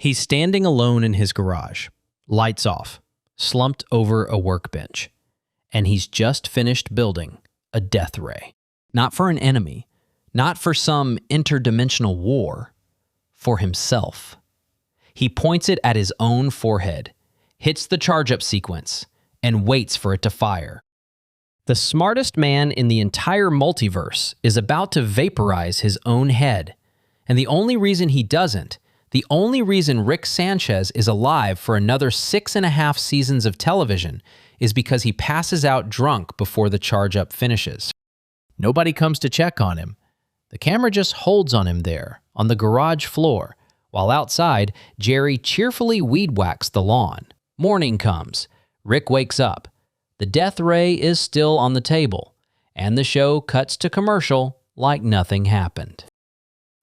He's standing alone in his garage, lights off, slumped over a workbench, and he's just finished building a death ray. Not for an enemy, not for some interdimensional war, for himself. He points it at his own forehead, hits the charge-up sequence, and waits for it to fire. The smartest man in the entire multiverse is about to vaporize his own head, and the only reason he doesn't, the only reason Rick Sanchez is alive for another 6.5 seasons of television is because he passes out drunk before the charge-up finishes. Nobody comes to check on him. The camera just holds on him there, on the garage floor, while outside, Jerry cheerfully weed-whacks the lawn. Morning comes. Rick wakes up. The death ray is still on the table, and the show cuts to commercial like nothing happened.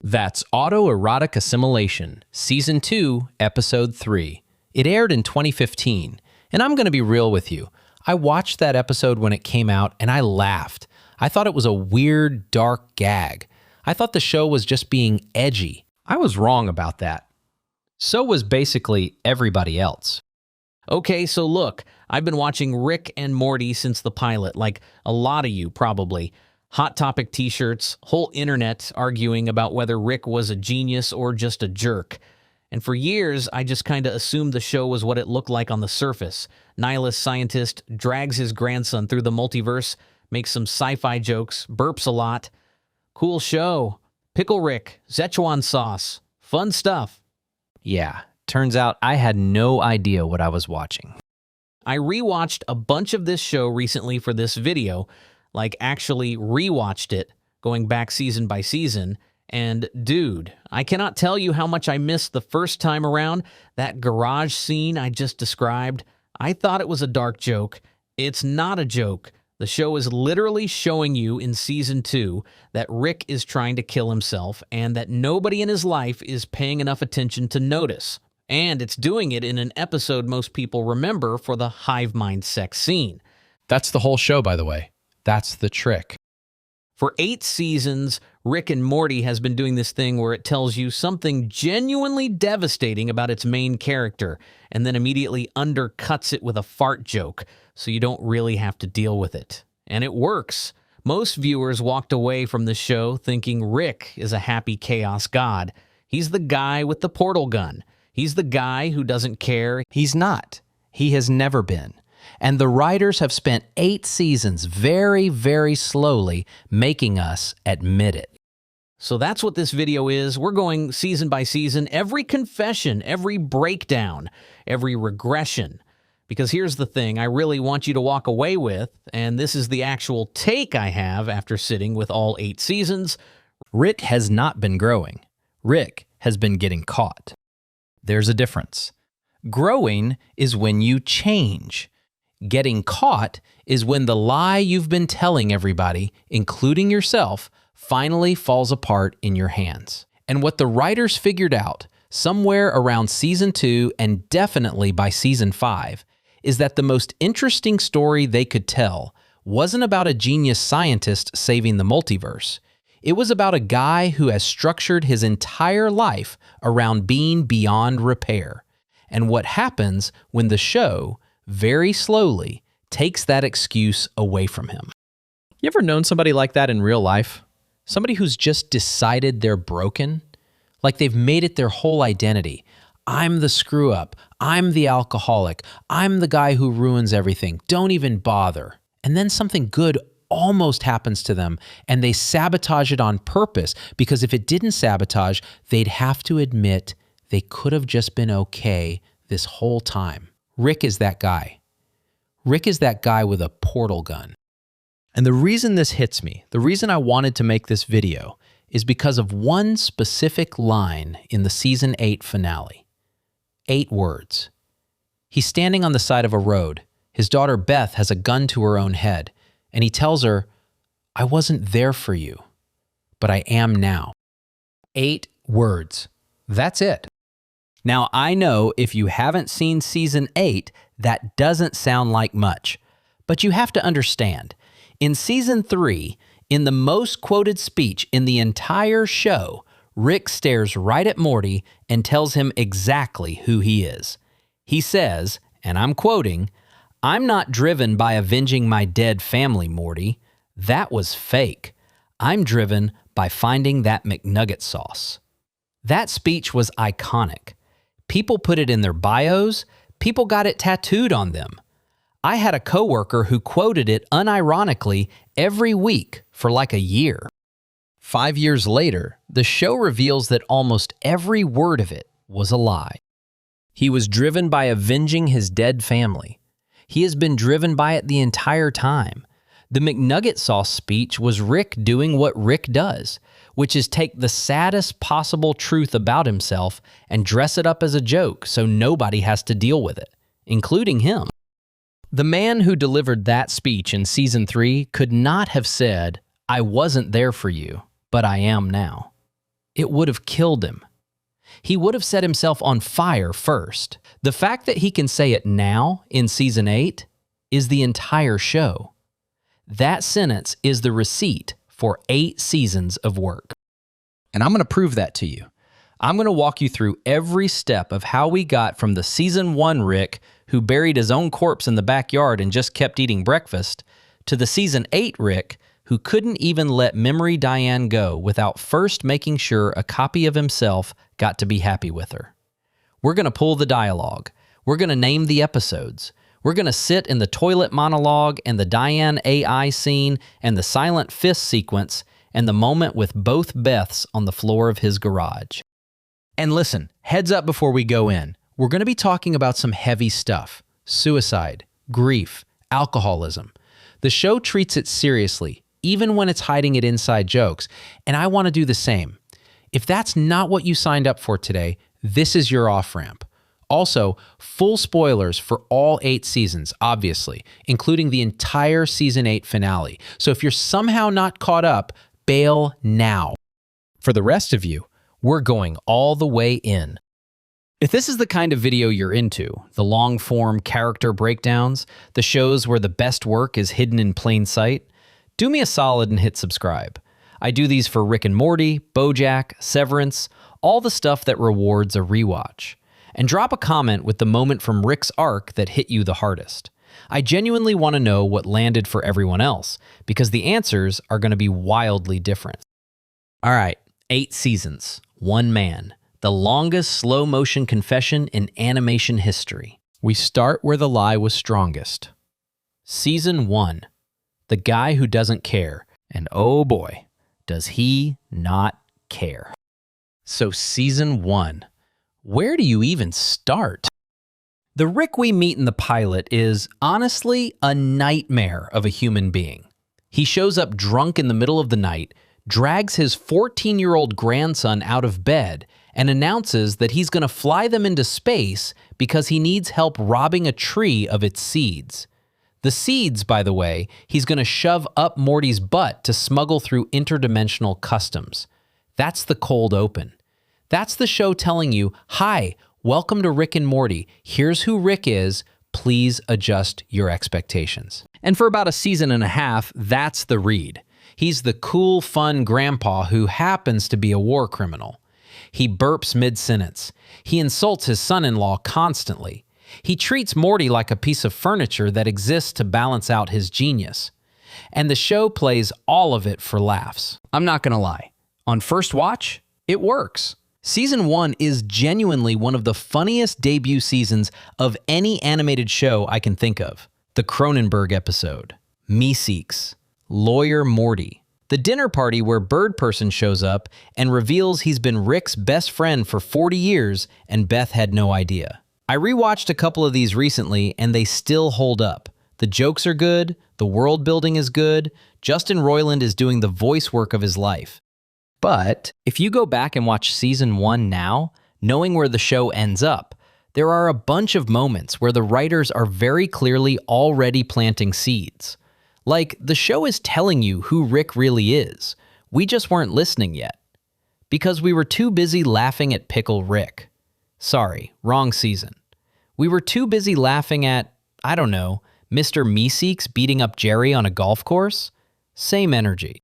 That's Autoerotic Assimilation, Season 2, Episode 3. It aired in 2015, and I'm going to be real with you. I watched that episode when it came out, and I laughed. I thought it was a weird, dark gag. I thought the show was just being edgy. I was wrong about that. So was basically everybody else. Okay, so look, I've been watching Rick and Morty since the pilot, like a lot of you probably. Hot Topic t-shirts, whole internet arguing about whether Rick was a genius or just a jerk. And for years, I just kind of assumed the show was what it looked like on the surface. Nihilist scientist drags his grandson through the multiverse, makes some sci-fi jokes, burps a lot. Cool show. Pickle Rick, Szechuan sauce. Fun stuff. Yeah, turns out I had no idea what I was watching. I rewatched a bunch of this show recently for this video, like actually rewatched it, going back season by season, and dude, I cannot tell you how much I missed the first time around. That garage scene I just described, I thought it was a dark joke. It's not a joke. The show is literally showing you in Season 2 that Rick is trying to kill himself and that nobody in his life is paying enough attention to notice. And it's doing it in an episode most people remember for the hive mind sex scene. That's the whole show, by the way. That's the trick. For 8 seasons, Rick and Morty has been doing this thing where it tells you something genuinely devastating about its main character and then immediately undercuts it with a fart joke, so you don't really have to deal with it. And it works. Most viewers walked away from the show thinking Rick is a happy chaos god. He's the guy with the portal gun. He's the guy who doesn't care. He's not. He has never been. And the writers have spent 8 seasons very, very slowly making us admit it. So that's what this video is. We're going season by season, every confession, every breakdown, every regression. Because here's the thing I really want you to walk away with, and this is the actual take I have after sitting with all 8 seasons. Rick has not been growing. Rick has been getting caught. There's a difference. Growing is when you change. Getting caught is when the lie you've been telling everybody, including yourself, finally falls apart in your hands. And what the writers figured out, somewhere around Season 2 and definitely by Season 5, is that the most interesting story they could tell wasn't about a genius scientist saving the multiverse. It was about a guy who has structured his entire life around being beyond repair, and what happens when the show, very slowly, takes that excuse away from him. You ever known somebody like that in real life? Somebody who's just decided they're broken? Like they've made it their whole identity. I'm the screw-up. I'm the alcoholic. I'm the guy who ruins everything. Don't even bother. And then something good almost happens to them, and they sabotage it on purpose, because if it didn't sabotage, they'd have to admit they could have just been okay this whole time. Rick is that guy. Rick is that guy with a portal gun. And the reason this hits me, the reason I wanted to make this video, is because of one specific line in the Season 8 finale. 8 words. He's standing on the side of a road. His daughter Beth has a gun to her own head, and he tells her, "I wasn't there for you, but I am now." 8 words. That's it. Now, I know if you haven't seen Season 8, that doesn't sound like much. But you have to understand, in Season 3, in the most quoted speech in the entire show, Rick stares right at Morty and tells him exactly who he is. He says, and I'm quoting, "I'm not driven by avenging my dead family, Morty. That was fake. I'm driven by finding that McNugget sauce." That speech was iconic. People put it in their bios. People got it tattooed on them. I had a coworker who quoted it unironically every week for like a year. 5 years later, the show reveals that almost every word of it was a lie. He was driven by avenging his dead family. He has been driven by it the entire time. The McNugget sauce speech was Rick doing what Rick does, which is take the saddest possible truth about himself and dress it up as a joke so nobody has to deal with it, including him. The man who delivered that speech in Season 3 could not have said, "I wasn't there for you, but I am now." It would have killed him. He would have set himself on fire first. The fact that he can say it now in Season 8 is the entire show. That sentence is the receipt for 8 seasons of work. And I'm going to prove that to you. I'm going to walk you through every step of how we got from the Season 1 Rick, who buried his own corpse in the backyard and just kept eating breakfast, to the Season 8 Rick, who couldn't even let Memory Diane go without first making sure a copy of himself got to be happy with her. We're going to pull the dialogue. We're going to name the episodes. We're going to sit in the toilet monologue and the Diane AI scene and the silent fist sequence and the moment with both Beths on the floor of his garage. And listen, heads up before we go in. We're going to be talking about some heavy stuff: suicide, grief, alcoholism. The show treats it seriously, even when it's hiding it inside jokes, and I want to do the same. If that's not what you signed up for today, this is your off-ramp. Also, full spoilers for all 8 seasons, obviously, including the entire Season 8 finale. So if you're somehow not caught up, bail now. For the rest of you, we're going all the way in. If this is the kind of video you're into, the long-form character breakdowns, the shows where the best work is hidden in plain sight, do me a solid and hit subscribe. I do these for Rick and Morty, BoJack, Severance, all the stuff that rewards a rewatch. And drop a comment with the moment from Rick's arc that hit you the hardest. I genuinely want to know what landed for everyone else, because the answers are going to be wildly different. All right, 8 seasons, 1 man, the longest slow-motion confession in animation history. We start where the lie was strongest. Season 1, the guy who doesn't care, and oh boy, does he not care. So Season 1, where do you even start? The Rick we meet in the pilot is, honestly, a nightmare of a human being. He shows up drunk in the middle of the night, drags his 14-year-old grandson out of bed, and announces that he's going to fly them into space because he needs help robbing a tree of its seeds. The seeds, by the way, he's going to shove up Morty's butt to smuggle through interdimensional customs. That's the cold open. That's the show telling you, hi, welcome to Rick and Morty. Here's who Rick is. Please adjust your expectations. And for about a season and a half, that's the read. He's the cool, fun grandpa who happens to be a war criminal. He burps mid-sentence. He insults his son-in-law constantly. He treats Morty like a piece of furniture that exists to balance out his genius. And the show plays all of it for laughs. I'm not gonna lie. On first watch, it works. Season 1 is genuinely one of the funniest debut seasons of any animated show I can think of. The Cronenberg episode, Meeseeks, Lawyer Morty, the dinner party where Bird Person shows up and reveals he's been Rick's best friend for 40 years and Beth had no idea. I rewatched a couple of these recently and they still hold up. The jokes are good, the world building is good, Justin Roiland is doing the voice work of his life. But if you go back and watch Season 1 now, knowing where the show ends up, there are a bunch of moments where the writers are very clearly already planting seeds. Like, the show is telling you who Rick really is. We just weren't listening yet. Because we were too busy laughing at Pickle Rick. Sorry, wrong season. We were too busy laughing at, I don't know, Mr. Meeseeks beating up Jerry on a golf course? Same energy.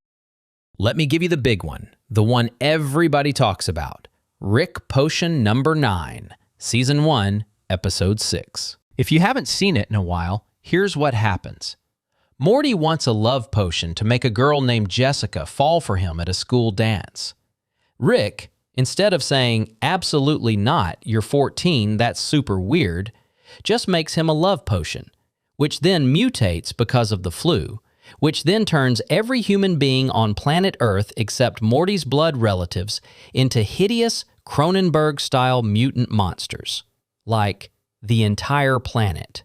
Let me give you the big one. the one everybody talks about, Rick Potion number 9, Season 1, Episode 6. If you haven't seen it in a while, here's what happens. Morty wants a love potion to make a girl named Jessica fall for him at a school dance. Rick, instead of saying, absolutely not, you're 14, that's super weird, just makes him a love potion, which then mutates because of the flu, which then turns every human being on planet Earth except Morty's blood relatives into hideous Cronenberg-style mutant monsters. Like the entire planet.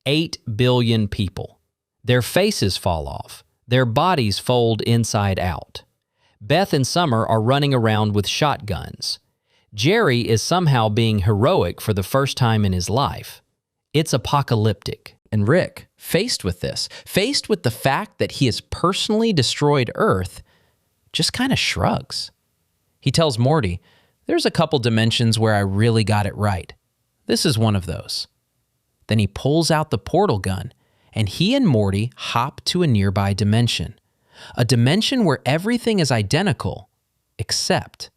8 billion people. Their faces fall off. Their bodies fold inside out. Beth and Summer are running around with shotguns. Jerry is somehow being heroic for the first time in his life. It's apocalyptic. And Rick, faced with this, faced with the fact that he has personally destroyed Earth, just kind of shrugs. He tells Morty, there's a couple dimensions where I really got it right. This is one of those. Then he pulls out the portal gun, and he and Morty hop to a nearby dimension. A dimension where everything is identical, except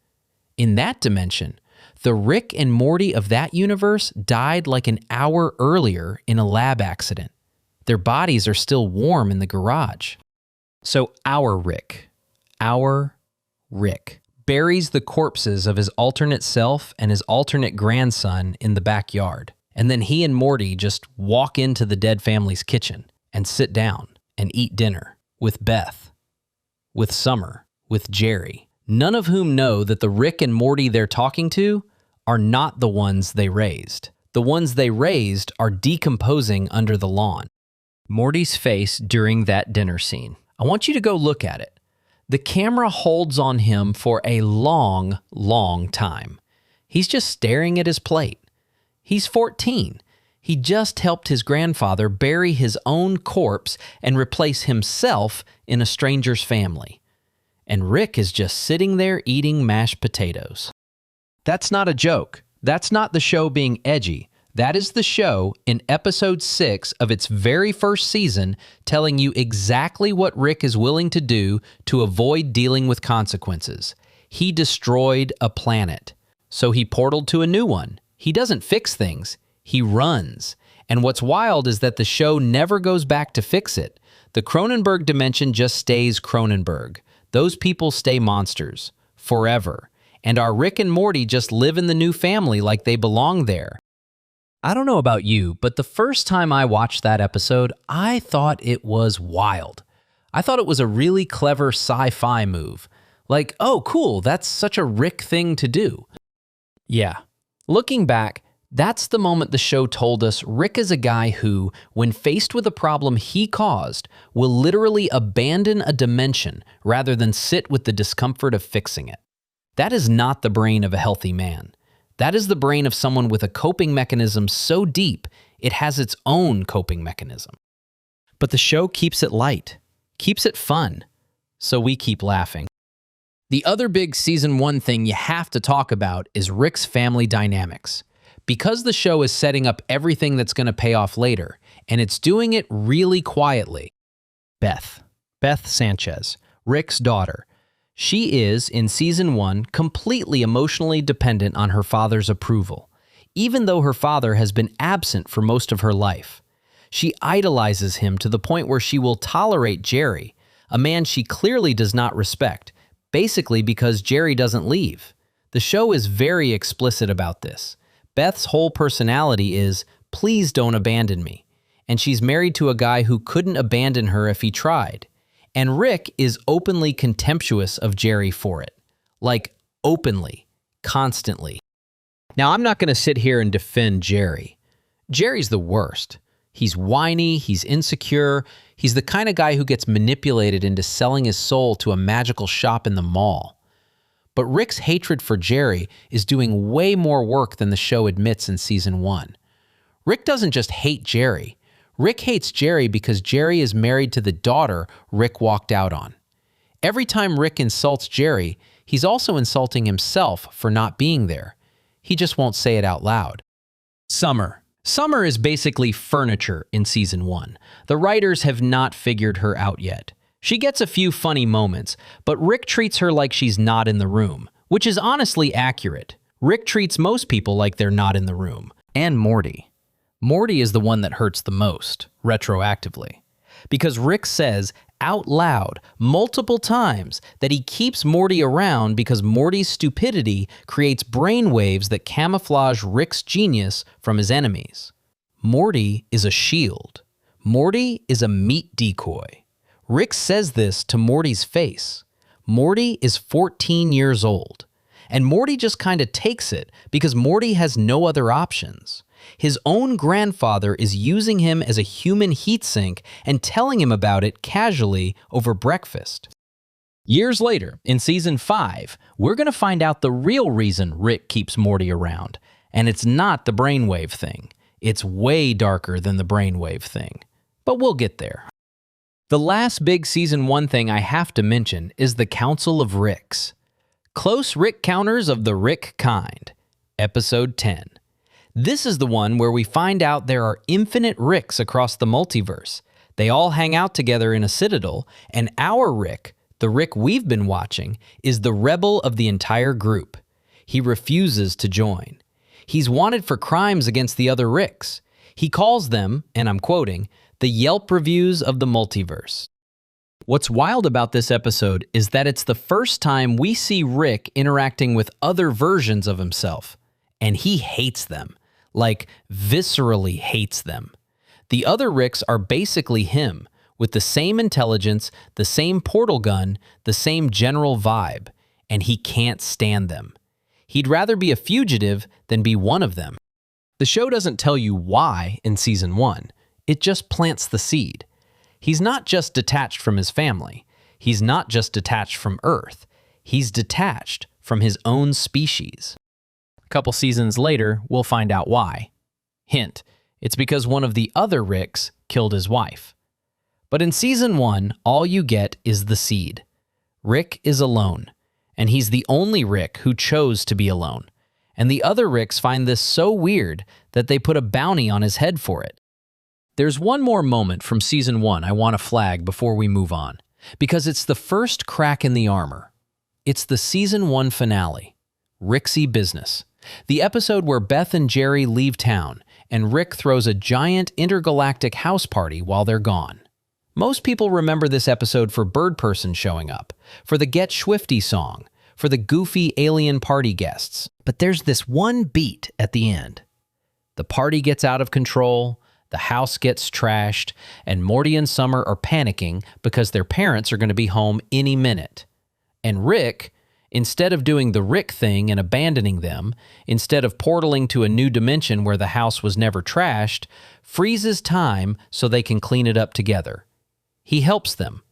in that dimension, the Rick and Morty of that universe died like an hour earlier in a lab accident. Their bodies are still warm in the garage. So our Rick buries the corpses of his alternate self and his alternate grandson in the backyard. And then he and Morty just walk into the dead family's kitchen and sit down and eat dinner with Beth, with Summer, with Jerry, none of whom know that the Rick and Morty they're talking to are not the ones they raised. The ones they raised are decomposing under the lawn. Morty's face during that dinner scene. I want you to go look at it. The camera holds on him for a long, long time. He's just staring at his plate. He's 14. He just helped his grandfather bury his own corpse and replace himself in a stranger's family. And Rick is just sitting there eating mashed potatoes. That's not a joke. That's not the show being edgy. That is the show in episode 6 of its very first season telling you exactly what Rick is willing to do to avoid dealing with consequences. He destroyed a planet, so he portaled to a new one. He doesn't fix things, he runs. And what's wild is that the show never goes back to fix it. The Cronenberg dimension just stays Cronenberg. Those people stay monsters, forever. And our Rick and Morty just live in the new family like they belong there. I don't know about you, but the first time I watched that episode, I thought it was wild. I thought it was a really clever sci-fi move. Like, oh, cool, that's such a Rick thing to do. Yeah, looking back, that's the moment the show told us Rick is a guy who, when faced with a problem he caused, will literally abandon a dimension rather than sit with the discomfort of fixing it. That is not the brain of a healthy man. That is the brain of someone with a coping mechanism so deep, it has its own coping mechanism. But the show keeps it light, keeps it fun, so we keep laughing. The other big season 1 thing you have to talk about is Rick's family dynamics. Because the show is setting up everything that's going to pay off later, and it's doing it really quietly. Beth Sanchez, Rick's daughter. She is, in season 1, completely emotionally dependent on her father's approval, even though her father has been absent for most of her life. She idolizes him to the point where she will tolerate Jerry, a man she clearly does not respect, basically because Jerry doesn't leave. The show is very explicit about this. Beth's whole personality is, please don't abandon me, and she's married to a guy who couldn't abandon her if he tried. And Rick is openly contemptuous of Jerry for it. Like, openly, constantly. Now, I'm not going to sit here and defend Jerry. Jerry's the worst. He's whiny, he's insecure, he's the kind of guy who gets manipulated into selling his soul to a magical shop in the mall. But Rick's hatred for Jerry is doing way more work than the show admits in season 1. Rick doesn't just hate Jerry. Rick hates Jerry because Jerry is married to the daughter Rick walked out on. Every time Rick insults Jerry, he's also insulting himself for not being there. He just won't say it out loud. Summer is basically furniture in season 1. The writers have not figured her out yet. She gets a few funny moments, but Rick treats her like she's not in the room, which is honestly accurate. Rick treats most people like they're not in the room. And Morty. Morty is the one that hurts the most, retroactively. Because Rick says out loud multiple times that he keeps Morty around because Morty's stupidity creates brainwaves that camouflage Rick's genius from his enemies. Morty is a shield. Morty is a meat decoy. Rick says this to Morty's face. Morty is 14 years old. And Morty just kind of takes it because Morty has no other options. His own grandfather is using him as a human heatsink and telling him about it casually over breakfast. Years later, in Season 5, we're going to find out the real reason Rick keeps Morty around. And it's not the brainwave thing. It's way darker than the brainwave thing. But we'll get there. The last big Season 1 thing I have to mention is the Council of Ricks. Close Rick counters of the Rick kind. Episode 10. This is the one where we find out there are infinite Ricks across the multiverse. They all hang out together in a citadel, and our Rick, the Rick we've been watching, is the rebel of the entire group. He refuses to join. He's wanted for crimes against the other Ricks. He calls them, and I'm quoting, the Yelp reviews of the multiverse. What's wild about this episode is that it's the first time we see Rick interacting with other versions of himself, and he hates them, like viscerally hates them. The other Ricks are basically him, with the same intelligence, the same portal gun, the same general vibe, and he can't stand them. He'd rather be a fugitive than be one of them. The show doesn't tell you why in Season 1. It just plants the seed. He's not just detached from his family. He's not just detached from Earth. He's detached from his own species. A couple seasons later, we'll find out why. Hint, it's because one of the other Ricks killed his wife. But in Season 1, all you get is the seed. Rick is alone, and he's the only Rick who chose to be alone. And the other Ricks find this so weird that they put a bounty on his head for it. There's one more moment from Season 1 I want to flag before we move on, because it's the first crack in the armor. It's the Season 1 finale, Ricksy Business, the episode where Beth and Jerry leave town, and Rick throws a giant intergalactic house party while they're gone. Most people remember this episode for Bird Person showing up, for the Get Swifty song, for the goofy alien party guests. But there's this one beat at the end. The party gets out of control, the house gets trashed, and Morty and Summer are panicking because their parents are going to be home any minute. And Rick, instead of doing the Rick thing and abandoning them, instead of portaling to a new dimension where the house was never trashed, freezes time so they can clean it up together. He helps them.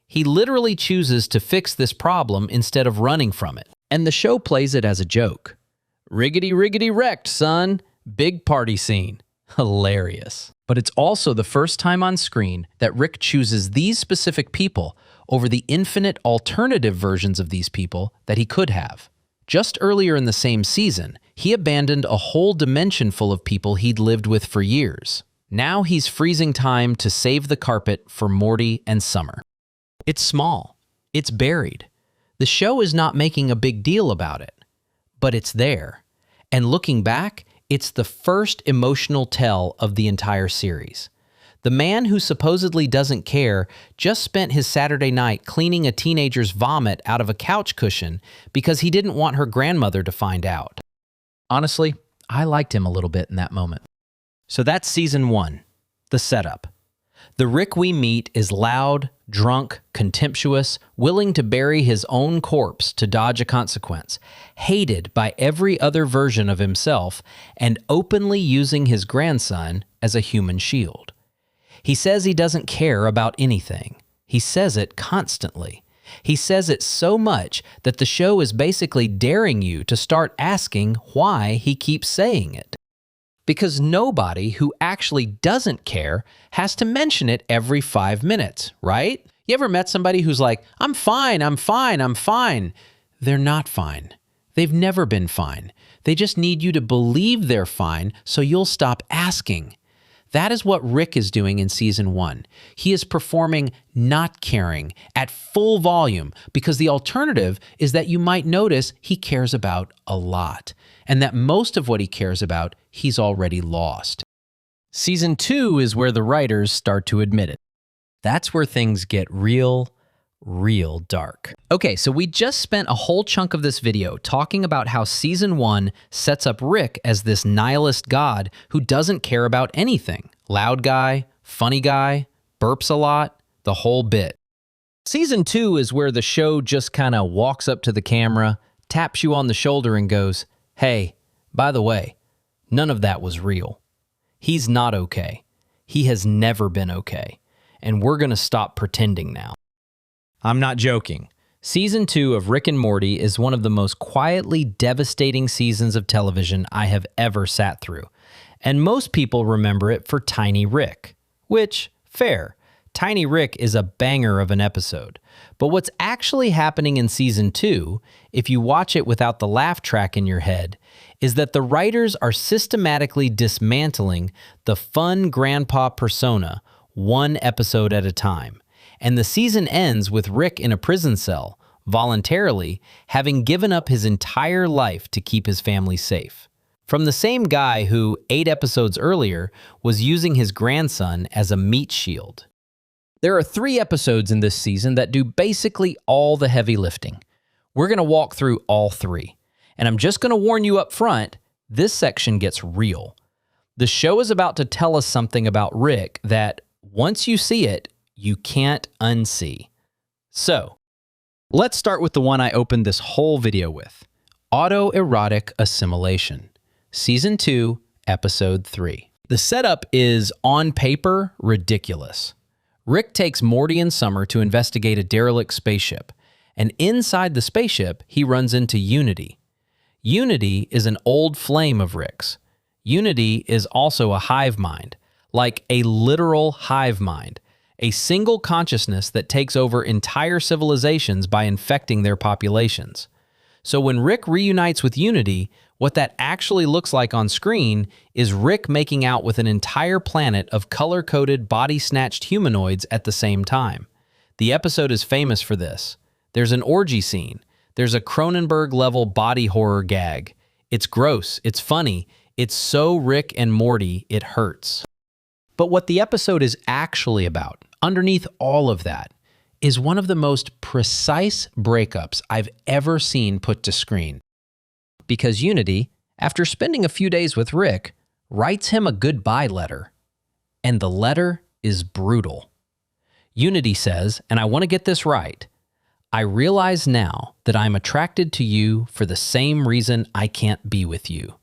He literally chooses to fix this problem instead of running from it. And the show plays it as a joke. Riggedy wrecked, son. Big party scene. Hilarious. But it's also the first time on screen that Rick chooses these specific people over the infinite alternative versions of these people that he could have. Just earlier in the same season, he abandoned a whole dimension full of people he'd lived with for years. Now he's freezing time to save the carpet for Morty and Summer. It's small. It's buried. The show is not making a big deal about it. But it's there. And looking back, it's the first emotional tell of the entire series. The man who supposedly doesn't care just spent his Saturday night cleaning a teenager's vomit out of a couch cushion because he didn't want her grandmother to find out. Honestly, I liked him a little bit in that moment. So that's Season 1, the setup. The Rick we meet is loud, drunk, contemptuous, willing to bury his own corpse to dodge a consequence, hated by every other version of himself, and openly using his grandson as a human shield. He says he doesn't care about anything. He says it constantly. He says it so much that the show is basically daring you to start asking why he keeps saying it. Because nobody who actually doesn't care has to mention it every 5 minutes, right? You ever met somebody who's like, I'm fine, I'm fine, I'm fine. They're not fine. They've never been fine. They just need you to believe they're fine so you'll stop asking. That is what Rick is doing in season 1. He is performing not caring at full volume because the alternative is that you might notice he cares about a lot and that most of what he cares about he's already lost. Season 2 is where the writers start to admit it. That's where things get real dark. Okay, so we just spent a whole chunk of this video talking about how season 1 sets up Rick as this nihilist god who doesn't care about anything. Loud guy, funny guy, burps a lot, the whole bit. Season 2 is where the show just kind of walks up to the camera, taps you on the shoulder and goes, "Hey, by the way, none of that was real. He's not okay. He has never been okay. And we're going to stop pretending now." I'm not joking. Season 2 of Rick and Morty is one of the most quietly devastating seasons of television I have ever sat through. And most people remember it for Tiny Rick, which, fair. Tiny Rick is a banger of an episode. But what's actually happening in Season 2, if you watch it without the laugh track in your head, is that the writers are systematically dismantling the fun grandpa persona one episode at a time. And the season ends with Rick in a prison cell, voluntarily, having given up his entire life to keep his family safe. From the same guy who, 8 episodes earlier, was using his grandson as a meat shield. There are 3 episodes in this season that do basically all the heavy lifting. We're going to walk through all 3. And I'm just going to warn you up front, this section gets real. The show is about to tell us something about Rick that, once you see it, you can't unsee. So, let's start with the one I opened this whole video with. Autoerotic Assimilation. Season 2, Episode 3. The setup is, on paper, ridiculous. Rick takes Morty and Summer to investigate a derelict spaceship, and inside the spaceship, he runs into Unity. Unity is an old flame of Rick's. Unity is also a hive mind, like a literal hive mind, a single consciousness that takes over entire civilizations by infecting their populations. So when Rick reunites with Unity, what that actually looks like on screen is Rick making out with an entire planet of color-coded, body-snatched humanoids at the same time. The episode is famous for this. There's an orgy scene. There's a Cronenberg-level body horror gag. It's gross. It's funny. It's so Rick and Morty, it hurts. But what the episode is actually about, underneath all of that, is one of the most precise breakups I've ever seen put to screen. Because Unity, after spending a few days with Rick, writes him a goodbye letter. And the letter is brutal. Unity says, and I want to get this right, "I realize now that I'm attracted to you for the same reason I can't be with you.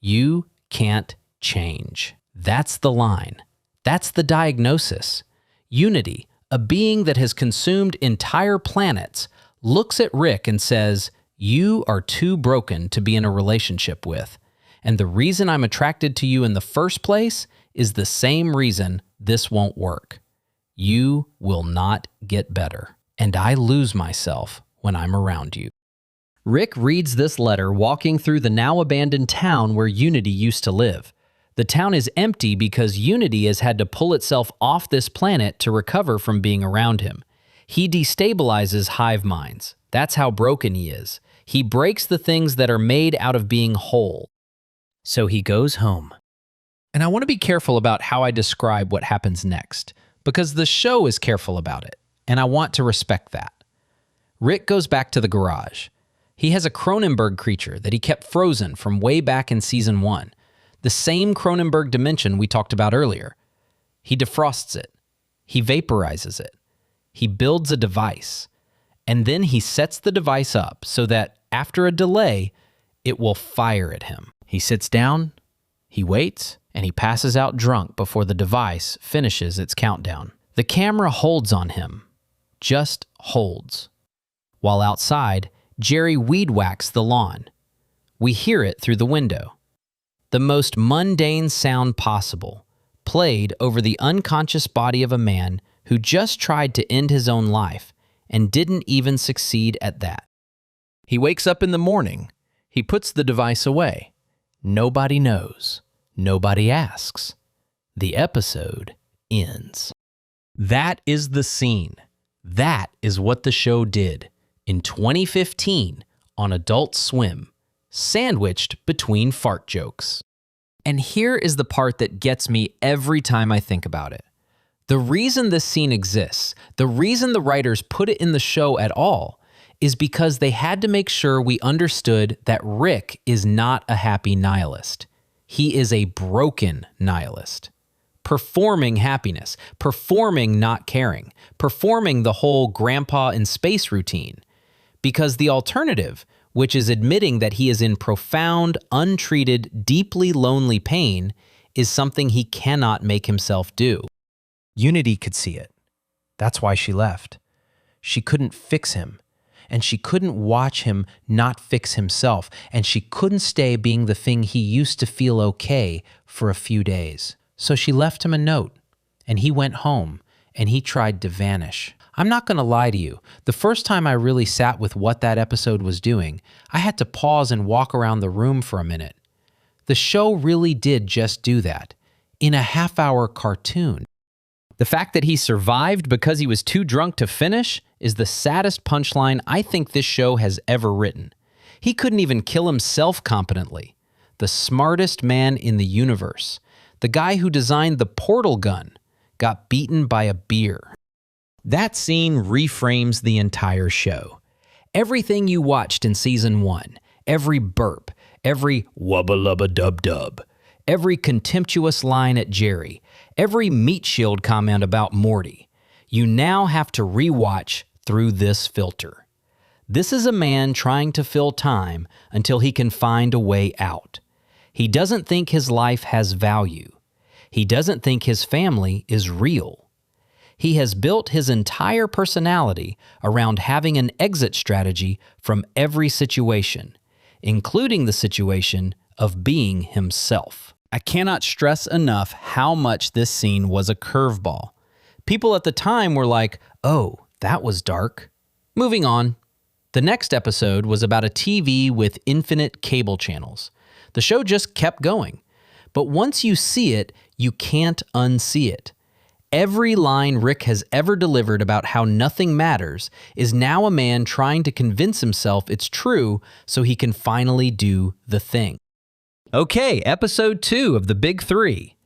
You can't change." That's the line. That's the diagnosis. Unity, a being that has consumed entire planets, looks at Rick and says, "You are too broken to be in a relationship with. And the reason I'm attracted to you in the first place is the same reason this won't work. You will not get better. And I lose myself when I'm around you." Rick reads this letter walking through the now abandoned town where Unity used to live. The town is empty because Unity has had to pull itself off this planet to recover from being around him. He destabilizes hive minds. That's how broken he is. He breaks the things that are made out of being whole. So he goes home. And I want to be careful about how I describe what happens next, because the show is careful about it, and I want to respect that. Rick goes back to the garage. He has a Cronenberg creature that he kept frozen from way back in Season 1. The same Cronenberg dimension we talked about earlier. He defrosts it. He vaporizes it. He builds a device. And then he sets the device up so that, after a delay, it will fire at him. He sits down, he waits, and he passes out drunk before the device finishes its countdown. The camera holds on him. Just holds. While outside, Jerry weed whacks the lawn. We hear it through the window. The most mundane sound possible, played over the unconscious body of a man who just tried to end his own life and didn't even succeed at that. He wakes up in the morning. He puts the device away. Nobody knows. Nobody asks. The episode ends. That is the scene. That is what the show did in 2015 on Adult Swim, sandwiched between fart jokes. And here is the part that gets me every time I think about it. The reason this scene exists, the reason the writers put it in the show at all, is because they had to make sure we understood that Rick is not a happy nihilist. He is a broken nihilist. Performing happiness, performing not caring, performing the whole grandpa in space routine. Because the alternative, which is admitting that he is in profound, untreated, deeply lonely pain, is something he cannot make himself do. Unity could see it. That's why she left. She couldn't fix him, and she couldn't watch him not fix himself, and she couldn't stay being the thing he used to feel okay for a few days. So she left him a note, and he went home, and he tried to vanish. I'm not going to lie to you. The first time I really sat with what that episode was doing, I had to pause and walk around the room for a minute. The show really did just do that, in a half-hour cartoon. The fact that he survived because he was too drunk to finish is the saddest punchline I think this show has ever written. He couldn't even kill himself competently. The smartest man in the universe, the guy who designed the portal gun, got beaten by a beer. That scene reframes the entire show. Everything you watched in season 1, every burp, every wubba-lubba-dub-dub, every contemptuous line at Jerry, every meat shield comment about Morty, you now have to rewatch through this filter. This is a man trying to fill time until he can find a way out. He doesn't think his life has value. He doesn't think his family is real. He has built his entire personality around having an exit strategy from every situation, including the situation of being himself. I cannot stress enough how much this scene was a curveball. People at the time were like, oh, that was dark. Moving on. The next episode was about a TV with infinite cable channels. The show just kept going. But once you see it, you can't unsee it. Every line Rick has ever delivered about how nothing matters is now a man trying to convince himself it's true so he can finally do the thing. Okay, episode 2 of the Big 3.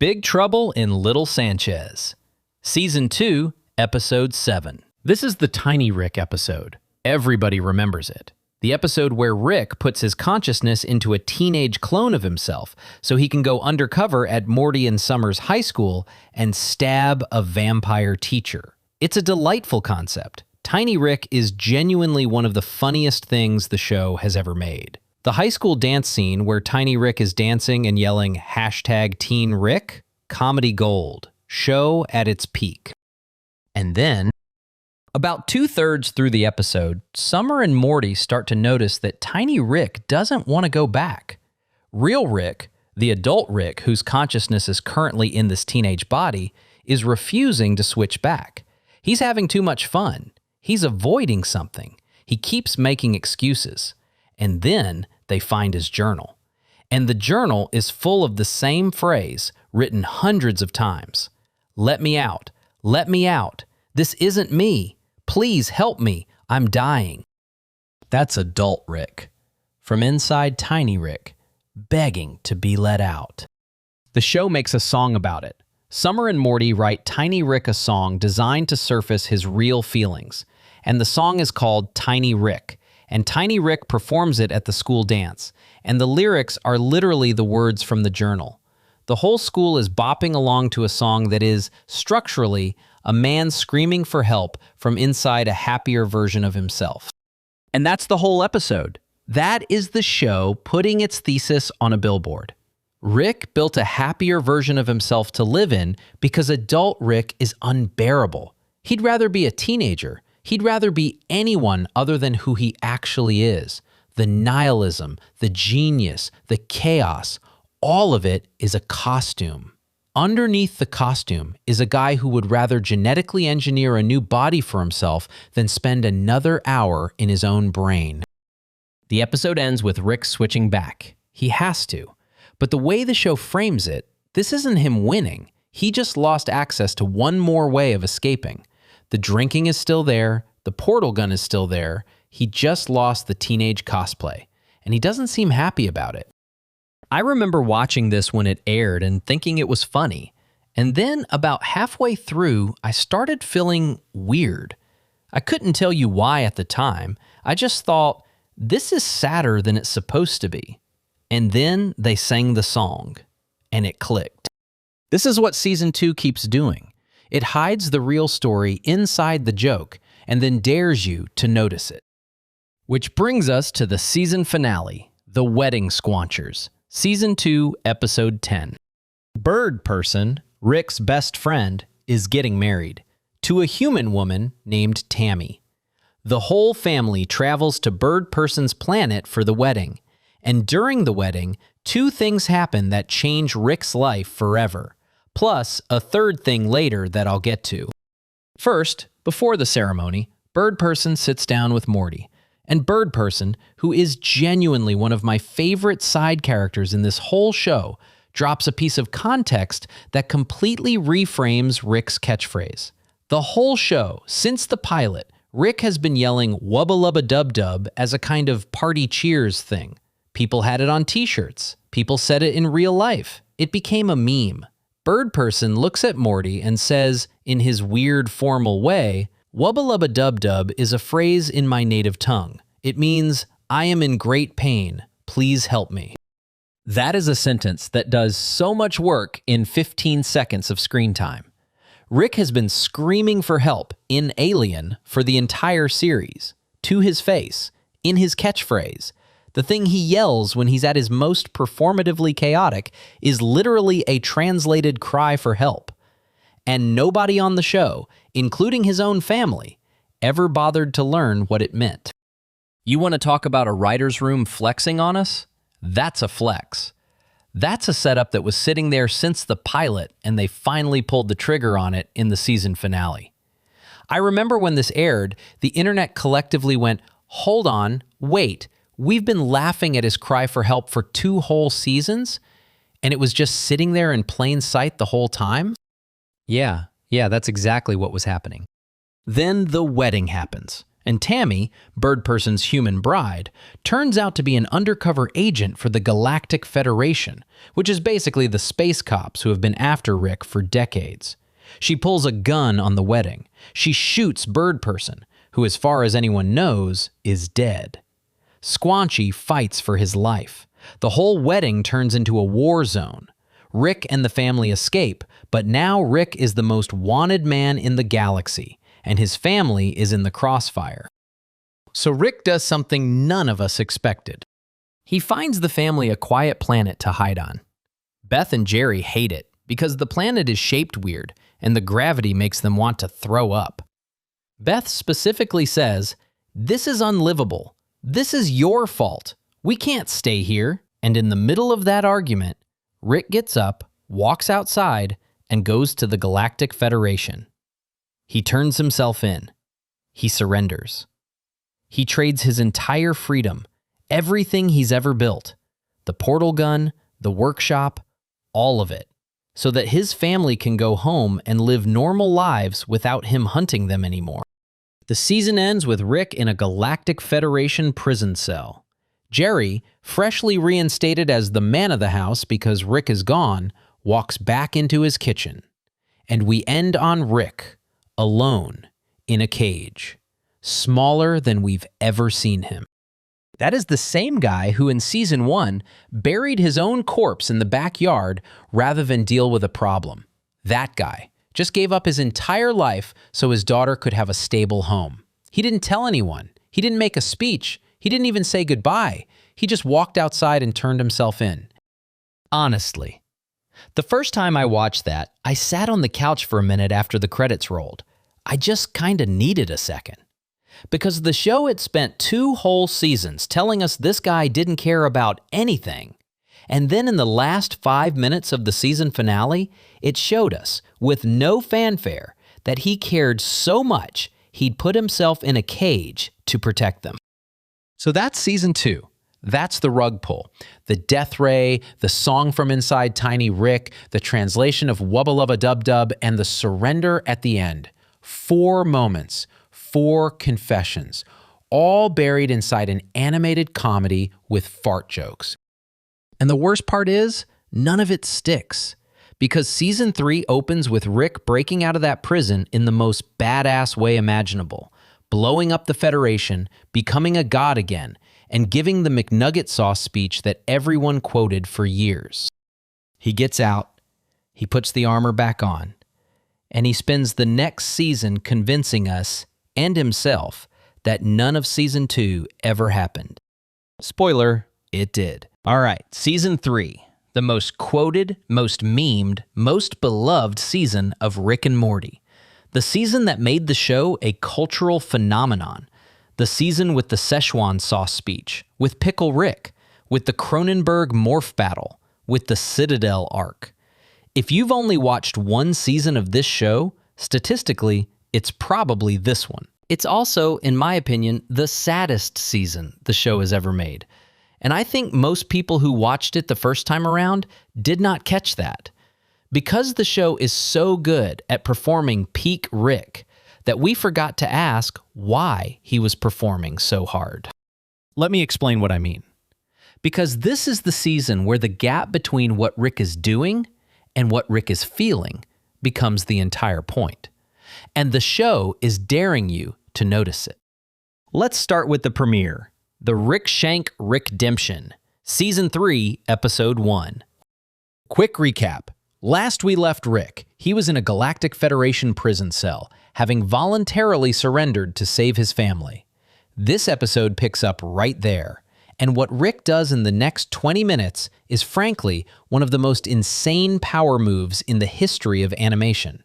Big Trouble in Little Sanchez. Season 2, episode 7. This is the Tiny Rick episode. Everybody remembers it. The episode where Rick puts his consciousness into a teenage clone of himself so he can go undercover at Morty and Summer's high school and stab a vampire teacher. It's a delightful concept. Tiny Rick is genuinely one of the funniest things the show has ever made. The high school dance scene where Tiny Rick is dancing and yelling #TeenRick, comedy gold, show at its peak. And then, about 2/3 through the episode, Summer and Morty start to notice that Tiny Rick doesn't want to go back. Real Rick, the adult Rick whose consciousness is currently in this teenage body, is refusing to switch back. He's having too much fun. He's avoiding something. He keeps making excuses. And then they find his journal. And the journal is full of the same phrase written hundreds of times. Let me out. Let me out. This isn't me. Please help me. I'm dying. That's adult Rick. From inside Tiny Rick, begging to be let out. The show makes a song about it. Summer and Morty write Tiny Rick a song designed to surface his real feelings. And the song is called Tiny Rick. And Tiny Rick performs it at the school dance. And the lyrics are literally the words from the journal. The whole school is bopping along to a song that is, structurally, a man screaming for help from inside a happier version of himself. And that's the whole episode. That is the show putting its thesis on a billboard. Rick built a happier version of himself to live in because adult Rick is unbearable. He'd rather be a teenager. He'd rather be anyone other than who he actually is. The nihilism, the genius, the chaos, all of it is a costume. Underneath the costume is a guy who would rather genetically engineer a new body for himself than spend another hour in his own brain. The episode ends with Rick switching back. He has to. But the way the show frames it, This isn't him winning. He just lost access to one more way of escaping. The drinking is still there. The portal gun is still there. He just lost the teenage cosplay, and he doesn't seem happy about it. I remember watching this when it aired and thinking it was funny. And then about halfway through, I started feeling weird. I couldn't tell you why at the time. I just thought, this is sadder than it's supposed to be. And then they sang the song, and it clicked. This is what Season 2 keeps doing. It hides the real story inside the joke and then dares you to notice it. Which brings us to the season finale, The Wedding Squanchers, Season 2, Episode 10. Bird Person, Rick's best friend, is getting married to a human woman named Tammy. The whole family travels to Bird Person's planet for the wedding, and during the wedding, two things happen that change Rick's life forever, plus a third thing later that I'll get to. First, before the ceremony, Bird Person sits down with Morty, and Bird Person, who is genuinely one of my favorite side characters in this whole show, drops a piece of context that completely reframes Rick's catchphrase. The whole show, since the pilot, Rick has been yelling "wubba lubba dub dub" as a kind of party cheers thing. People had it on t-shirts. People said it in real life. It became a meme. Bird Person looks at Morty and says, in his weird formal way, "Wubba lubba dub dub is a phrase in my native tongue. It means, I am in great pain. Please help me." That is a sentence that does so much work in 15 seconds of screen time. Rick has been screaming for help in Alien for the entire series, to his face, in his catchphrase. The thing he yells when he's at his most performatively chaotic is literally a translated cry for help. And nobody on the show, including his own family, ever bothered to learn what it meant. You want to talk about a writer's room flexing on us? That's a flex. That's a setup that was sitting there since the pilot, and they finally pulled the trigger on it in the season finale. I remember when this aired, the internet collectively went, hold on, wait, we've been laughing at his cry for help for 2 whole seasons, and it was just sitting there in plain sight the whole time? Yeah, that's exactly what was happening. Then the wedding happens, and Tammy, Bird Person's human bride, turns out to be an undercover agent for the Galactic Federation, which is basically the space cops who have been after Rick for decades. She pulls a gun on the wedding. She shoots Bird Person, who, as far as anyone knows, is dead. Squanchy fights for his life. The whole wedding turns into a war zone. Rick and the family escape, but now Rick is the most wanted man in the galaxy, and his family is in the crossfire. So Rick does something none of us expected. He finds the family a quiet planet to hide on. Beth and Jerry hate it because the planet is shaped weird and the gravity makes them want to throw up. Beth specifically says, "This is unlivable. This is your fault. We can't stay here." And in the middle of that argument, Rick gets up, walks outside, and goes to the Galactic Federation. He turns himself in. He surrenders. He trades his entire freedom, everything he's ever built, the portal gun, the workshop, all of it, so that his family can go home and live normal lives without him hunting them anymore. The season ends with Rick in a Galactic Federation prison cell. Jerry, freshly reinstated as the man of the house because Rick is gone, walks back into his kitchen. And we end on Rick, alone, in a cage, smaller than we've ever seen him. That is the same guy who in season 1 buried his own corpse in the backyard rather than deal with a problem. That guy just gave up his entire life so his daughter could have a stable home. He didn't tell anyone. He didn't make a speech. He didn't even say goodbye. He just walked outside and turned himself in. Honestly, the first time I watched that, I sat on the couch for a minute after the credits rolled. I just kinda needed a second. Because the show had spent 2 whole seasons telling us this guy didn't care about anything. And then in the last 5 minutes of the season finale, it showed us, with no fanfare, that he cared so much he'd put himself in a cage to protect them. So that's season 2. That's the rug pull. The death ray, the song from inside Tiny Rick, the translation of Wubba Lubba Dub Dub, and the surrender at the end. 4 moments, 4 confessions, all buried inside an animated comedy with fart jokes. And the worst part is, none of it sticks. Because season 3 opens with Rick breaking out of that prison in the most badass way imaginable, blowing up the Federation, becoming a god again, and giving the McNugget sauce speech that everyone quoted for years. He gets out, he puts the armor back on, and he spends the next season convincing us, and himself, that none of season 2 ever happened. Spoiler, it did. All right, season 3. The most quoted, most memed, most beloved season of Rick and Morty. The season that made the show a cultural phenomenon. The season with the Szechuan sauce speech, with Pickle Rick, with the Cronenberg morph battle, with the Citadel arc. If you've only watched one season of this show, statistically, it's probably this one. It's also, in my opinion, the saddest season the show has ever made. And I think most people who watched it the first time around did not catch that. Because the show is so good at performing peak Rick that we forgot to ask why he was performing so hard. Let me explain what I mean. Because this is the season where the gap between what Rick is doing and what Rick is feeling becomes the entire point. And the show is daring you to notice it. Let's start with the premiere. The Rick Shank Rickdemption, Season 3, Episode 1. Quick recap. Last we left Rick, he was in a Galactic Federation prison cell, having voluntarily surrendered to save his family. This episode picks up right there, and what Rick does in the next 20 minutes is frankly one of the most insane power moves in the history of animation.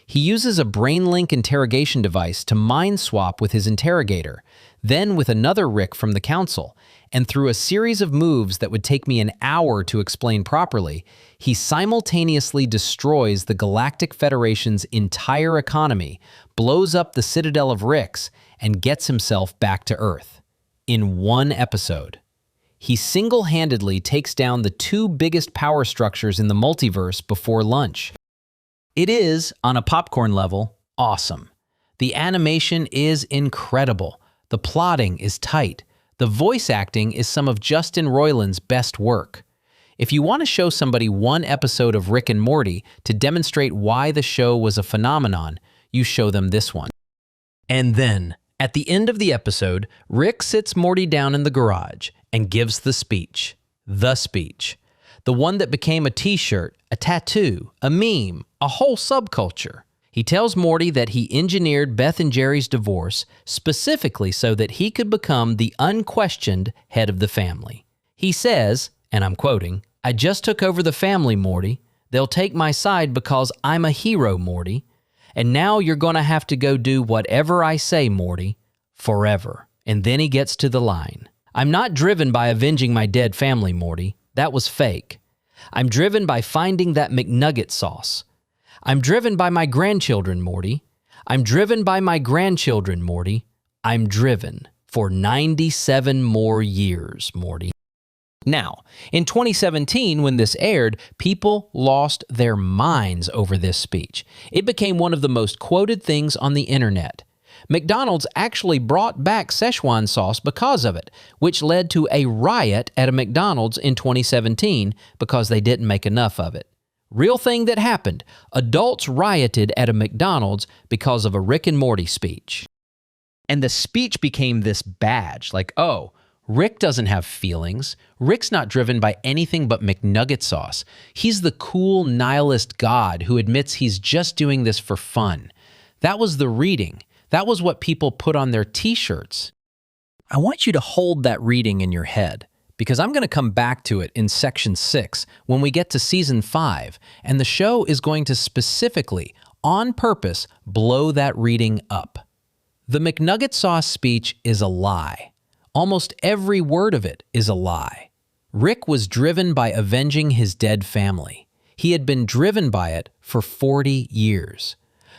He uses a BrainLink interrogation device to mind swap with his interrogator, then with another Rick from the council, and through a series of moves that would take me an hour to explain properly, he simultaneously destroys the Galactic Federation's entire economy, blows up the Citadel of Ricks, and gets himself back to Earth. In one episode. He single-handedly takes down the 2 biggest power structures in the multiverse before lunch. It is, on a popcorn level, awesome. The animation is incredible. The plotting is tight. The voice acting is some of Justin Roiland's best work. If you want to show somebody one episode of Rick and Morty to demonstrate why the show was a phenomenon, you show them this one. And then, at the end of the episode, Rick sits Morty down in the garage and gives the speech. The speech. The one that became a t-shirt, a tattoo, a meme, a whole subculture. He tells Morty that he engineered Beth and Jerry's divorce specifically so that he could become the unquestioned head of the family. He says, and I'm quoting, "I just took over the family, Morty. They'll take my side because I'm a hero, Morty. And now you're going to have to go do whatever I say, Morty, forever." And then he gets to the line. "I'm not driven by avenging my dead family, Morty. That was fake. I'm driven by finding that McNugget sauce. I'm driven by my grandchildren, Morty. I'm driven by my grandchildren, Morty. I'm driven for 97 more years, Morty." Now, in 2017, when this aired, people lost their minds over this speech. It became one of the most quoted things on the internet. McDonald's actually brought back Szechuan sauce because of it, which led to a riot at a McDonald's in 2017 because they didn't make enough of it. Real thing that happened. Adults rioted at a McDonald's because of a Rick and Morty speech. And the speech became this badge, like, oh, Rick doesn't have feelings. Rick's not driven by anything but McNugget sauce. He's the cool nihilist god who admits he's just doing this for fun. That was the reading. That was what people put on their t-shirts. I want you to hold that reading in your head, because I'm going to come back to it in Section 6 when we get to Season 5, and the show is going to specifically, on purpose, blow that reading up. The McNugget sauce speech is a lie. Almost every word of it is a lie. Rick was driven by avenging his dead family. He had been driven by it for 40 years.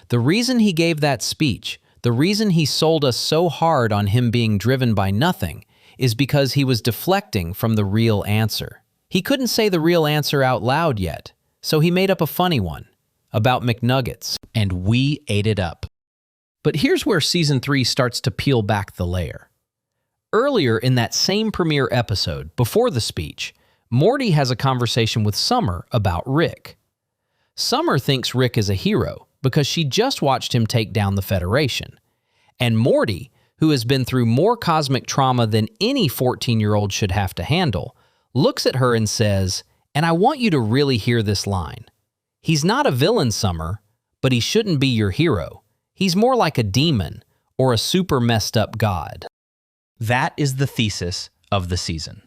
The reason he gave that speech, the reason he sold us so hard on him being driven by nothing, is because he was deflecting from the real answer. He couldn't say the real answer out loud yet, so he made up a funny one about McNuggets, and we ate it up. But here's where Season 3 starts to peel back the layer. Earlier in that same premiere episode, before the speech, Morty has a conversation with Summer about Rick. Summer thinks Rick is a hero because she just watched him take down the Federation. And Morty, who has been through more cosmic trauma than any 14-year-old should have to handle, looks at her and says, and I want you to really hear this line. He's not a villain, Summer, but he shouldn't be your hero. He's more like a demon or a super messed up god. That is the thesis of the season.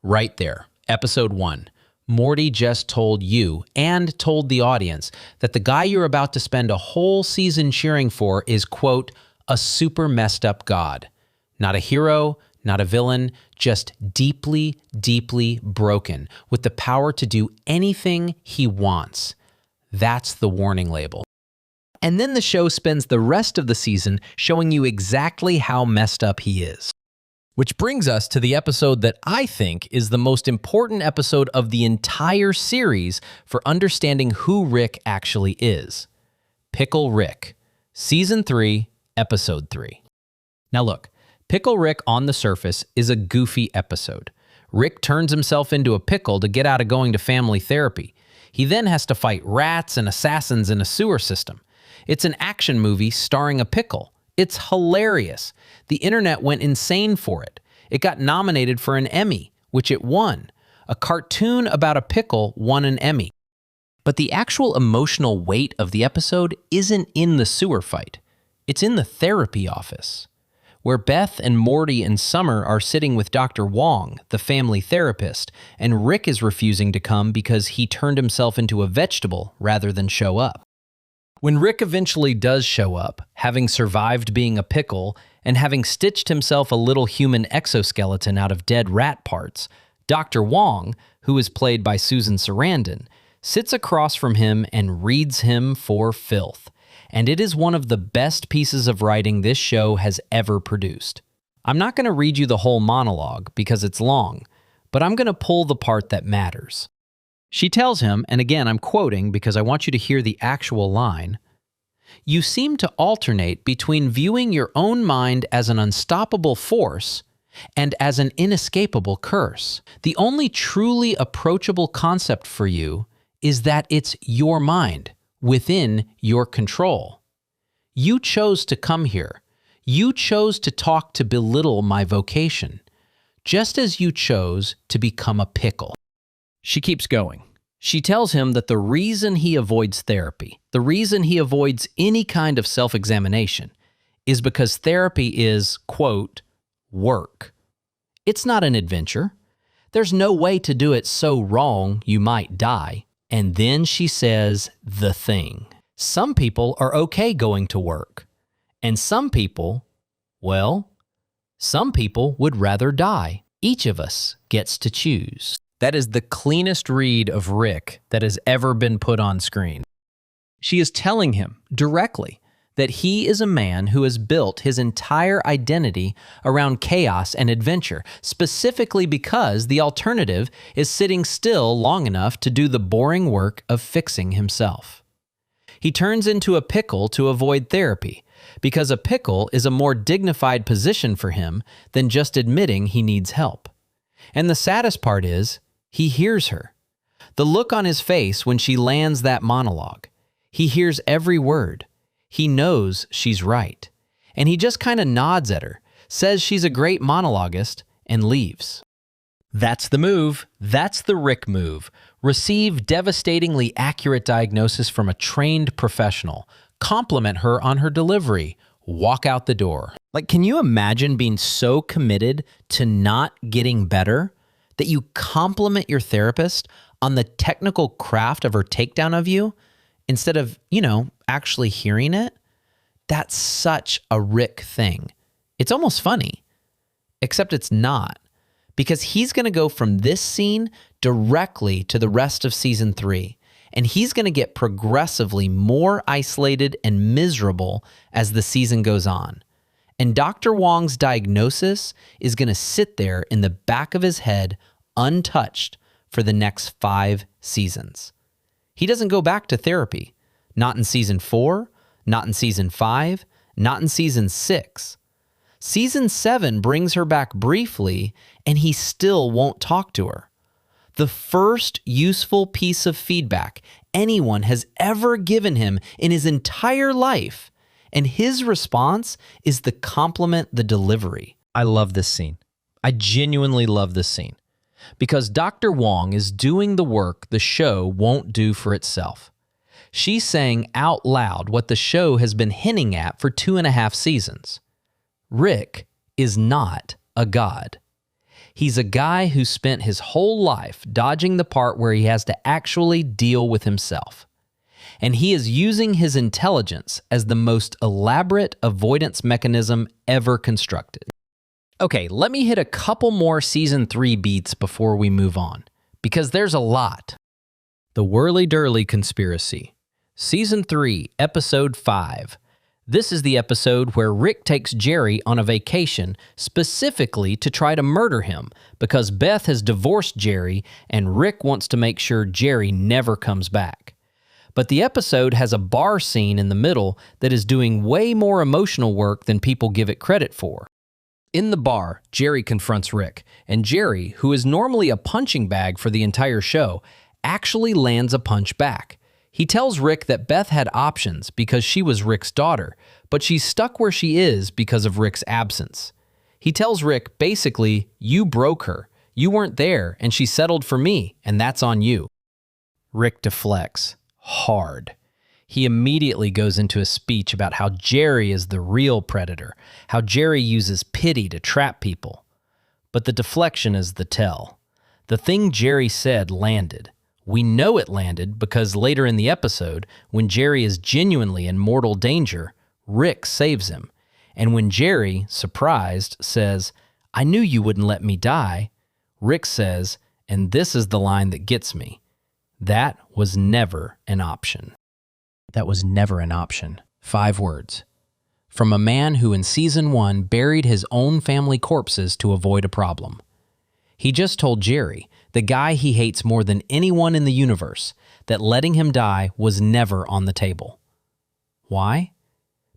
Right there, Episode 1. Morty just told you and told the audience that the guy you're about to spend a whole season cheering for is, quote, a super messed up god. Not a hero, not a villain, just deeply, deeply broken with the power to do anything he wants. That's the warning label. And then the show spends the rest of the season showing you exactly how messed up he is. Which brings us to the episode that I think is the most important episode of the entire series for understanding who Rick actually is. Pickle Rick, Season 3, Episode 3. Now look, Pickle Rick on the surface is a goofy episode. Rick turns himself into a pickle to get out of going to family therapy. He then has to fight rats and assassins in a sewer system. It's an action movie starring a pickle. It's hilarious. The internet went insane for it. It got nominated for an Emmy, which it won. A cartoon about a pickle won an Emmy. But the actual emotional weight of the episode isn't in the sewer fight. It's in the therapy office, where Beth and Morty and Summer are sitting with Doctor Wong, the family therapist, and Rick is refusing to come because he turned himself into a vegetable rather than show up. When Rick eventually does show up, having survived being a pickle and having stitched himself a little human exoskeleton out of dead rat parts, Dr. Wong, who is played by Susan Sarandon, sits across from him and reads him for filth. And it is one of the best pieces of writing this show has ever produced. I'm not going to read you the whole monologue because it's long, but I'm going to pull the part that matters. She tells him, and again I'm quoting because I want you to hear the actual line, "You seem to alternate between viewing your own mind as an unstoppable force and as an inescapable curse. The only truly approachable concept for you is that it's your mind, within your control. You chose to come here. You chose to talk to belittle my vocation, just as you chose to become a pickle." She keeps going. She tells him that the reason he avoids therapy, the reason he avoids any kind of self-examination, is because therapy is, quote, work. It's not an adventure. There's no way to do it so wrong you might die. And then she says the thing. Some people are okay going to work. And some people, well, some people would rather die. Each of us gets to choose. That is the cleanest read of Rick that has ever been put on screen. She is telling him directly that he is a man who has built his entire identity around chaos and adventure, specifically because the alternative is sitting still long enough to do the boring work of fixing himself. He turns into a pickle to avoid therapy, because a pickle is a more dignified position for him than just admitting he needs help. And the saddest part is, he hears her. The look on his face when she lands that monologue. He hears every word. He knows she's right. And he just kind of nods at her, says she's a great monologuist, and leaves. That's the move. That's the Rick move. Receive devastatingly accurate diagnosis from a trained professional. Compliment her on her delivery. Walk out the door. Like, can you imagine being so committed to not getting better that you compliment your therapist on the technical craft of her takedown of you instead of, actually hearing it? That's such a Rick thing. It's almost funny, except it's not, because he's going to go from this scene directly to the rest of season 3, and he's going to get progressively more isolated and miserable as the season goes on. And Dr. Wong's diagnosis is going to sit there in the back of his head untouched for the next 5 seasons. He doesn't go back to therapy. Not in season 4, not in season 5, not in season 6. Season 7 brings her back briefly, and he still won't talk to her. The first useful piece of feedback anyone has ever given him in his entire life, and his response is to compliment the delivery. I love this scene. I genuinely love this scene because Dr. Wong is doing the work the show won't do for itself. She's saying out loud what the show has been hinting at for 2.5 seasons. Rick is not a god. He's a guy who spent his whole life dodging the part where he has to actually deal with himself. And he is using his intelligence as the most elaborate avoidance mechanism ever constructed. Okay, let me hit a couple more season 3 beats before we move on, because there's a lot. The Whirly-Durly Conspiracy. Season 3, Episode 5. This is the episode where Rick takes Jerry on a vacation specifically to try to murder him because Beth has divorced Jerry and Rick wants to make sure Jerry never comes back. But the episode has a bar scene in the middle that is doing way more emotional work than people give it credit for. In the bar, Jerry confronts Rick, and Jerry, who is normally a punching bag for the entire show, actually lands a punch back. He tells Rick that Beth had options because she was Rick's daughter, but she's stuck where she is because of Rick's absence. He tells Rick, basically, you broke her. You weren't there, and she settled for me, and that's on you. Rick deflects hard. He immediately goes into a speech about how Jerry is the real predator, how Jerry uses pity to trap people. But the deflection is the tell. The thing Jerry said landed. We know it landed because later in the episode, when Jerry is genuinely in mortal danger, Rick saves him. And when Jerry, surprised, says, I knew you wouldn't let me die, Rick says, and this is the line that gets me, that was never an option. That was never an option. 5 words. From a man who in season 1 buried his own family corpses to avoid a problem. He just told Jerry, the guy he hates more than anyone in the universe, that letting him die was never on the table. Why?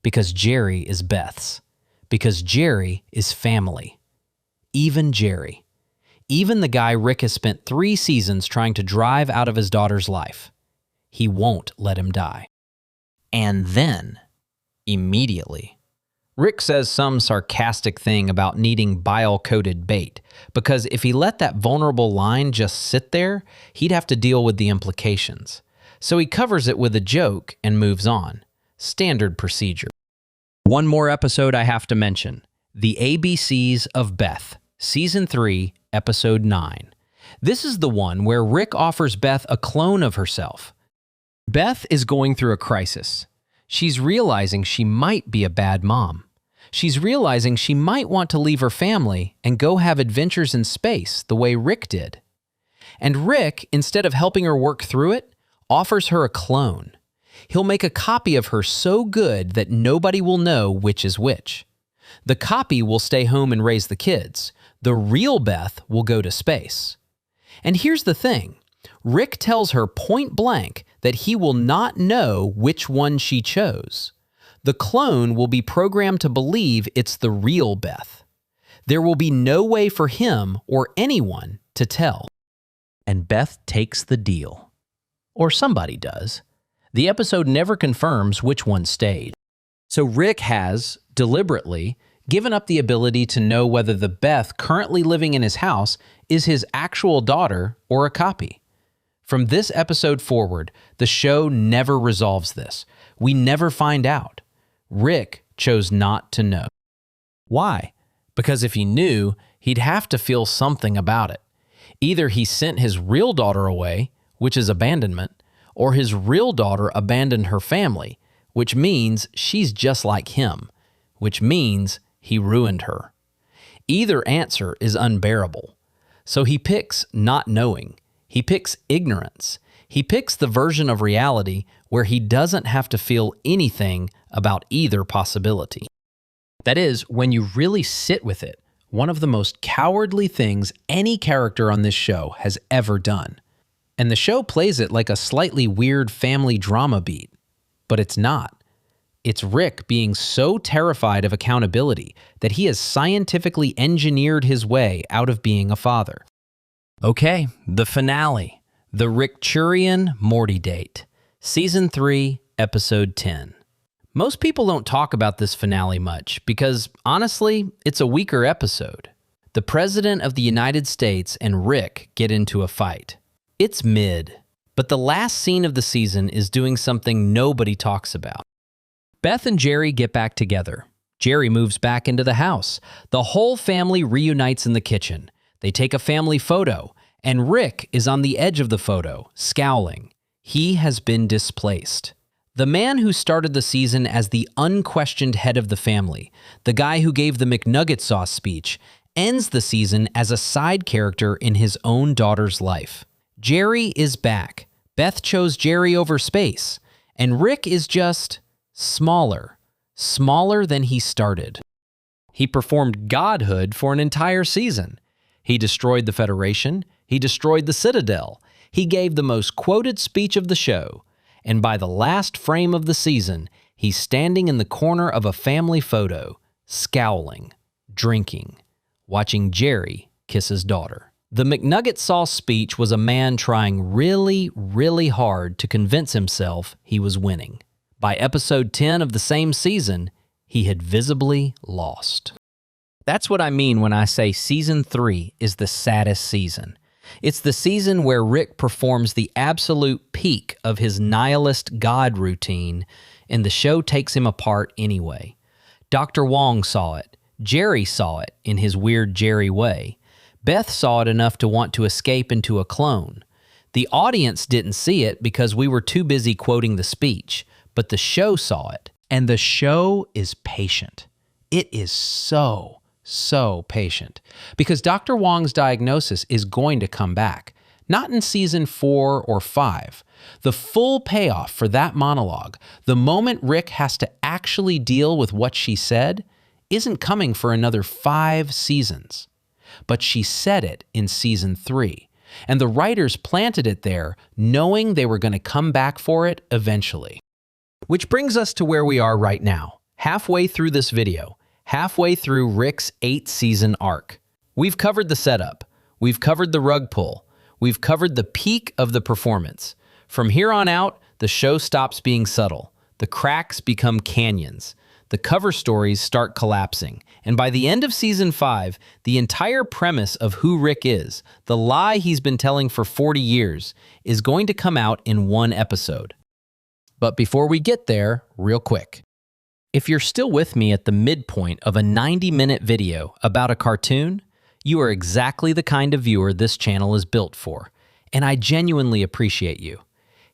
Because Jerry is Beth's. Because Jerry is family. Even Jerry. Even the guy Rick has spent 3 seasons trying to drive out of his daughter's life. He won't let him die. And then, immediately, Rick says some sarcastic thing about needing bile-coated bait, because if he let that vulnerable line just sit there, he'd have to deal with the implications. So he covers it with a joke and moves on. Standard procedure. One more episode I have to mention. The ABCs of Beth, Season 3, Episode 9. This is the one where Rick offers Beth a clone of herself. Beth is going through a crisis. She's realizing she might be a bad mom. She's realizing she might want to leave her family and go have adventures in space the way Rick did. And Rick, instead of helping her work through it, offers her a clone. He'll make a copy of her so good that nobody will know which is which. The copy will stay home and raise the kids. The real Beth will go to space. And here's the thing. Rick tells her point blank that he will not know which one she chose. The clone will be programmed to believe it's the real Beth. There will be no way for him or anyone to tell. And Beth takes the deal. Or somebody does. The episode never confirms which one stayed. So Rick has, deliberately, given up the ability to know whether the Beth currently living in his house is his actual daughter or a copy. From this episode forward, the show never resolves this. We never find out. Rick chose not to know. Why? Because if he knew, he'd have to feel something about it. Either he sent his real daughter away, which is abandonment, or his real daughter abandoned her family, which means she's just like him, which means he ruined her. Either answer is unbearable. So he picks not knowing. He picks ignorance. He picks the version of reality where he doesn't have to feel anything about either possibility. That is, when you really sit with it, one of the most cowardly things any character on this show has ever done. And the show plays it like a slightly weird family drama beat. But it's not. It's Rick being so terrified of accountability that he has scientifically engineered his way out of being a father. Okay, the finale. The Rickmurai Morty date. Season 3, Episode 10. Most people don't talk about this finale much because, honestly, it's a weaker episode. The President of the United States and Rick get into a fight. It's mid, but the last scene of the season is doing something nobody talks about. Beth and Jerry get back together. Jerry moves back into the house. The whole family reunites in the kitchen. They take a family photo, and Rick is on the edge of the photo, scowling. He has been displaced. The man who started the season as the unquestioned head of the family, the guy who gave the McNugget sauce speech, ends the season as a side character in his own daughter's life. Jerry is back. Beth chose Jerry over space. And Rick is just smaller than he started. He performed godhood for an entire season. He destroyed the Federation. He destroyed the Citadel. He gave the most quoted speech of the show. And by the last frame of the season, he's standing in the corner of a family photo, scowling, drinking, watching Jerry kiss his daughter. The McNugget sauce speech was a man trying really, really hard to convince himself he was winning. By episode 10 of the same season, he had visibly lost. That's what I mean when I say season 3 is the saddest season. It's the season where Rick performs the absolute peak of his nihilist God routine, and the show takes him apart anyway. Dr. Wong saw it. Jerry saw it in his weird Jerry way. Beth saw it enough to want to escape into a clone. The audience didn't see it because we were too busy quoting the speech, but the show saw it. And the show is patient. It is so patient, because Dr. Wong's diagnosis is going to come back, not in season 4 or 5. The full payoff for that monologue, the moment Rick has to actually deal with what she said, isn't coming for another 5 seasons. But she said it in season 3, and the writers planted it there knowing they were going to come back for it eventually. Which brings us to where we are right now, halfway through this video. Halfway through Rick's 8-season arc. We've covered the setup. We've covered the rug pull. We've covered the peak of the performance. From here on out, the show stops being subtle. The cracks become canyons. The cover stories start collapsing. And by the end of season 5, the entire premise of who Rick is, the lie he's been telling for 40 years, is going to come out in one episode. But before we get there, real quick. If you're still with me at the midpoint of a 90-minute video about a cartoon, you are exactly the kind of viewer this channel is built for, and I genuinely appreciate you.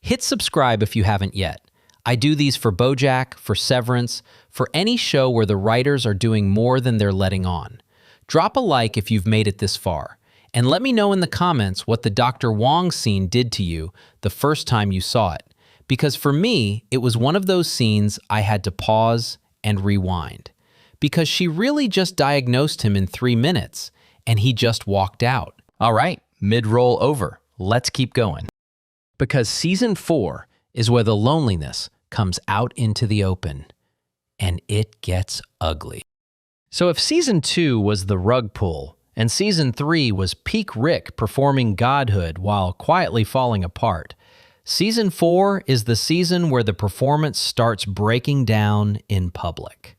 Hit subscribe if you haven't yet. I do these for BoJack, for Severance, for any show where the writers are doing more than they're letting on. Drop a like if you've made it this far, and let me know in the comments what the Dr. Wong scene did to you the first time you saw it. Because for me, it was one of those scenes I had to pause and rewind. Because she really just diagnosed him in 3 minutes, and he just walked out. All right, mid-roll over. Let's keep going. Because season 4 is where the loneliness comes out into the open, and it gets ugly. So if season 2 was the rug pull, and season 3 was peak Rick performing godhood while quietly falling apart, season 4 is the season where the performance starts breaking down in public.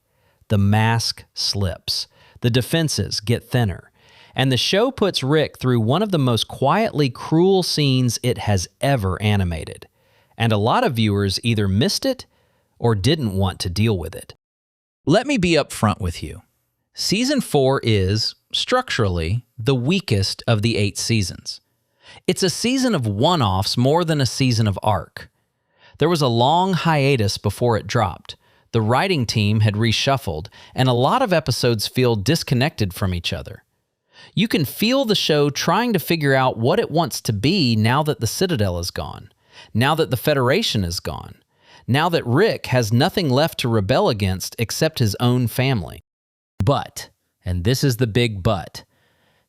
The mask slips, the defenses get thinner, and the show puts Rick through one of the most quietly cruel scenes it has ever animated. And a lot of viewers either missed it or didn't want to deal with it. Let me be upfront with you. Season 4 is, structurally, the weakest of the 8 seasons. It's a season of one-offs more than a season of arc. There was a long hiatus before it dropped. The writing team had reshuffled, and a lot of episodes feel disconnected from each other. You can feel the show trying to figure out what it wants to be now that the Citadel is gone, now that the Federation is gone, now that Rick has nothing left to rebel against except his own family. But, and this is the big but,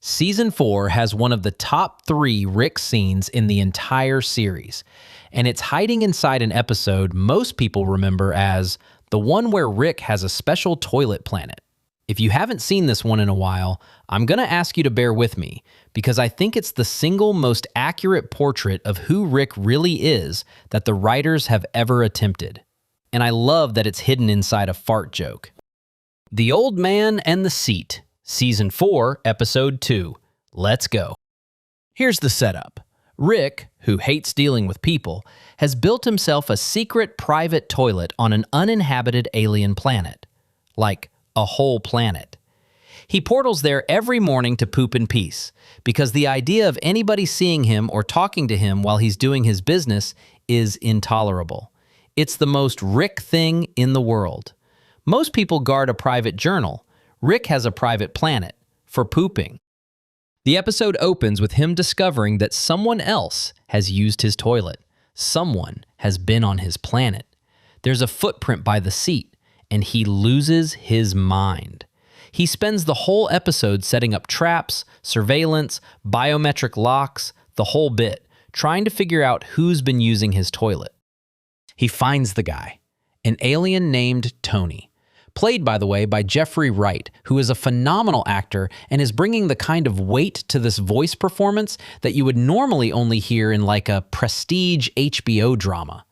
Season 4 has one of the top 3 Rick scenes in the entire series, and it's hiding inside an episode most people remember as the one where Rick has a special toilet planet. If you haven't seen this one in a while, I'm going to ask you to bear with me, because I think it's the single most accurate portrait of who Rick really is that the writers have ever attempted. And I love that it's hidden inside a fart joke. The Old Man and the Seat, Season 4, Episode 2. Let's go. Here's the setup. Rick, who hates dealing with people, has built himself a secret private toilet on an uninhabited alien planet. Like, a whole planet. He portals there every morning to poop in peace, because the idea of anybody seeing him or talking to him while he's doing his business is intolerable. It's the most Rick thing in the world. Most people guard a private journal. Rick has a private planet for pooping. The episode opens with him discovering that someone else has used his toilet. Someone has been on his planet. There's a footprint by the seat, and he loses his mind. He spends the whole episode setting up traps, surveillance, biometric locks, the whole bit, trying to figure out who's been using his toilet. He finds the guy, an alien named Tony, played, by the way, by Jeffrey Wright, who is a phenomenal actor and is bringing the kind of weight to this voice performance that you would normally only hear in like a prestige HBO drama.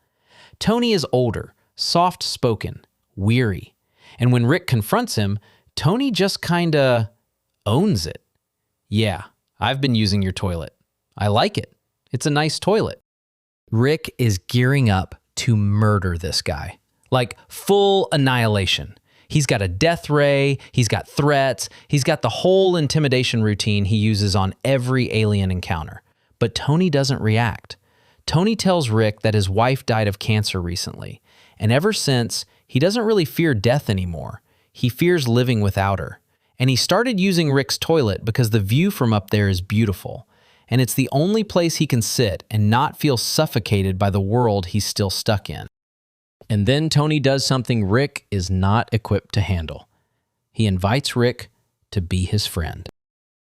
Tony is older, soft-spoken, weary, and when Rick confronts him, Tony just kinda owns it. Yeah, I've been using your toilet. I like it. It's a nice toilet. Rick is gearing up to murder this guy. Like full annihilation. He's got a death ray, he's got threats, he's got the whole intimidation routine he uses on every alien encounter. But Tony doesn't react. Tony tells Rick that his wife died of cancer recently, and ever since, he doesn't really fear death anymore. He fears living without her. And he started using Rick's toilet because the view from up there is beautiful, and it's the only place he can sit and not feel suffocated by the world he's still stuck in. And then Tony does something Rick is not equipped to handle. He invites Rick to be his friend.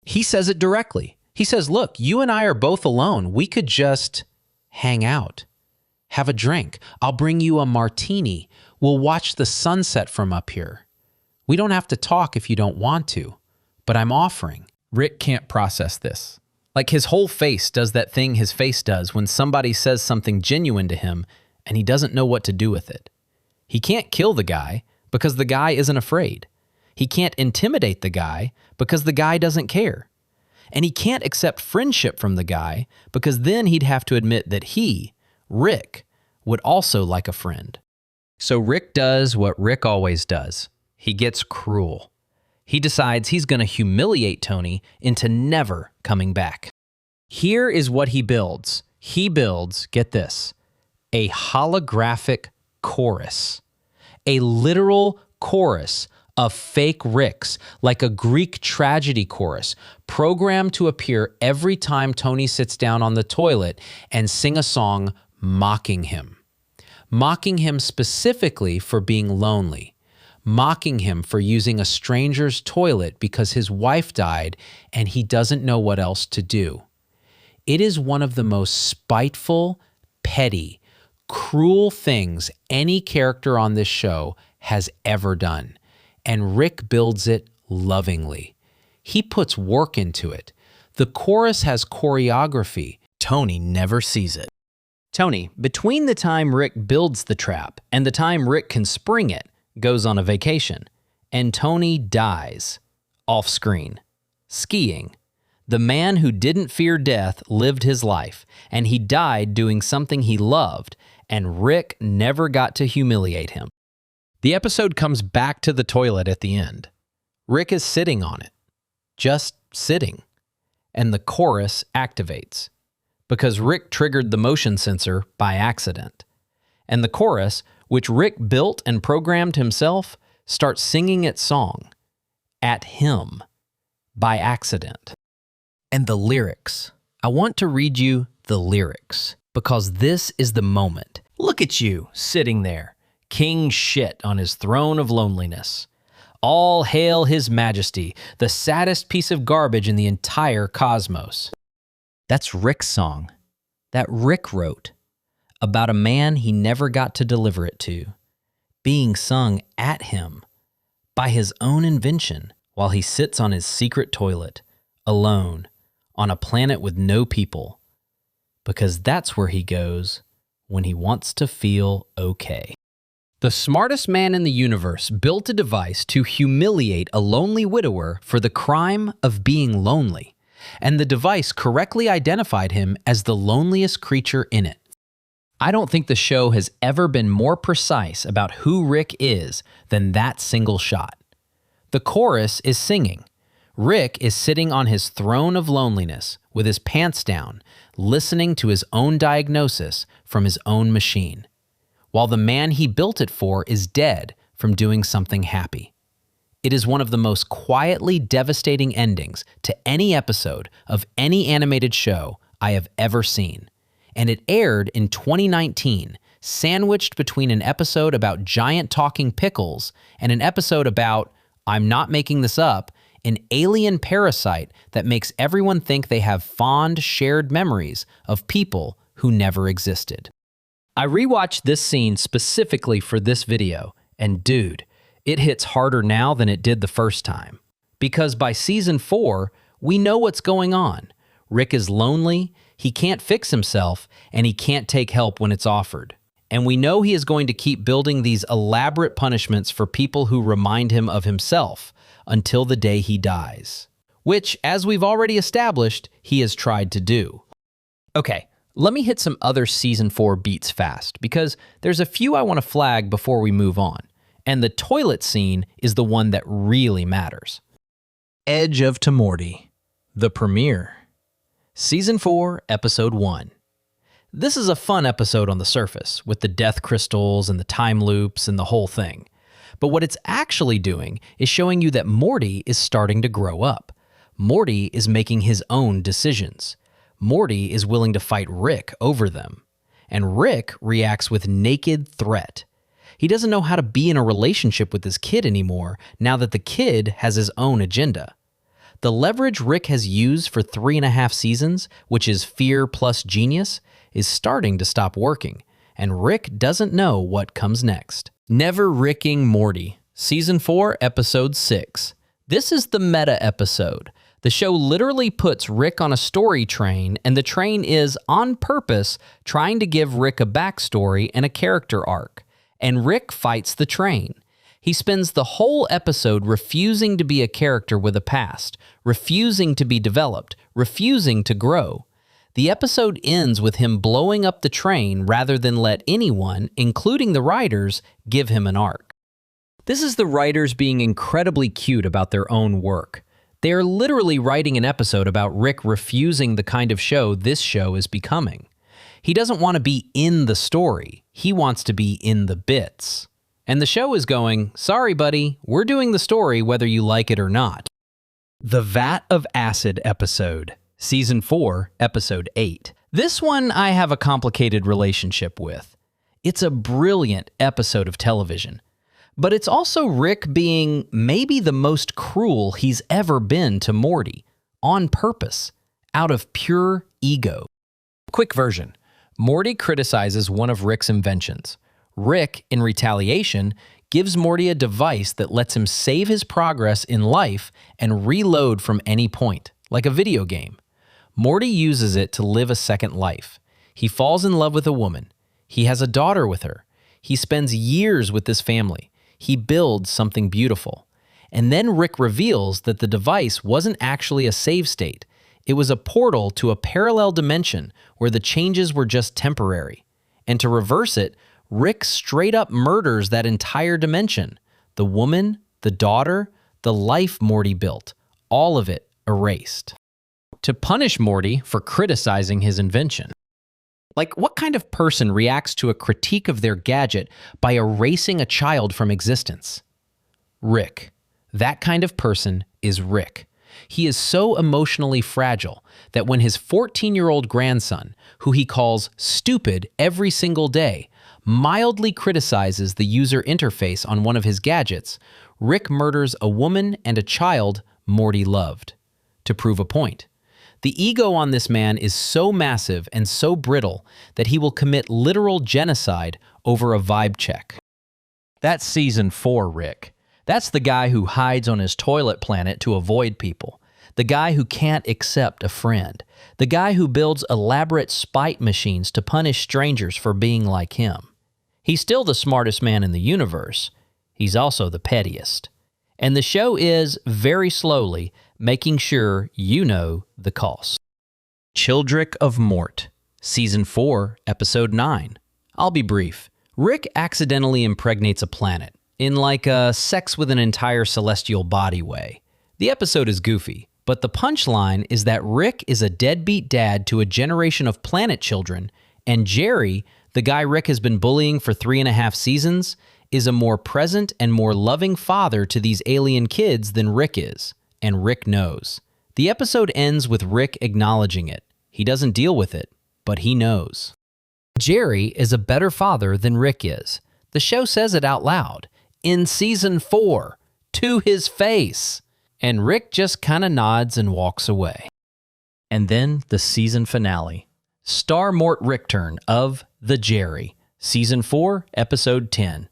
He says it directly. He says, look, you and I are both alone. We could just hang out, have a drink. I'll bring you a martini. We'll watch the sunset from up here. We don't have to talk if you don't want to, but I'm offering. Rick can't process this. Like his whole face does that thing his face does when somebody says something genuine to him and he doesn't know what to do with it. He can't kill the guy because the guy isn't afraid. He can't intimidate the guy because the guy doesn't care. And he can't accept friendship from the guy because then he'd have to admit that he, Rick, would also like a friend. So Rick does what Rick always does. He gets cruel. He decides he's going to humiliate Tony into never coming back. Here is what he builds. He builds, get this, a holographic chorus. A literal chorus of fake Ricks, like a Greek tragedy chorus, programmed to appear every time Tony sits down on the toilet and sing a song mocking him. Mocking him specifically for being lonely. Mocking him for using a stranger's toilet because his wife died and he doesn't know what else to do. It is one of the most spiteful, petty, cruel things any character on this show has ever done. And Rick builds it lovingly. He puts work into it. The chorus has choreography. Tony never sees it. Tony, between the time Rick builds the trap and the time Rick can spring it, goes on a vacation, and Tony dies off screen, skiing. The man who didn't fear death lived his life, and he died doing something he loved, and Rick never got to humiliate him. The episode comes back to the toilet at the end. Rick is sitting on it, just sitting, and the chorus activates because Rick triggered the motion sensor by accident. And the chorus, which Rick built and programmed himself, starts singing its song at him by accident. And the lyrics. I want to read you the lyrics because this is the moment. Look at you sitting there, king shit on his throne of loneliness. All hail His Majesty, the saddest piece of garbage in the entire cosmos. That's Rick's song, that Rick wrote, about a man he never got to deliver it to, being sung at him by his own invention while he sits on his secret toilet, alone, on a planet with no people, because that's where he goes when he wants to feel okay. The smartest man in the universe built a device to humiliate a lonely widower for the crime of being lonely, and the device correctly identified him as the loneliest creature in it. I don't think the show has ever been more precise about who Rick is than that single shot. The chorus is singing. Rick is sitting on his throne of loneliness with his pants down, listening to his own diagnosis from his own machine, while the man he built it for is dead from doing something happy. It is one of the most quietly devastating endings to any episode of any animated show I have ever seen, and it aired in 2019, sandwiched between an episode about giant talking pickles and an episode about, I'm not making this up, an alien parasite that makes everyone think they have fond shared memories of people who never existed. I rewatched this scene specifically for this video, and dude, it hits harder now than it did the first time. Because by season 4, we know what's going on. Rick is lonely, he can't fix himself, and he can't take help when it's offered. And we know he is going to keep building these elaborate punishments for people who remind him of himself until the day he dies. Which, as we've already established, he has tried to do. Okay. Let me hit some other Season 4 beats fast, because there's a few I want to flag before we move on, and the toilet scene is the one that really matters. Edge of Tomorty, the premiere. Season 4, Episode 1. This is a fun episode on the surface, with the death crystals and the time loops and the whole thing. But what it's actually doing is showing you that Morty is starting to grow up. Morty is making his own decisions. Morty is willing to fight Rick over them, and Rick reacts with naked threat. He doesn't know how to be in a relationship with his kid anymore now that the kid has his own agenda. The leverage Rick has used for 3.5 seasons, which is fear plus genius, is starting to stop working, and Rick doesn't know what comes next. Never Ricking Morty, Season 4, Episode 6. This is the meta episode. The show literally puts Rick on a story train, and the train is, on purpose, trying to give Rick a backstory and a character arc. And Rick fights the train. He spends the whole episode refusing to be a character with a past, refusing to be developed, refusing to grow. The episode ends with him blowing up the train rather than let anyone, including the writers, give him an arc. This is the writers being incredibly cute about their own work. They are literally writing an episode about Rick refusing the kind of show this show is becoming. He doesn't want to be in the story. He wants to be in the bits. And the show is going, sorry, buddy, we're doing the story whether you like it or not. The Vat of Acid episode, Season 4, Episode 8. This one I have a complicated relationship with. It's a brilliant episode of television. But it's also Rick being maybe the most cruel he's ever been to Morty, on purpose, out of pure ego. Quick version. Morty criticizes one of Rick's inventions. Rick, in retaliation, gives Morty a device that lets him save his progress in life and reload from any point, like a video game. Morty uses it to live a second life. He falls in love with a woman. He has a daughter with her. He spends years with this family. He builds something beautiful. And then Rick reveals that the device wasn't actually a save state. It was a portal to a parallel dimension where the changes were just temporary. And to reverse it, Rick straight up murders that entire dimension. The woman, the daughter, the life Morty built, all of it erased. To punish Morty for criticizing his invention. Like, what kind of person reacts to a critique of their gadget by erasing a child from existence? Rick. That kind of person is Rick. He is so emotionally fragile that when his 14-year-old grandson, who he calls stupid every single day, mildly criticizes the user interface on one of his gadgets, Rick murders a woman and a child Morty loved to prove a point. The ego on this man is so massive and so brittle that he will commit literal genocide over a vibe check. That's Season 4, Rick. That's the guy who hides on his toilet planet to avoid people. The guy who can't accept a friend. The guy who builds elaborate spite machines to punish strangers for being like him. He's still the smartest man in the universe. He's also the pettiest. And the show is, very slowly, making sure you know the cost. Childrick of Mort, Season 4, Episode 9. I'll be brief. Rick accidentally impregnates a planet, in like a sex with an entire celestial body way. The episode is goofy, but the punchline is that Rick is a deadbeat dad to a generation of planet children, and Jerry, the guy Rick has been bullying for 3.5 seasons, is a more present and more loving father to these alien kids than Rick is, and Rick knows. The episode ends with Rick acknowledging it. He doesn't deal with it, but he knows. Jerry is a better father than Rick is. The show says it out loud. In Season 4, to his face. And Rick just kind of nods and walks away. And then the season finale. Star Mort Rickturn of The Jerry. Season 4, Episode 10.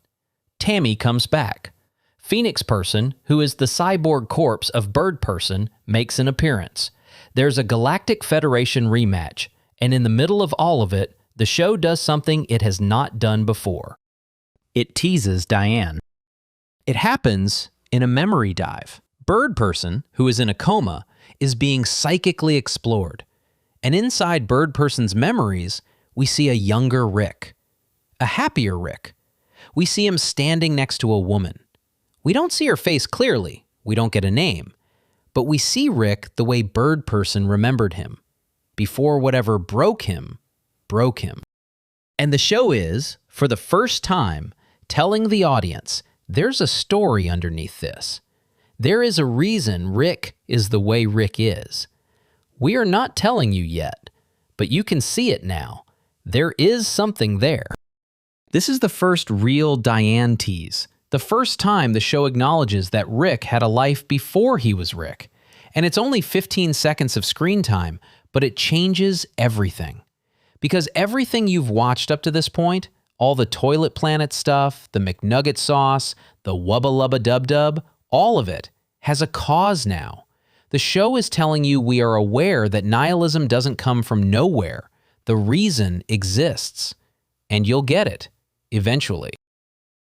Tammy comes back. Phoenix Person, who is the cyborg corpse of Bird Person, makes an appearance. There's a Galactic Federation rematch, and in the middle of all of it, the show does something it has not done before. It teases Diane. It happens in a memory dive. Bird Person, who is in a coma, is being psychically explored. And inside Bird Person's memories, we see a younger Rick. A happier Rick. We see him standing next to a woman. We don't see her face clearly. We don't get a name. But we see Rick the way Bird Person remembered him. Before whatever broke him. And the show is, for the first time, telling the audience there's a story underneath this. There is a reason Rick is the way Rick is. We are not telling you yet, but you can see it now. There is something there. This is the first real Diane tease. The first time the show acknowledges that Rick had a life before he was Rick. And it's only 15 seconds of screen time, but it changes everything. Because everything you've watched up to this point, all the Toilet Planet stuff, the McNugget sauce, the Wubba Lubba Dub Dub, all of it has a cause now. The show is telling you we are aware that nihilism doesn't come from nowhere. The reason exists. And you'll get it, eventually.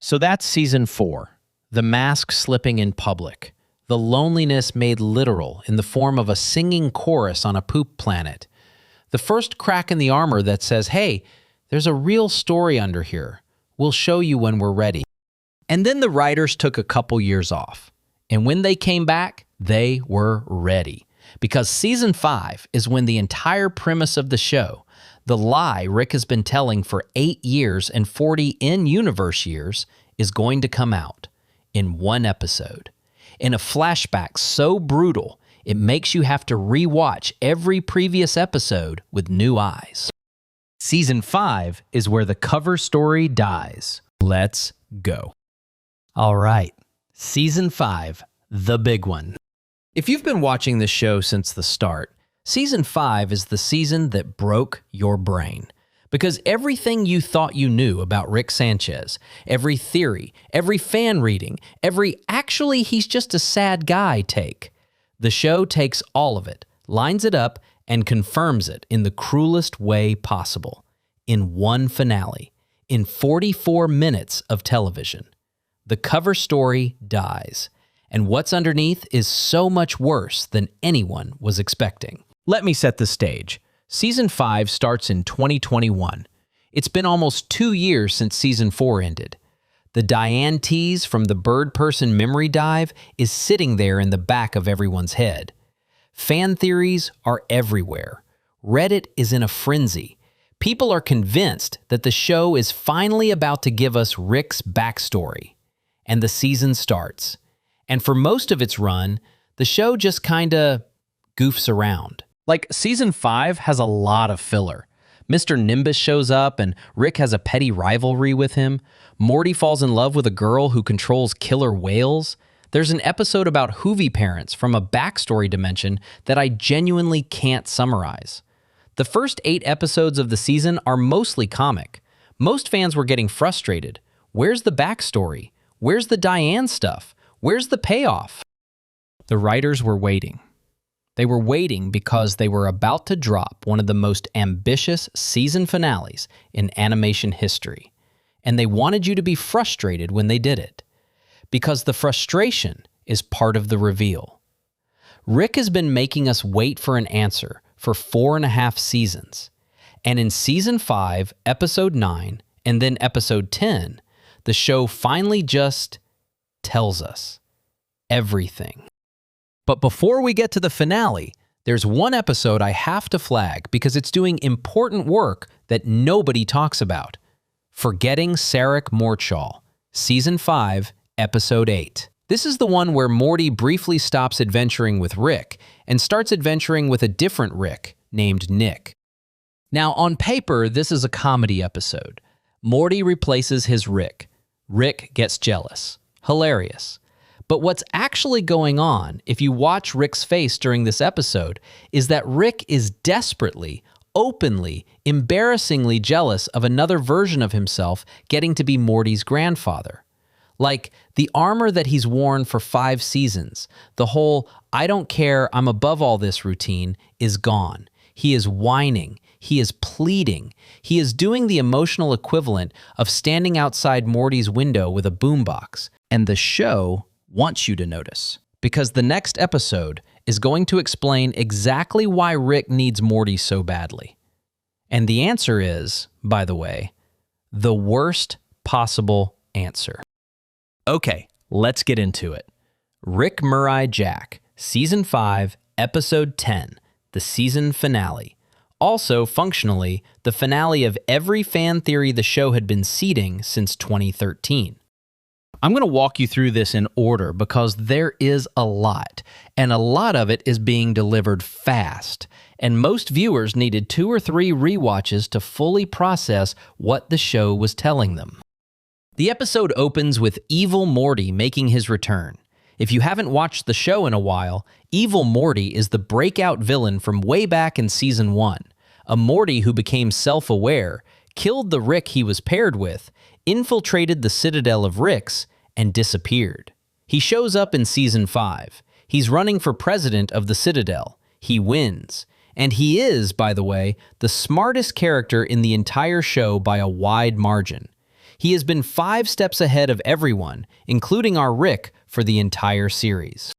So that's Season 4. The mask slipping in public. The loneliness made literal in the form of a singing chorus on a poop planet. The first crack in the armor that says, hey, there's a real story under here. We'll show you when we're ready. And then the writers took a couple years off. And when they came back, they were ready. Because Season 5 is when the entire premise of the show, the lie Rick has been telling for 8 years and 40 in-universe years, is going to come out in one episode. In a flashback so brutal, it makes you have to rewatch every previous episode with new eyes. Season 5 is where the cover story dies. Let's go. All right, Season 5, the big one. If you've been watching this show since the start, Season 5 is the season that broke your brain. Because everything you thought you knew about Rick Sanchez, every theory, every fan reading, every actually he's just a sad guy take, the show takes all of it, lines it up, and confirms it in the cruelest way possible. In one finale, in 44 minutes of television. The cover story dies, and what's underneath is so much worse than anyone was expecting. Let me set the stage. Season 5 starts in 2021. It's been almost 2 years since Season 4 ended. The Diane tease from the Bird Person memory dive is sitting there in the back of everyone's head. Fan theories are everywhere. Reddit is in a frenzy. People are convinced that the show is finally about to give us Rick's backstory. And the season starts. And for most of its run, the show just kinda goofs around. Like, Season 5 has a lot of filler. Mr. Nimbus shows up and Rick has a petty rivalry with him. Morty falls in love with a girl who controls killer whales. There's an episode about Hoovie parents from a backstory dimension that I genuinely can't summarize. The first 8 episodes of the season are mostly comic. Most fans were getting frustrated. Where's the backstory? Where's the Diane stuff? Where's the payoff? The writers were waiting. They were waiting because they were about to drop one of the most ambitious season finales in animation history. And they wanted you to be frustrated when they did it. Because the frustration is part of the reveal. Rick has been making us wait for an answer for 4.5 seasons. And in Season 5, Episode 9, and then Episode 10, the show finally just tells us everything. But before we get to the finale, there's one episode I have to flag because it's doing important work that nobody talks about. Forgetting Sarek Mortshaw, Season 5, Episode 8. This is the one where Morty briefly stops adventuring with Rick and starts adventuring with a different Rick named Nick. Now, on paper, this is a comedy episode. Morty replaces his Rick. Rick gets jealous. Hilarious. But what's actually going on, if you watch Rick's face during this episode, is that Rick is desperately, openly, embarrassingly jealous of another version of himself getting to be Morty's grandfather. Like, the armor that he's worn for 5 seasons, the whole "I don't care, I'm above all this" routine is gone. He is whining. He is pleading. He is doing the emotional equivalent of standing outside Morty's window with a boombox. And the show wants you to notice, because the next episode is going to explain exactly why Rick needs Morty so badly. And the answer is, by the way, the worst possible answer. Okay, let's get into it. Rickmurai Jack, Season 5, Episode 10, the season finale. Also, functionally, the finale of every fan theory the show had been seeding since 2013. I'm going to walk you through this in order because there is a lot, and a lot of it is being delivered fast, and most viewers needed 2 or 3 rewatches to fully process what the show was telling them. The episode opens with Evil Morty making his return. If you haven't watched the show in a while, Evil Morty is the breakout villain from way back in Season 1, a Morty who became self-aware, killed the Rick he was paired with, infiltrated the Citadel of Ricks, and disappeared. He shows up in Season 5. He's running for president of the Citadel. He wins. And he is, by the way, the smartest character in the entire show by a wide margin. He has been 5 steps ahead of everyone, including our Rick, for the entire series.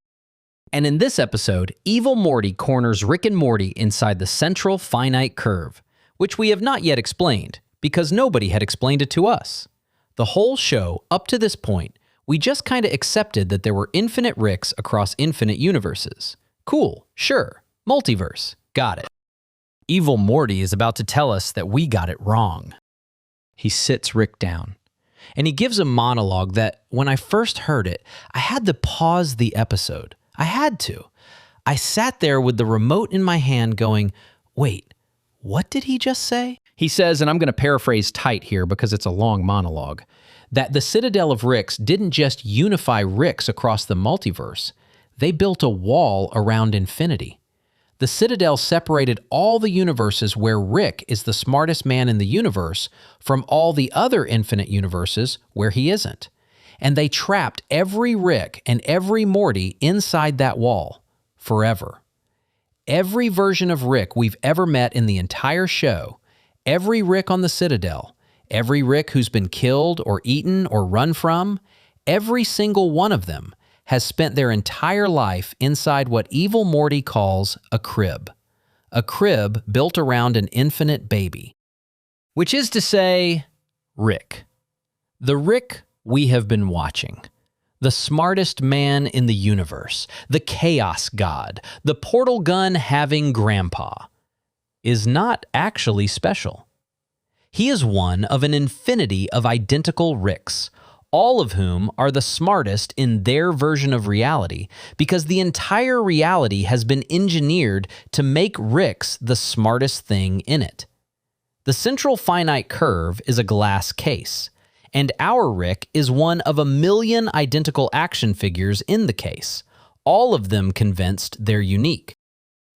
And in this episode, Evil Morty corners Rick and Morty inside the central finite curve, which we have not yet explained, because nobody had explained it to us. The whole show, up to this point, we just kind of accepted that there were infinite Ricks across infinite universes. Cool, sure, multiverse, got it. Evil Morty is about to tell us that we got it wrong. He sits Rick down, and he gives a monologue that, when I first heard it, I had to pause the episode. I had to. I sat there with the remote in my hand going, wait, what did he just say? He says, and I'm going to paraphrase tight here because it's a long monologue, that the Citadel of Ricks didn't just unify Ricks across the multiverse. They built a wall around infinity. The Citadel separated all the universes where Rick is the smartest man in the universe from all the other infinite universes where he isn't. And they trapped every Rick and every Morty inside that wall forever. Every version of Rick we've ever met in the entire show, every Rick on the Citadel, every Rick who's been killed or eaten or run from, every single one of them has spent their entire life inside what Evil Morty calls a crib built around an infinite baby, which is to say, Rick. The Rick we have been watching. The smartest man in the universe, the chaos god, the portal gun having grandpa, is not actually special. He is one of an infinity of identical Ricks, all of whom are the smartest in their version of reality because the entire reality has been engineered to make Ricks the smartest thing in it. The central finite curve is a glass case, and our Rick is one of a million identical action figures in the case, all of them convinced they're unique.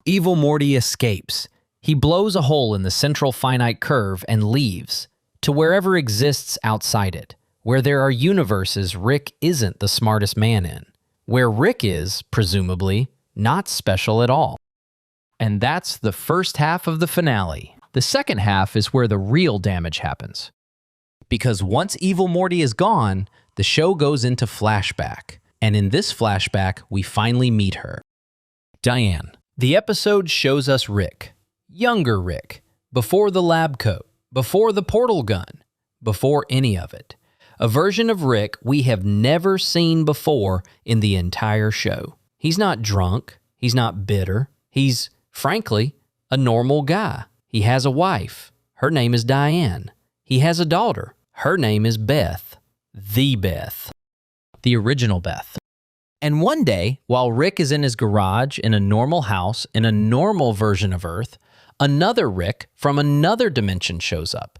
Evil Morty escapes. He blows a hole in the central finite curve and leaves to wherever exists outside it, where there are universes Rick isn't the smartest man in, where Rick is, presumably, not special at all. And that's the first half of the finale. The second half is where the real damage happens. Because once Evil Morty is gone, the show goes into flashback. And in this flashback, we finally meet her. Diane. The episode shows us Rick, younger Rick, before the lab coat, before the portal gun, before any of it. A version of Rick we have never seen before in the entire show. He's not drunk. He's not bitter. He's, frankly, a normal guy. He has a wife. Her name is Diane. He has a daughter. Her name is Beth. The Beth. The original Beth. And one day, while Rick is in his garage in a normal house in a normal version of Earth, another Rick from another dimension shows up.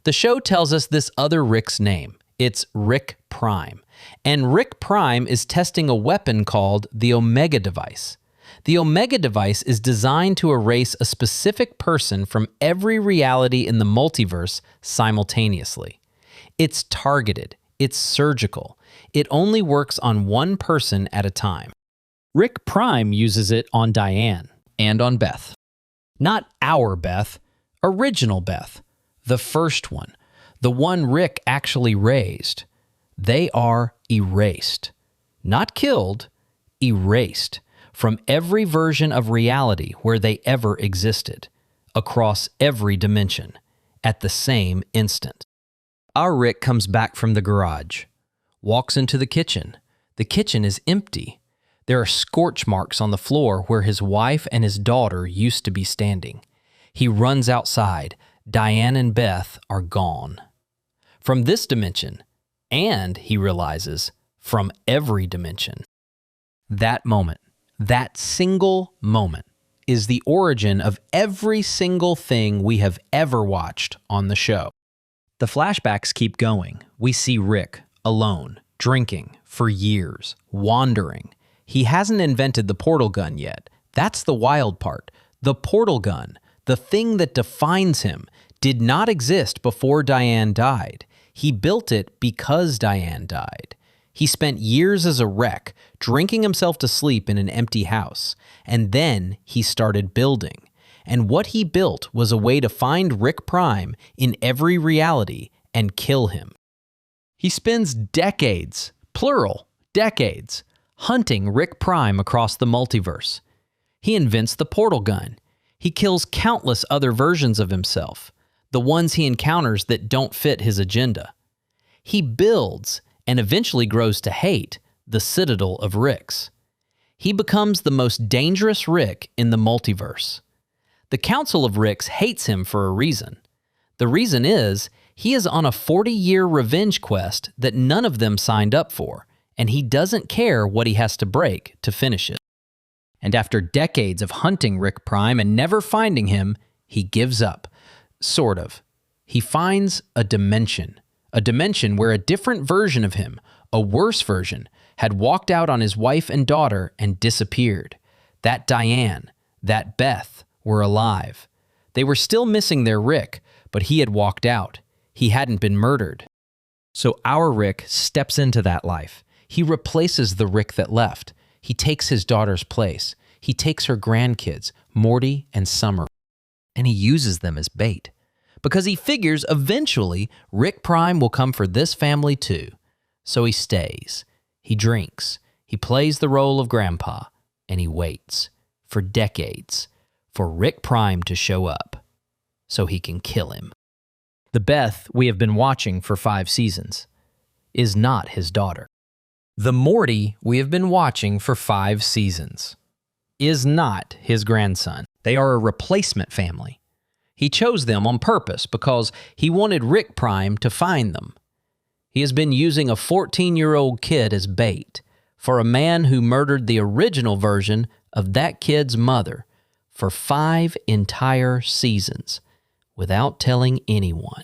The show tells us this other Rick's name. It's Rick Prime. And Rick Prime is testing a weapon called the Omega device. The Omega device is designed to erase a specific person from every reality in the multiverse simultaneously. It's targeted. It's surgical. It only works on one person at a time. Rick Prime uses it on Diane and on Beth. Not our Beth, original Beth, the first one, the one Rick actually raised. They are erased. Not killed, erased from every version of reality where they ever existed, across every dimension, at the same instant. Our Rick comes back from the garage, walks into the kitchen. The kitchen is empty. There are scorch marks on the floor where his wife and his daughter used to be standing. He runs outside. Diane and Beth are gone. From this dimension, and he realizes, from every dimension. That moment, that single moment, is the origin of every single thing we have ever watched on the show. The flashbacks keep going. We see Rick, alone, drinking, for years, wandering. He hasn't invented the portal gun yet. That's the wild part. The portal gun, the thing that defines him, did not exist before Diane died. He built it because Diane died. He spent years as a wreck, drinking himself to sleep in an empty house, and then he started building. And what he built was a way to find Rick Prime in every reality and kill him. He spends decades, plural, decades, hunting Rick Prime across the multiverse. He invents the portal gun. He kills countless other versions of himself, the ones he encounters that don't fit his agenda. He builds and eventually grows to hate the citadel of Ricks. He becomes the most dangerous Rick in the multiverse. The Council of Ricks hates him for a reason. The reason is he is on a 40-year revenge quest that none of them signed up for, and he doesn't care what he has to break to finish it. And after decades of hunting Rick Prime and never finding him, he gives up. Sort of. He finds a dimension where a different version of him, a worse version, had walked out on his wife and daughter and disappeared. That Diane, that Beth, were alive. They were still missing their Rick, but he had walked out. He hadn't been murdered. So our Rick steps into that life. He replaces the Rick that left. He takes his daughter's place. He takes her grandkids, Morty and Summer, and he uses them as bait. Because he figures eventually Rick Prime will come for this family too. So he stays. He drinks. He plays the role of grandpa. And he waits for decades for Rick Prime to show up so he can kill him. The Beth we have been watching for 5 seasons is not his daughter. The Morty we have been watching for 5 seasons is not his grandson. They are a replacement family. He chose them on purpose because he wanted Rick Prime to find them. He has been using a 14-year-old kid as bait for a man who murdered the original version of that kid's mother for 5 entire seasons without telling anyone.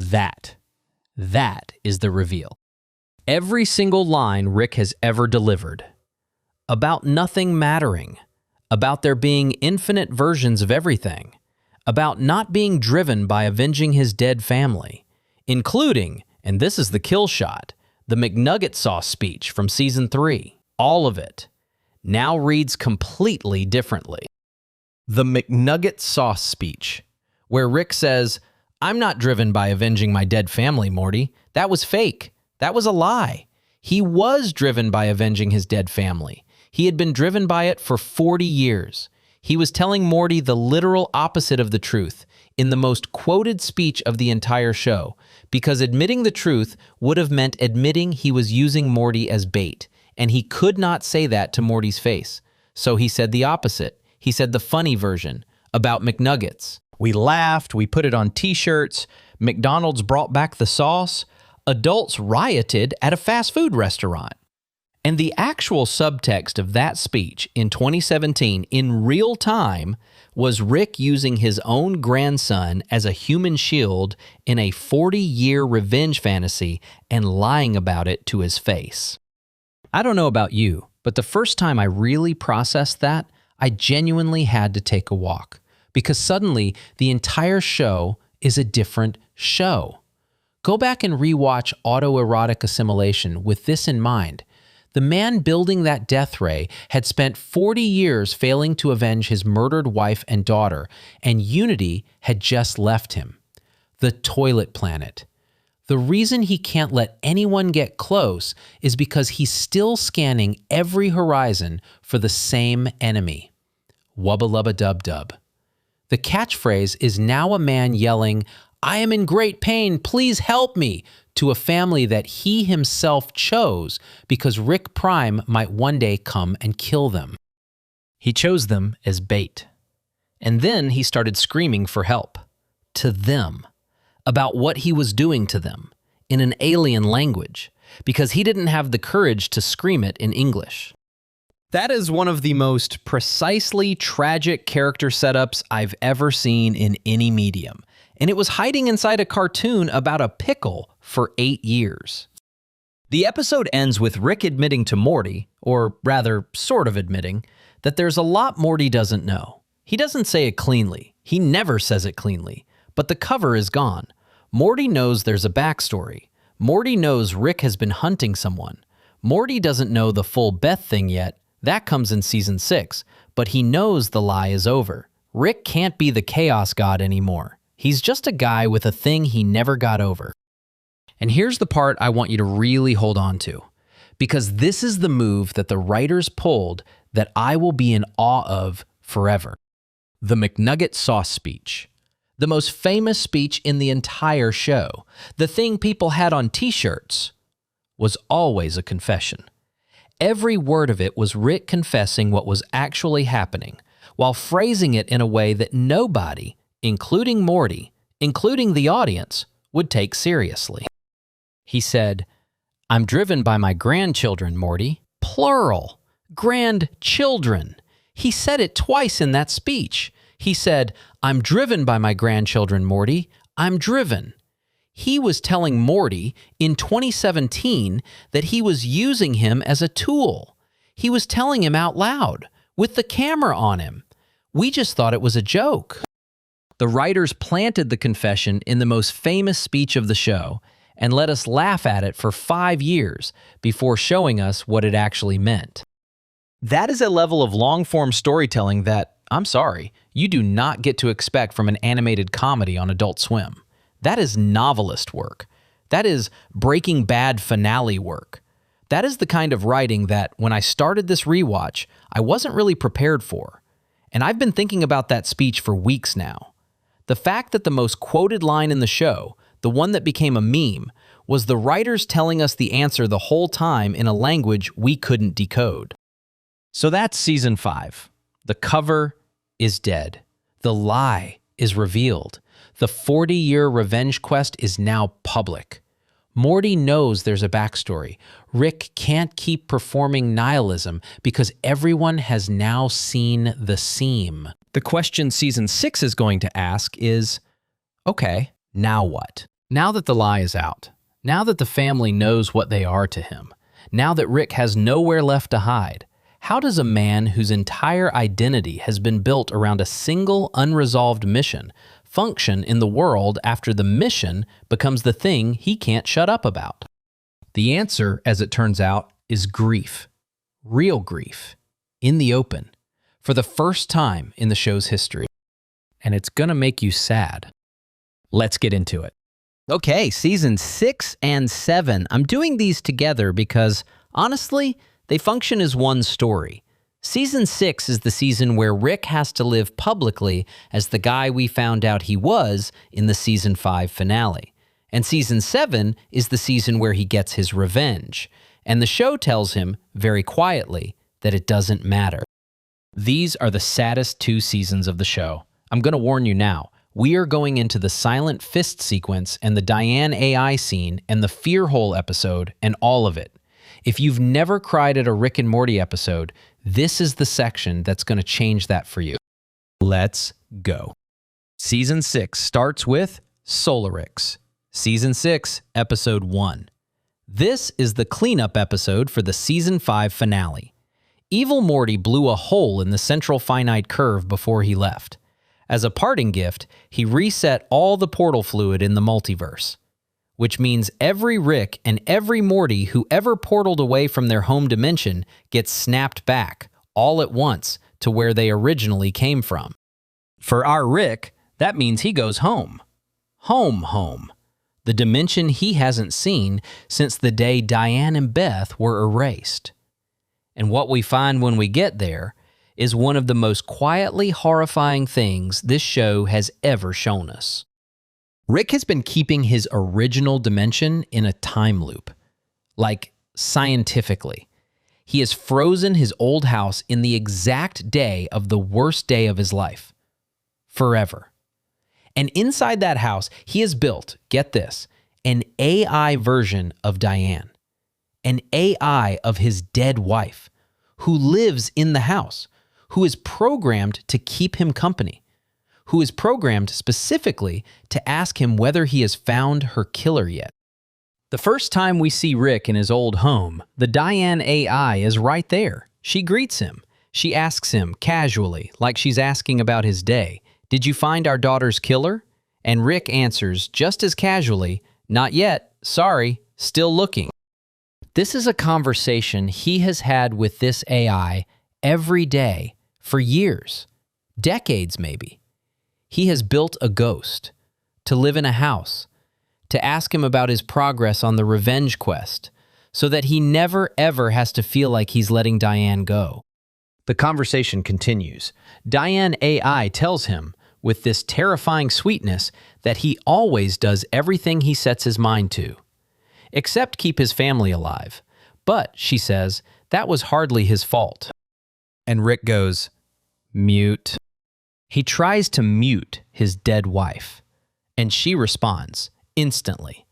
That is the reveal. Every single line Rick has ever delivered, about nothing mattering, about there being infinite versions of everything, about not being driven by avenging his dead family, including, and this is the kill shot, the McNugget sauce speech from season 3. All of it now reads completely differently. The McNugget sauce speech, where Rick says, "I'm not driven by avenging my dead family, Morty. That was fake. That was a lie." He was driven by avenging his dead family. He had been driven by it for 40 years. He was telling Morty the literal opposite of the truth in the most quoted speech of the entire show, because admitting the truth would have meant admitting he was using Morty as bait, and he could not say that to Morty's face. So he said the opposite. He said the funny version about McNuggets. We laughed, we put it on t-shirts, McDonald's brought back the sauce, adults rioted at a fast food restaurant. And the actual subtext of that speech in 2017 in real time was Rick using his own grandson as a human shield in a 40-year revenge fantasy and lying about it to his face. I don't know about you, but the first time I really processed that, I genuinely had to take a walk, because suddenly the entire show is a different show. Go back and rewatch Autoerotic Assimilation with this in mind. The man building that death ray had spent 40 years failing to avenge his murdered wife and daughter, and Unity had just left him. The toilet planet. The reason he can't let anyone get close is because he's still scanning every horizon for the same enemy. Wubba lubba dub dub. The catchphrase is now a man yelling, "I am in great pain, please help me," to a family that he himself chose because Rick Prime might one day come and kill them. He chose them as bait. And then he started screaming for help. To them. About what he was doing to them. In an alien language. Because he didn't have the courage to scream it in English. That is one of the most precisely tragic character setups I've ever seen in any medium. And it was hiding inside a cartoon about a pickle for 8 years. The episode ends with Rick admitting to Morty, or rather, sort of admitting, that there's a lot Morty doesn't know. He doesn't say it cleanly. He never says it cleanly. But the cover is gone. Morty knows there's a backstory. Morty knows Rick has been hunting someone. Morty doesn't know the full Beth thing yet. That comes in season 6. But he knows the lie is over. Rick can't be the chaos god anymore. He's just a guy with a thing he never got over. And here's the part I want you to really hold on to, because this is the move that the writers pulled that I will be in awe of forever. The McNugget sauce speech. The most famous speech in the entire show, the thing people had on t-shirts, was always a confession. Every word of it was Rick confessing what was actually happening, while phrasing it in a way that nobody, including Morty, including the audience, would take seriously. He said, "I'm driven by my grandchildren, Morty." Plural. Grandchildren. He said it twice in that speech. He said, "I'm driven by my grandchildren, Morty. I'm driven." He was telling Morty in 2017 that he was using him as a tool. He was telling him out loud, with the camera on him. We just thought it was a joke. The writers planted the confession in the most famous speech of the show and let us laugh at it for 5 years before showing us what it actually meant. That is a level of long-form storytelling that, I'm sorry, you do not get to expect from an animated comedy on Adult Swim. That is novelist work. That is Breaking Bad finale work. That is the kind of writing that, when I started this rewatch, I wasn't really prepared for. And I've been thinking about that speech for weeks now. The fact that the most quoted line in the show, the one that became a meme, was the writers telling us the answer the whole time in a language we couldn't decode. So that's season 5. The cover is dead. The lie is revealed. The 40-year revenge quest is now public. Morty knows there's a backstory. Rick can't keep performing nihilism because everyone has now seen the seam. The question season 6 is going to ask is, Okay, now what? Now that the lie is out, now that the family knows what they are to him, now that Rick has nowhere left to hide, how does a man whose entire identity has been built around a single unresolved mission function in the world after the mission becomes the thing he can't shut up about? The answer, as it turns out, is grief. Real grief. In the open. For the first time in the show's history. And it's gonna make you sad. Let's get into it. Okay, season 6 and 7. I'm doing these together because, honestly, they function as one story. Season 6 is the season where Rick has to live publicly as the guy we found out he was in the season 5 finale. And season 7 is the season where he gets his revenge. And the show tells him, very quietly, that it doesn't matter. These are the saddest 2 seasons of the show. I'm going to warn you now. We are going into the silent fist sequence and the Diane AI scene and the fear hole episode and all of it. If you've never cried at a Rick and Morty episode, this is the section that's going to change that for you. Let's go. Season 6 starts with Solarix. Season 6, Episode 1. This is the cleanup episode for the Season 5 finale. Evil Morty blew a hole in the central finite curve before he left. As a parting gift, he reset all the portal fluid in the multiverse, which means every Rick and every Morty who ever portaled away from their home dimension gets snapped back, all at once, to where they originally came from. For our Rick, that means he goes home. Home. The dimension he hasn't seen since the day Diane and Beth were erased. And what we find when we get there is one of the most quietly horrifying things this show has ever shown us. Rick has been keeping his original dimension in a time loop. Like, scientifically. He has frozen his old house in the exact day of the worst day of his life. Forever. And inside that house, he has built, get this, an AI version of Diane. An AI of his dead wife, who lives in the house, who is programmed to keep him company, who is programmed specifically to ask him whether he has found her killer yet. The first time we see Rick in his old home, the Diane AI is right there. She greets him. She asks him casually, like she's asking about his day, "Did you find our daughter's killer?" And Rick answers just as casually, "Not yet. Sorry. Still looking." This is a conversation he has had with this AI every day for years, decades maybe. He has built a ghost to live in a house, to ask him about his progress on the revenge quest, so that he never ever has to feel like he's letting Diane go. The conversation continues. Diane AI tells him, with this terrifying sweetness, that he always does everything he sets his mind to, except keep his family alive. But, she says, that was hardly his fault. And Rick goes, mute. He tries to mute his dead wife, and she responds instantly.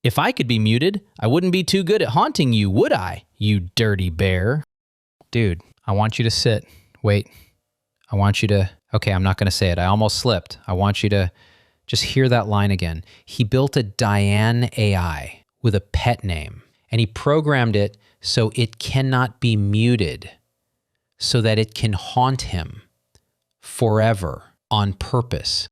"If I could be muted, I wouldn't be too good at haunting you, would I, you dirty bear?" Dude, I want you to sit. Wait. I want you to... Okay, I'm not going to say it. I almost slipped. I want you to just hear that line again. He built a Diane AI with a pet name, and he programmed it so it cannot be muted, so that it can haunt him forever on purpose.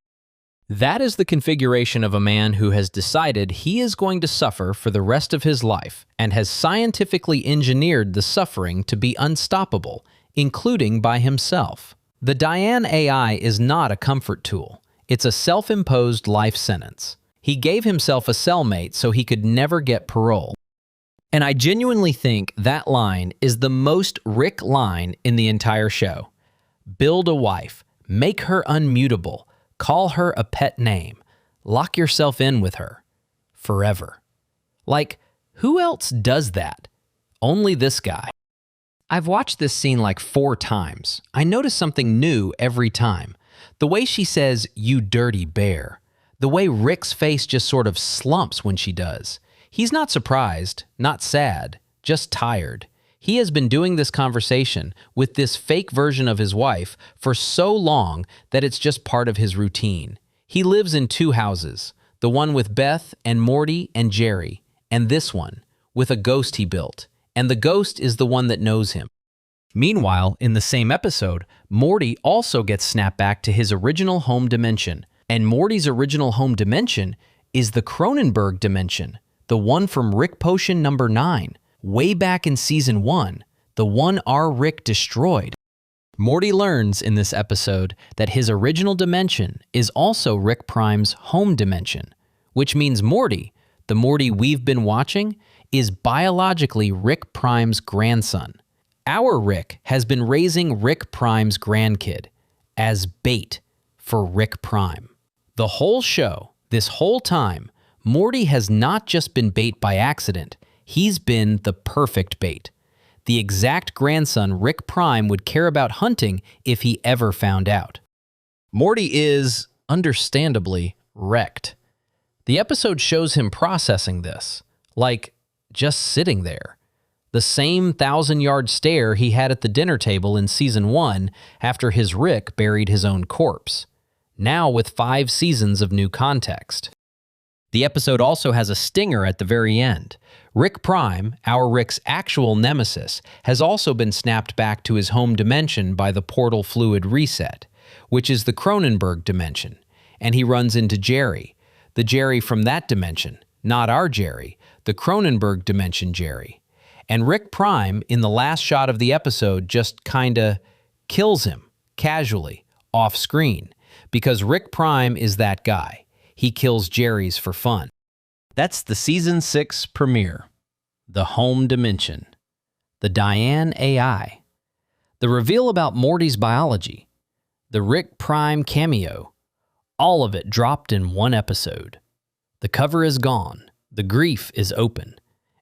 That is the configuration of a man who has decided he is going to suffer for the rest of his life and has scientifically engineered the suffering to be unstoppable, including by himself. The Diane AI is not a comfort tool. It's a self-imposed life sentence. He gave himself a cellmate so he could never get parole. And I genuinely think that line is the most Rick line in the entire show. Build a wife, make her unmutable, call her a pet name, lock yourself in with her forever. Like, who else does that? Only this guy. I've watched this scene like 4 times. I notice something new every time. The way she says, "you dirty bear." The way Rick's face just sort of slumps when she does. He's not surprised, not sad, just tired. He has been doing this conversation with this fake version of his wife for so long that it's just part of his routine. He lives in two houses, the one with Beth and Morty and Jerry, and this one, with a ghost he built, and the ghost is the one that knows him. Meanwhile, in the same episode, Morty also gets snapped back to his original home dimension, and Morty's original home dimension is the Cronenberg dimension, the one from Rick Potion number 9, way back in Season 1, the one our Rick destroyed. Morty learns in this episode that his original dimension is also Rick Prime's home dimension, which means Morty, the Morty we've been watching, is biologically Rick Prime's grandson. Our Rick has been raising Rick Prime's grandkid as bait for Rick Prime. The whole show, this whole time, Morty has not just been bait by accident, he's been the perfect bait. The exact grandson Rick Prime would care about hunting if he ever found out. Morty is, understandably, wrecked. The episode shows him processing this, like just sitting there. The same 1,000-yard stare he had at the dinner table in Season 1 after his Rick buried his own corpse, now with 5 seasons of new context. The episode also has a stinger at the very end. Rick Prime, our Rick's actual nemesis, has also been snapped back to his home dimension by the portal fluid reset, which is the Cronenberg dimension, and he runs into Jerry, the Jerry from that dimension, not our Jerry, the Cronenberg dimension Jerry. And Rick Prime, in the last shot of the episode, just kinda kills him, casually, off screen, because Rick Prime is that guy. He kills Jerry's for fun. That's the Season 6 premiere. The Home Dimension. The Diane AI. The reveal about Morty's biology. The Rick Prime cameo. All of it dropped in one episode. The cover is gone. The grief is open.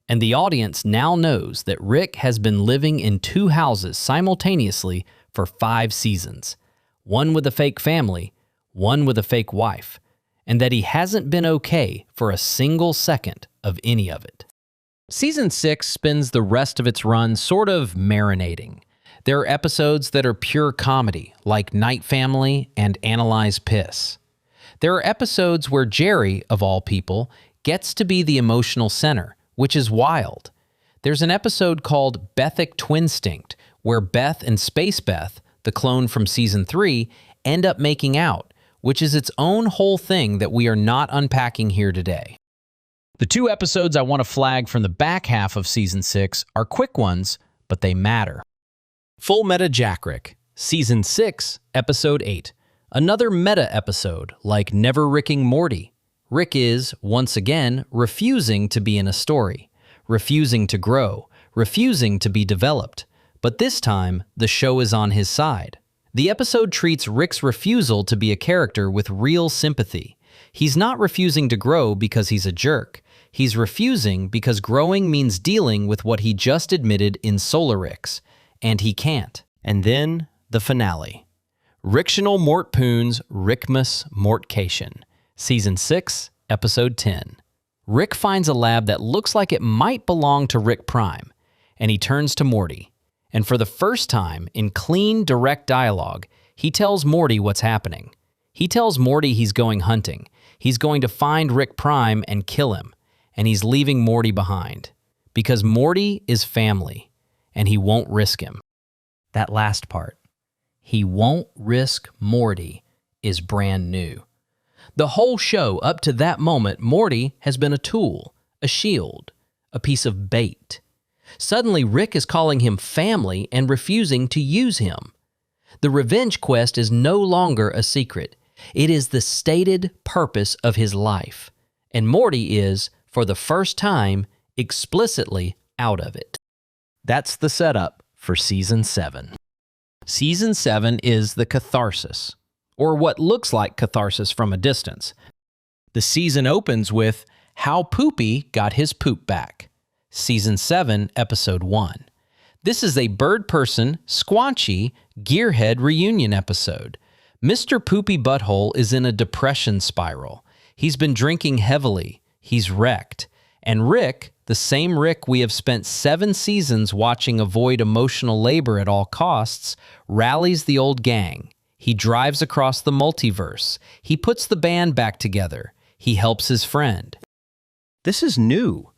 And the audience now knows that Rick has been living in 2 houses simultaneously for 5 seasons. One with a fake family, one with a fake wife. And that he hasn't been okay for a single second of any of it. Season 6 spends the rest of its run sort of marinating. There are episodes that are pure comedy, like Night Family and Analyze Piss. There are episodes where Jerry, of all people, gets to be the emotional center, which is wild. There's an episode called Bethic Twinstinct, where Beth and Space Beth, the clone from Season 3, end up making out, which is its own whole thing that we are not unpacking here today. The 2 episodes I want to flag from the back half of Season 6 are quick ones, but they matter. Full Meta Jack Rick, Season 6, Episode 8. Another meta episode, like Never Ricking Morty. Rick is, once again, refusing to be in a story, refusing to grow, refusing to be developed. But this time, the show is on his side. The episode treats Rick's refusal to be a character with real sympathy. He's not refusing to grow because he's a jerk. He's refusing because growing means dealing with what he just admitted in Solar Ricks, and he can't. And then, the finale. Rictional Mortpoon's Rickmas Mortcation, Season 6, Episode 10. Rick finds a lab that looks like it might belong to Rick Prime, and he turns to Morty. And for the first time, in clean, direct dialogue, he tells Morty what's happening. He tells Morty he's going hunting. He's going to find Rick Prime and kill him. And he's leaving Morty behind. Because Morty is family, and he won't risk him. That last part, he won't risk Morty, is brand new. The whole show up to that moment, Morty has been a tool, a shield, a piece of bait. Suddenly, Rick is calling him family and refusing to use him. The revenge quest is no longer a secret. It is the stated purpose of his life. And Morty is, for the first time, explicitly out of it. That's the setup for Season 7. Season 7 is the catharsis, or what looks like catharsis from a distance. The season opens with How Poopy Got His Poop Back. Season 7, Episode 1. This is a bird-person, squanchy, gearhead reunion episode. Mr. Poopy Butthole is in a depression spiral. He's been drinking heavily. He's wrecked. And Rick, the same Rick we have spent 7 seasons watching avoid emotional labor at all costs, rallies the old gang. He drives across the multiverse. He puts the band back together. He helps his friend. This is new.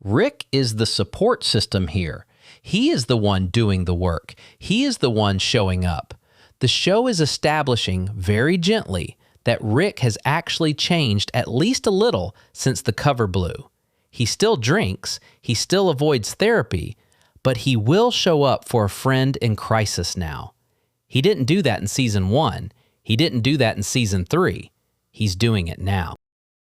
Rick is the support system here. He is the one doing the work. He is the one showing up. The show is establishing very gently that Rick has actually changed at least a little since the cover blew. He still drinks, he still avoids therapy, but he will show up for a friend in crisis now. He didn't do that in season 1. He didn't do that in season 3. He's doing it now.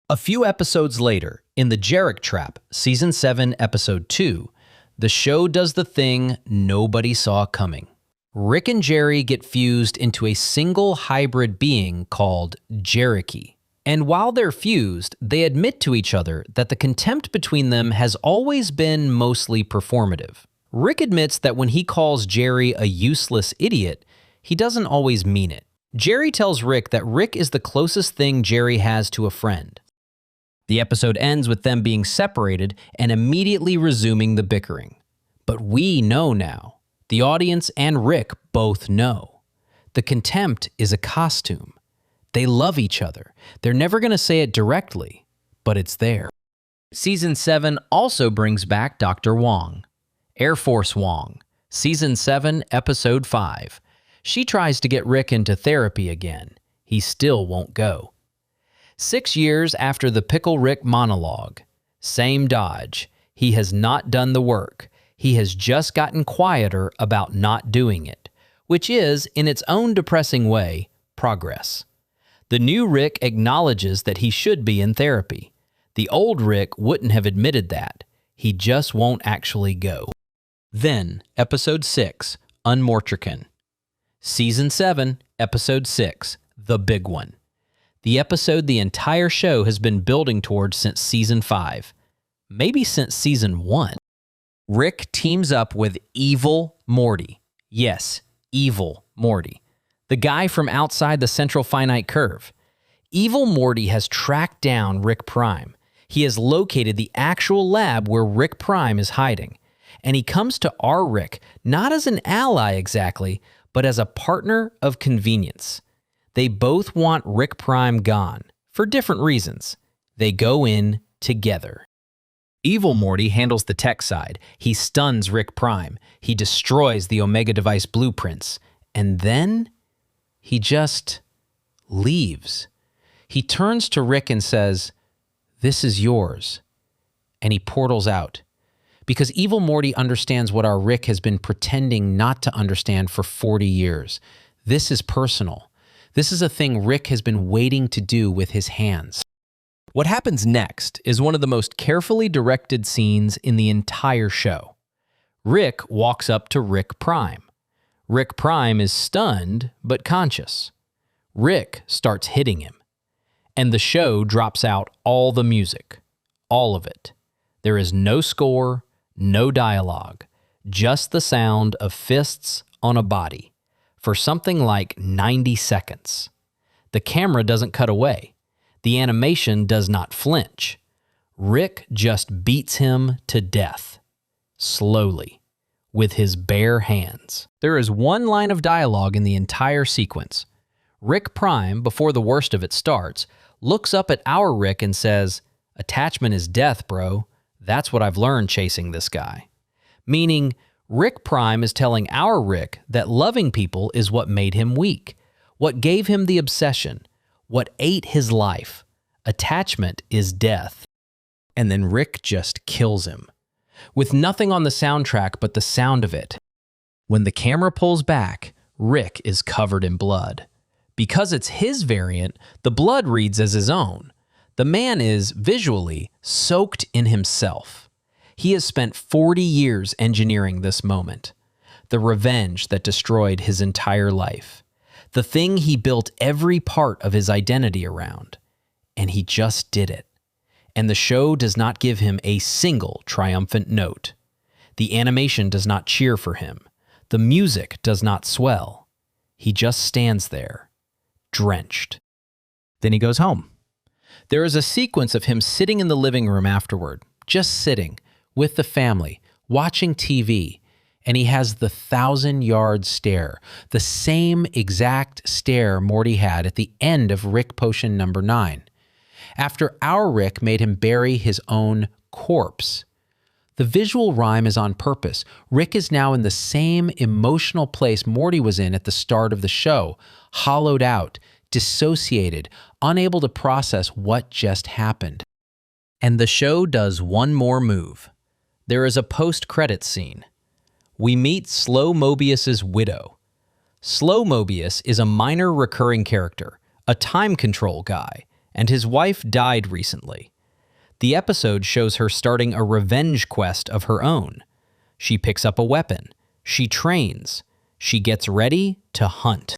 A few episodes later, in The Jarek Trap, season 7, episode 2, the show does the thing nobody saw coming. Rick and Jerry get fused into a single hybrid being called Jericho. And while they're fused, they admit to each other that the contempt between them has always been mostly performative. Rick admits that when he calls Jerry a useless idiot, he doesn't always mean it. Jerry tells Rick that Rick is the closest thing Jerry has to a friend. The episode ends with them being separated and immediately resuming the bickering. But we know now. The audience and Rick both know. The contempt is a costume. They love each other. They're never going to say it directly, but it's there. Season 7 also brings back Doctor Wong. Air Force Wong. Season 7, Episode 5. She tries to get Rick into therapy again. He still won't go. 6 years after the Pickle Rick monologue. Same dodge. He has not done the work. He has just gotten quieter about not doing it, which is, in its own depressing way, progress. The new Rick acknowledges that he should be in therapy. The old Rick wouldn't have admitted that. He just won't actually go. Then, Episode 6, Unmortrican. Season 7, Episode 6, the big one. The episode the entire show has been building towards since Season 5. Maybe since Season 1. Rick teams up with Evil Morty. Yes, Evil Morty. The guy from outside the central finite curve. Evil Morty has tracked down Rick Prime. He has located the actual lab where Rick Prime is hiding. And he comes to our Rick, not as an ally exactly, but as a partner of convenience. They both want Rick Prime gone, for different reasons. They go in together. Evil Morty handles the tech side. He stuns Rick Prime. He destroys the Omega device blueprints. And then he just leaves. He turns to Rick and says, "This is yours." And he portals out. Because Evil Morty understands what our Rick has been pretending not to understand for 40 years. This is personal. This is a thing Rick has been waiting to do with his hands. What happens next is one of the most carefully directed scenes in the entire show. Rick walks up to Rick Prime. Rick Prime is stunned but conscious. Rick starts hitting him. And the show drops out all the music. All of it. There is no score, no dialogue, just the sound of fists on a body for something like 90 seconds. The camera doesn't cut away. The animation does not flinch. Rick just beats him to death, slowly, with his bare hands. There is one line of dialogue in the entire sequence. Rick Prime, before the worst of it starts, looks up at our Rick and says, "Attachment is death, bro. That's what I've learned chasing this guy." Meaning, Rick Prime is telling our Rick that loving people is what made him weak, what gave him the obsession, what ate his life. Attachment is death. And then Rick just kills him. With nothing on the soundtrack but the sound of it. When the camera pulls back, Rick is covered in blood. Because it's his variant, the blood reads as his own. The man is, visually, soaked in himself. He has spent 40 years engineering this moment. The revenge that destroyed his entire life. The thing he built every part of his identity around. And he just did it. And the show does not give him a single triumphant note. The animation does not cheer for him. The music does not swell. He just stands there, drenched. Then he goes home. There is a sequence of him sitting in the living room afterward, just sitting, with the family, watching TV, and he has the 1,000-yard stare, the same exact stare Morty had at the end of Rick Potion number 9, after our Rick made him bury his own corpse. The visual rhyme is on purpose. Rick is now in the same emotional place Morty was in at the start of the show, hollowed out, dissociated, unable to process what just happened. And the show does one more move. There is a post-credits scene. We meet Slow Mobius's widow. Slow Mobius is a minor recurring character, a time control guy, and his wife died recently. The episode shows her starting a revenge quest of her own. She picks up a weapon. She trains. She gets ready to hunt.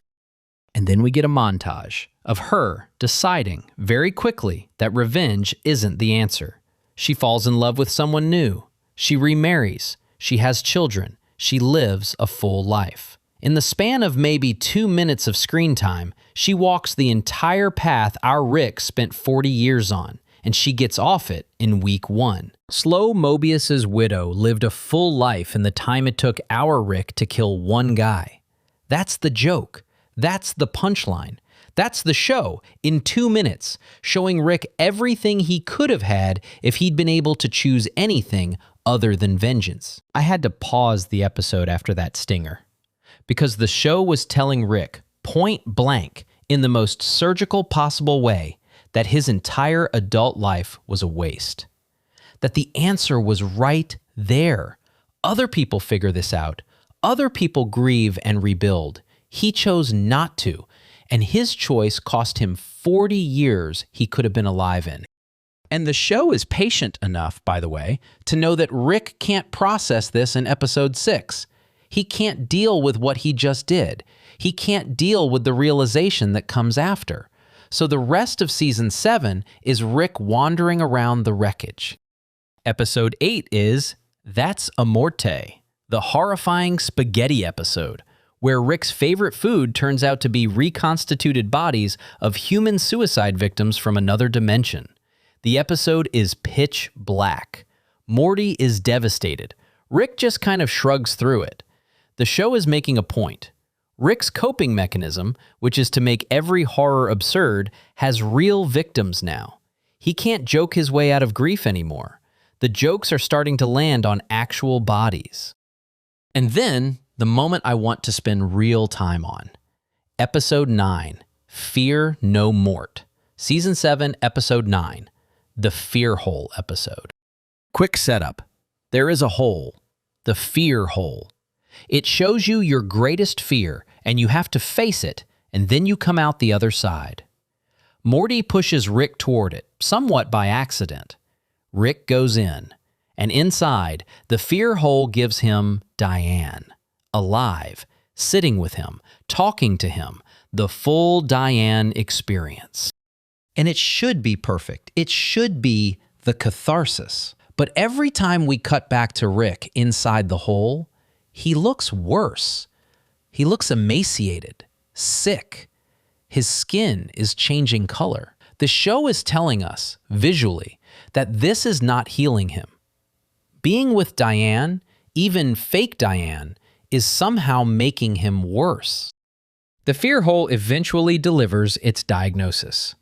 And then we get a montage of her deciding very quickly that revenge isn't the answer. She falls in love with someone new. She remarries. She has children. She lives a full life. In the span of maybe 2 minutes of screen time, she walks the entire path our Rick spent 40 years on, and she gets off it in week 1. Slow Mobius's widow lived a full life in the time it took our Rick to kill one guy. That's the joke. That's the punchline. That's the show in 2 minutes, showing Rick everything he could have had if he'd been able to choose anything other than vengeance. I had to pause the episode after that stinger, because the show was telling Rick point blank, in the most surgical possible way, that his entire adult life was a waste. That the answer was right there. Other people figure this out. Other people grieve and rebuild. He chose not to, and his choice cost him 40 years he could have been alive in. And the show is patient enough, by the way, to know that Rick can't process this in episode 6. He can't deal with what he just did. He can't deal with the realization that comes after. So the rest of season 7 is Rick wandering around the wreckage. Episode 8 is That's Amorte, the horrifying spaghetti episode, where Rick's favorite food turns out to be reconstituted bodies of human suicide victims from another dimension. The episode is pitch black. Morty is devastated. Rick just kind of shrugs through it. The show is making a point. Rick's coping mechanism, which is to make every horror absurd, has real victims now. He can't joke his way out of grief anymore. The jokes are starting to land on actual bodies. And then, the moment I want to spend real time on. Episode 9, Fear No Mort. Season 7, Episode 9, the Fear Hole episode. Quick setup. There is a hole, the fear hole. It shows you your greatest fear, and you have to face it, and then you come out the other side. Morty pushes Rick toward it, somewhat by accident. Rick goes in, and inside, the fear hole gives him Diane, alive, sitting with him, talking to him, the full Diane experience. And it should be perfect. It should be the catharsis. But every time we cut back to Rick inside the hole, he looks worse. He looks emaciated, sick. His skin is changing color. The show is telling us, visually, that this is not healing him. Being with Diane, even fake Diane, is somehow making him worse. The fear hole eventually delivers its diagnosis.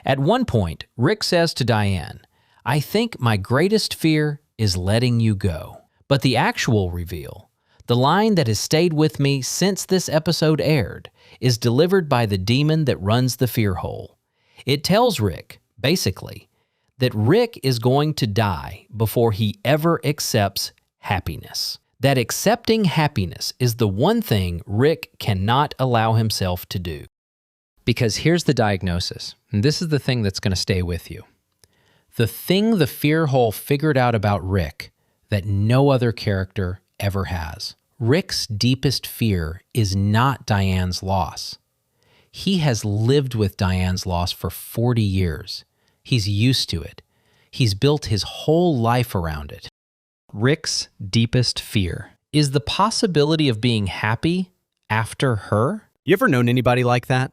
At one point, Rick says to Diane, "I think my greatest fear is letting you go." But the actual reveal, the line that has stayed with me since this episode aired, is delivered by the demon that runs the fear hole. It tells Rick, basically, that Rick is going to die before he ever accepts happiness. That accepting happiness is the one thing Rick cannot allow himself to do. Because here's the diagnosis, and this is the thing that's going to stay with you. The thing the fear hole figured out about Rick that no other character ever has. Rick's deepest fear is not Diane's loss. He has lived with Diane's loss for 40 years. He's used to it. He's built his whole life around it. Rick's deepest fear is the possibility of being happy after her. You ever known anybody like that?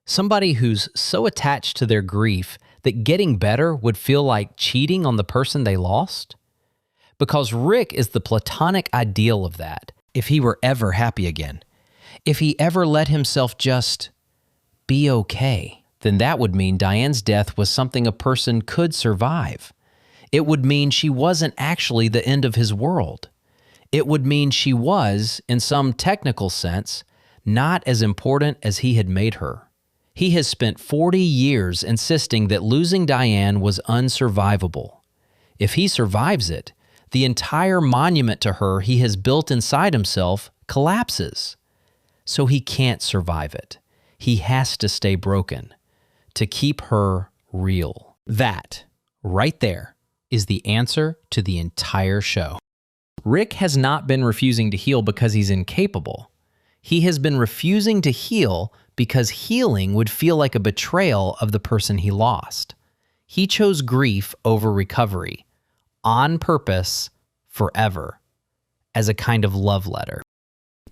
Somebody who's so attached to their grief that getting better would feel like cheating on the person they lost? because Rick is the platonic ideal of that. If he were ever happy again, if he ever let himself just be okay, then that would mean Diane's death was something a person could survive. It would mean she wasn't actually the end of his world. It would mean she was, in some technical sense, not as important as he had made her. He has spent 40 years insisting that losing Diane was unsurvivable. If he survives it, the entire monument to her he has built inside himself collapses. So he can't survive it. He has to stay broken to keep her real. That, right there, is the answer to the entire show. Rick has not been refusing to heal because he's incapable. He has been refusing to heal because healing would feel like a betrayal of the person he lost. He chose grief over recovery, on purpose, forever, as a kind of love letter.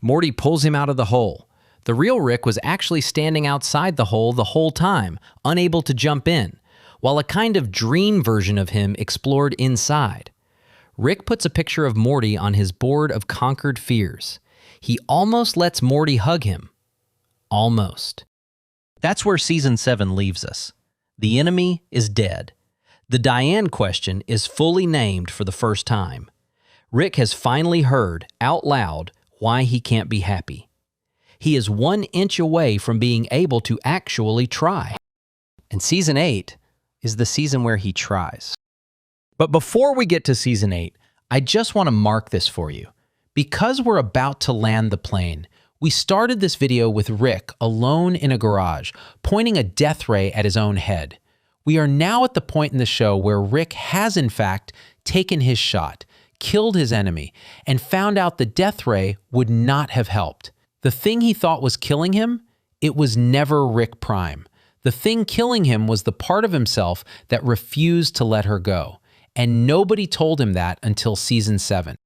Morty pulls him out of the hole. The real Rick was actually standing outside the whole time, unable to jump in, while a kind of dream version of him explored inside. Rick puts a picture of Morty on his board of conquered fears. He almost lets Morty hug him. Almost. That's where Season 7 leaves us. The enemy is dead. The Diane question is fully named for the first time. Rick has finally heard, out loud, why he can't be happy. He is 1 inch away from being able to actually try. And Season 8 is the season where he tries. But before we get to Season 8, I just want to mark this for you. Because we're about to land the plane, we started this video with Rick alone in a garage, pointing a death ray at his own head. We are now at the point in the show where Rick has in fact taken his shot, killed his enemy, and found out the death ray would not have helped. The thing he thought was killing him, it was never Rick Prime. The thing killing him was the part of himself that refused to let her go. And nobody told him that until Season 7.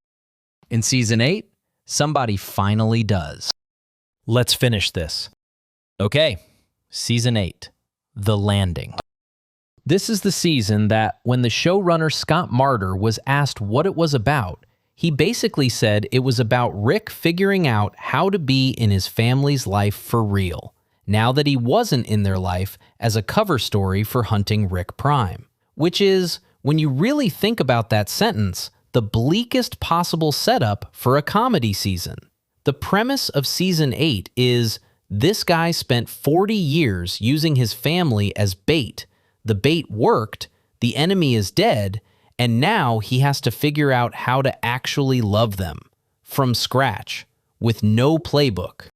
In Season 8, somebody finally does. Let's finish this. Okay, Season 8, The Landing. This is the season that, when the showrunner Scott Marder was asked what it was about, he basically said it was about Rick figuring out how to be in his family's life for real, now that he wasn't in their life as a cover story for hunting Rick Prime. Which is, when you really think about that sentence, the bleakest possible setup for a comedy season. The premise of Season 8 is this guy spent 40 years using his family as bait. The bait worked, the enemy is dead, and now he has to figure out how to actually love them from scratch with no playbook.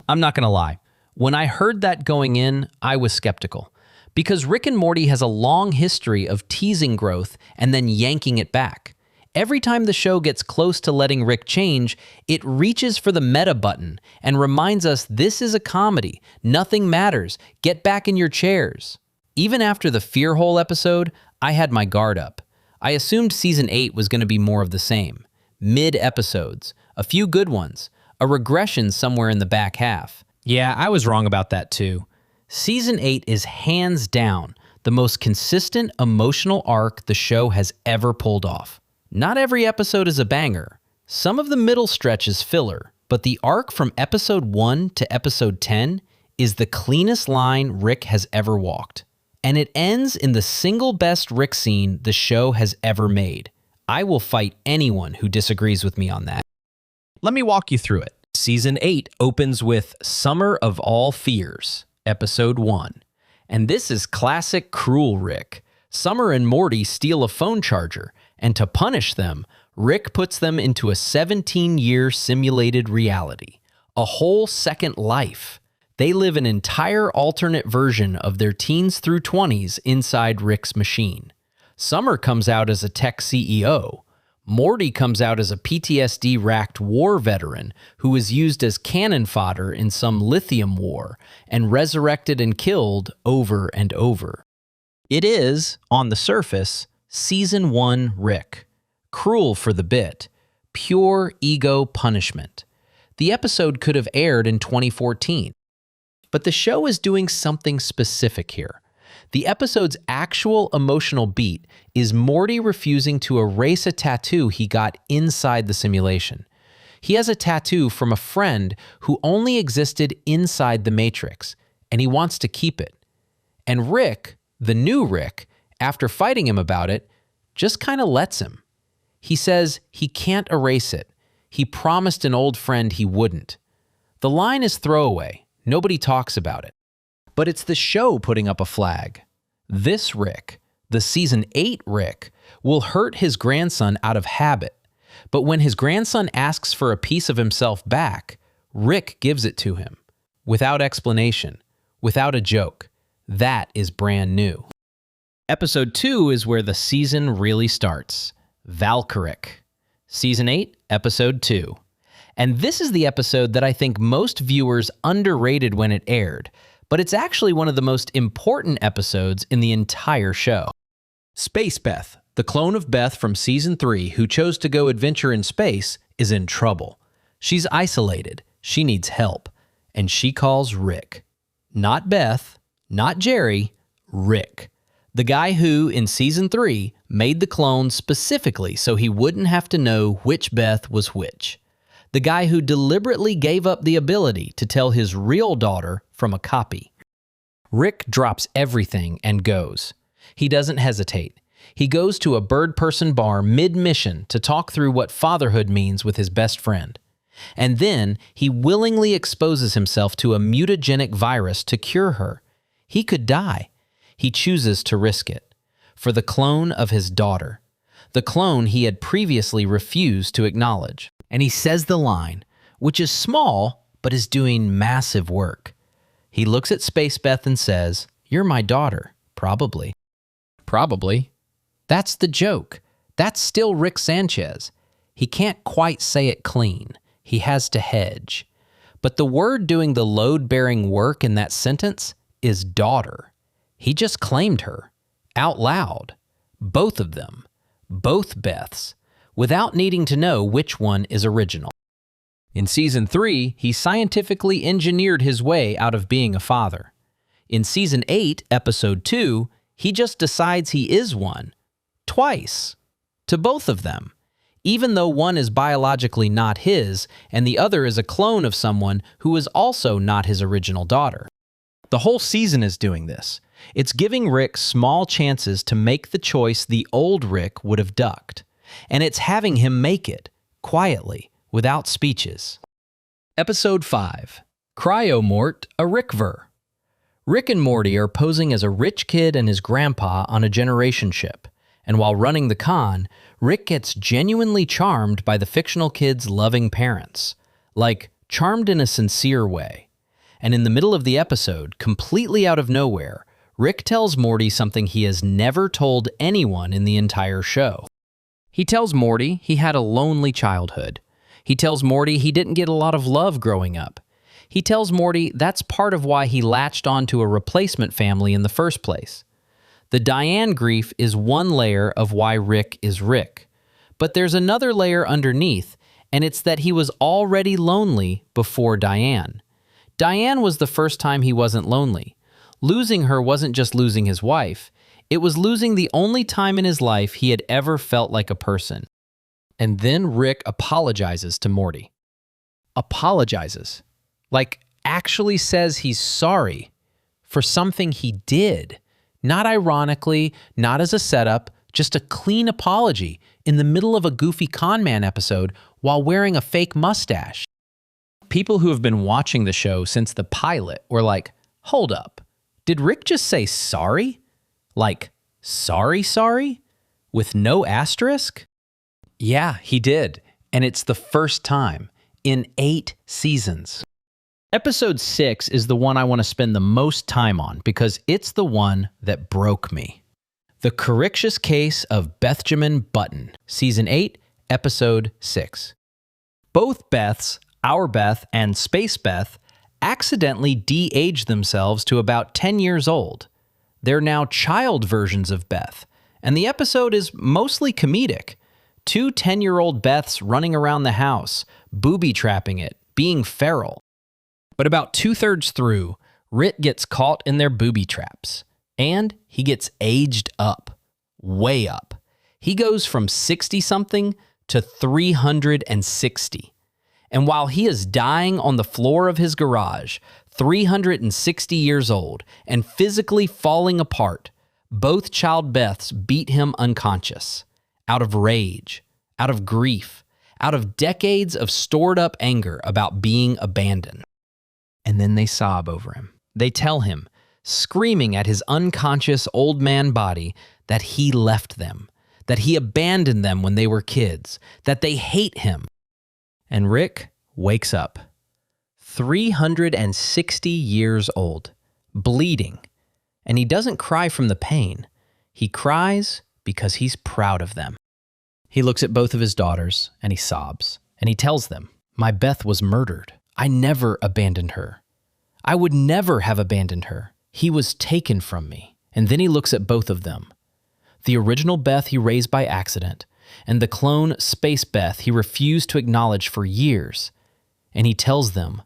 I'm not going to lie. When I heard that going in, I was skeptical. Because Rick and Morty has a long history of teasing growth and then yanking it back. Every time the show gets close to letting Rick change, it reaches for the meta button and reminds us this is a comedy. Nothing matters. Get back in your chairs. Even after the Fear Hole episode, I had my guard up. I assumed Season 8 was going to be more of the same. Mid-episodes, a few good ones, a regression somewhere in the back half. Yeah, I was wrong about that too. Season 8 is hands down the most consistent emotional arc the show has ever pulled off. Not every episode is a banger. Some of the middle stretch is filler, but the arc from episode 1 to episode 10 is the cleanest line Rick has ever walked. And it ends in the single best Rick scene the show has ever made. I will fight anyone who disagrees with me on that. Let me walk you through it. Season 8 opens with Summer of All Fears, episode 1. And this is classic cruel Rick. Summer and Morty steal a phone charger, and to punish them, Rick puts them into a 17-year simulated reality, a whole second life. They live an entire alternate version of their teens through 20s inside Rick's machine. Summer comes out as a tech CEO. Morty comes out as a PTSD-racked war veteran who was used as cannon fodder in some lithium war and resurrected and killed over and over. It is, on the surface, Season 1 Rick. Cruel for the bit. Pure ego punishment. The episode could have aired in 2014. But the show is doing something specific here. The episode's actual emotional beat is Morty refusing to erase a tattoo he got inside the simulation. He has a tattoo from a friend who only existed inside the Matrix, and he wants to keep it. And Rick, the new Rick, after fighting him about it, just kind of lets him. He says he can't erase it. He promised an old friend he wouldn't. The line is throwaway. Nobody talks about it. But it's the show putting up a flag. This Rick, the season 8 Rick, will hurt his grandson out of habit. But when his grandson asks for a piece of himself back, Rick gives it to him. Without explanation, without a joke. That is brand new. Episode 2 is where the season really starts. Valkyric. Season 8, Episode 2. And this is the episode that I think most viewers underrated when it aired, but it's actually one of the most important episodes in the entire show. Space Beth, the clone of Beth from Season 3 who chose to go adventure in space, is in trouble. She's isolated, she needs help, and she calls Rick. Not Beth, not Jerry, Rick. The guy who, in Season 3, made the clone specifically so he wouldn't have to know which Beth was which. The guy who deliberately gave up the ability to tell his real daughter from a copy. Rick drops everything and goes. He doesn't hesitate. He goes to a bird-person bar mid-mission to talk through what fatherhood means with his best friend. And then he willingly exposes himself to a mutagenic virus to cure her. He could die. He chooses to risk it. For the clone of his daughter. The clone he had previously refused to acknowledge. And he says the line, which is small, but is doing massive work. He looks at Space Beth and says, "You're my daughter, probably." Probably. That's the joke. That's still Rick Sanchez. He can't quite say it clean. He has to hedge. But the word doing the load-bearing work in that sentence is daughter. He just claimed her, out loud. Both of them. Both Beths. Without needing to know which one is original. In Season 3, he scientifically engineered his way out of being a father. In Season 8, Episode 2, he just decides he is one. Twice. To both of them. Even though one is biologically not his, and the other is a clone of someone who is also not his original daughter. The whole season is doing this. It's giving Rick small chances to make the choice the old Rick would have ducked. And it's having him make it, quietly, without speeches. Episode 5. Cryomort, a Rickver. Rick and Morty are posing as a rich kid and his grandpa on a generation ship, and while running the con, Rick gets genuinely charmed by the fictional kid's loving parents. Like, charmed in a sincere way. And in the middle of the episode, completely out of nowhere, Rick tells Morty something he has never told anyone in the entire show. He tells Morty he had a lonely childhood. He tells Morty he didn't get a lot of love growing up. He tells Morty that's part of why he latched onto a replacement family in the first place. The Diane grief is one layer of why Rick is Rick. But there's another layer underneath, and it's that he was already lonely before Diane. Diane was the first time he wasn't lonely. Losing her wasn't just losing his wife. It was losing the only time in his life he had ever felt like a person. And then Rick apologizes to Morty. Apologizes. Like, actually says he's sorry for something he did. Not ironically, not as a setup, just a clean apology in the middle of a goofy con man episode while wearing a fake mustache. People who have been watching the show since the pilot were like, hold up, did Rick just say sorry? Like, sorry? With no asterisk? Yeah, he did. And it's the first time in 8 seasons. Episode 6 is the one I want to spend the most time on because it's the one that broke me. The Corictious Case of Bethjamin Button, Season 8, Episode 6. Both Beths, our Beth and Space Beth, accidentally de-age themselves to about 10 years old. They're now child versions of Beth, and the episode is mostly comedic. 2 10-year-old Beths running around the house, booby-trapping it, being feral. But about 2/3 through, Rick gets caught in their booby traps. And he gets aged up, way up. He goes from 60-something to 360. And while he is dying on the floor of his garage, 360 years old, and physically falling apart, both child Beths beat him unconscious, out of rage, out of grief, out of decades of stored up anger about being abandoned. And then they sob over him. They tell him, screaming at his unconscious old man body, that he left them, that he abandoned them when they were kids, that they hate him. And Rick wakes up, 360 years old, bleeding, and he doesn't cry from the pain. He cries because he's proud of them. He looks at both of his daughters and he sobs, and he tells them, "My Beth was murdered. I never abandoned her. I would never have abandoned her. He was taken from me." And then he looks at both of them. The original Beth he raised by accident, and the clone Space Beth he refused to acknowledge for years. And he tells them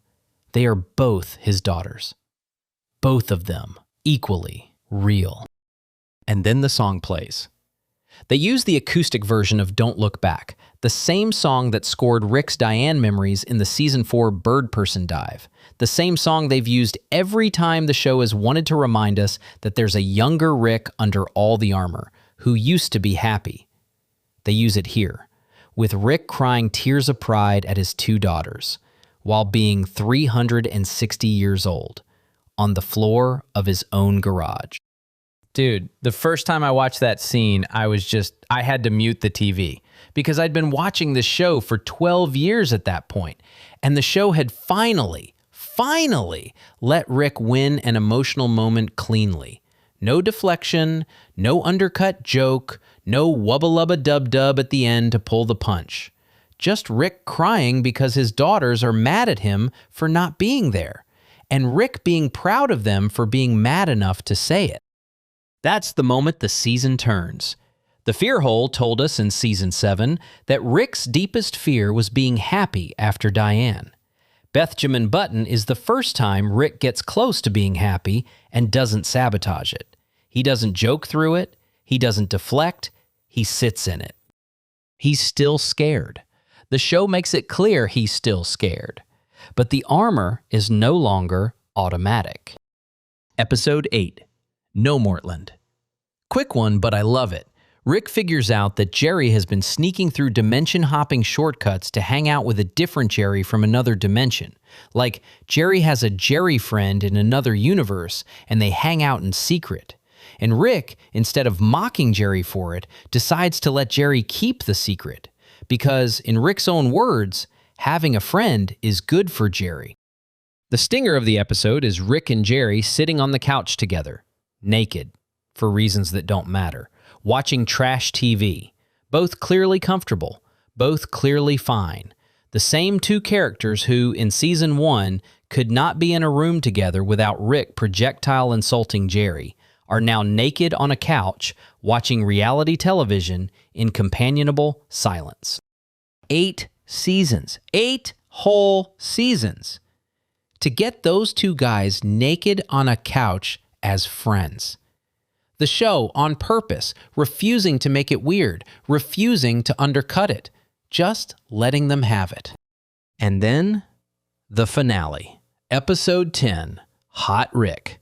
they are both his daughters. Both of them equally real. And then the song plays. They use the acoustic version of Don't Look Back, the same song that scored Rick's Diane memories in the Season 4 Bird Person dive, the same song they've used every time the show has wanted to remind us that there's a younger Rick under all the armor, who used to be happy. They use it here, with Rick crying tears of pride at his two daughters, while being 360 years old, on the floor of his own garage. Dude, the first time I watched that scene, I had to mute the TV because I'd been watching this show for 12 years at that point, and the show had finally let Rick win an emotional moment cleanly. No deflection, no undercut joke, no wubba-lubba-dub-dub at the end to pull the punch. Just Rick crying because his daughters are mad at him for not being there, and Rick being proud of them for being mad enough to say it. That's the moment the season turns. The Fear Hole told us in Season 7 that Rick's deepest fear was being happy after Diane. Bethjamin Button is the first time Rick gets close to being happy and doesn't sabotage it. He doesn't joke through it. He doesn't deflect. He sits in it. He's still scared. The show makes it clear he's still scared. But the armor is no longer automatic. Episode 8. No Mortland. Quick one, but I love it. Rick figures out that Jerry has been sneaking through dimension-hopping shortcuts to hang out with a different Jerry from another dimension. Like, Jerry has a Jerry friend in another universe, and they hang out in secret. And Rick, instead of mocking Jerry for it, decides to let Jerry keep the secret. Because, in Rick's own words, having a friend is good for Jerry. The stinger of the episode is Rick and Jerry sitting on the couch together, naked, for reasons that don't matter, watching trash TV, both clearly comfortable, both clearly fine. The same two characters who, in Season 1, could not be in a room together without Rick projectile insulting Jerry, are now naked on a couch watching reality television in companionable silence. 8 seasons. 8 whole seasons. To get those two guys naked on a couch as friends. The show, on purpose, refusing to make it weird, refusing to undercut it, just letting them have it. And then, the finale. Episode 10, Hot Rick.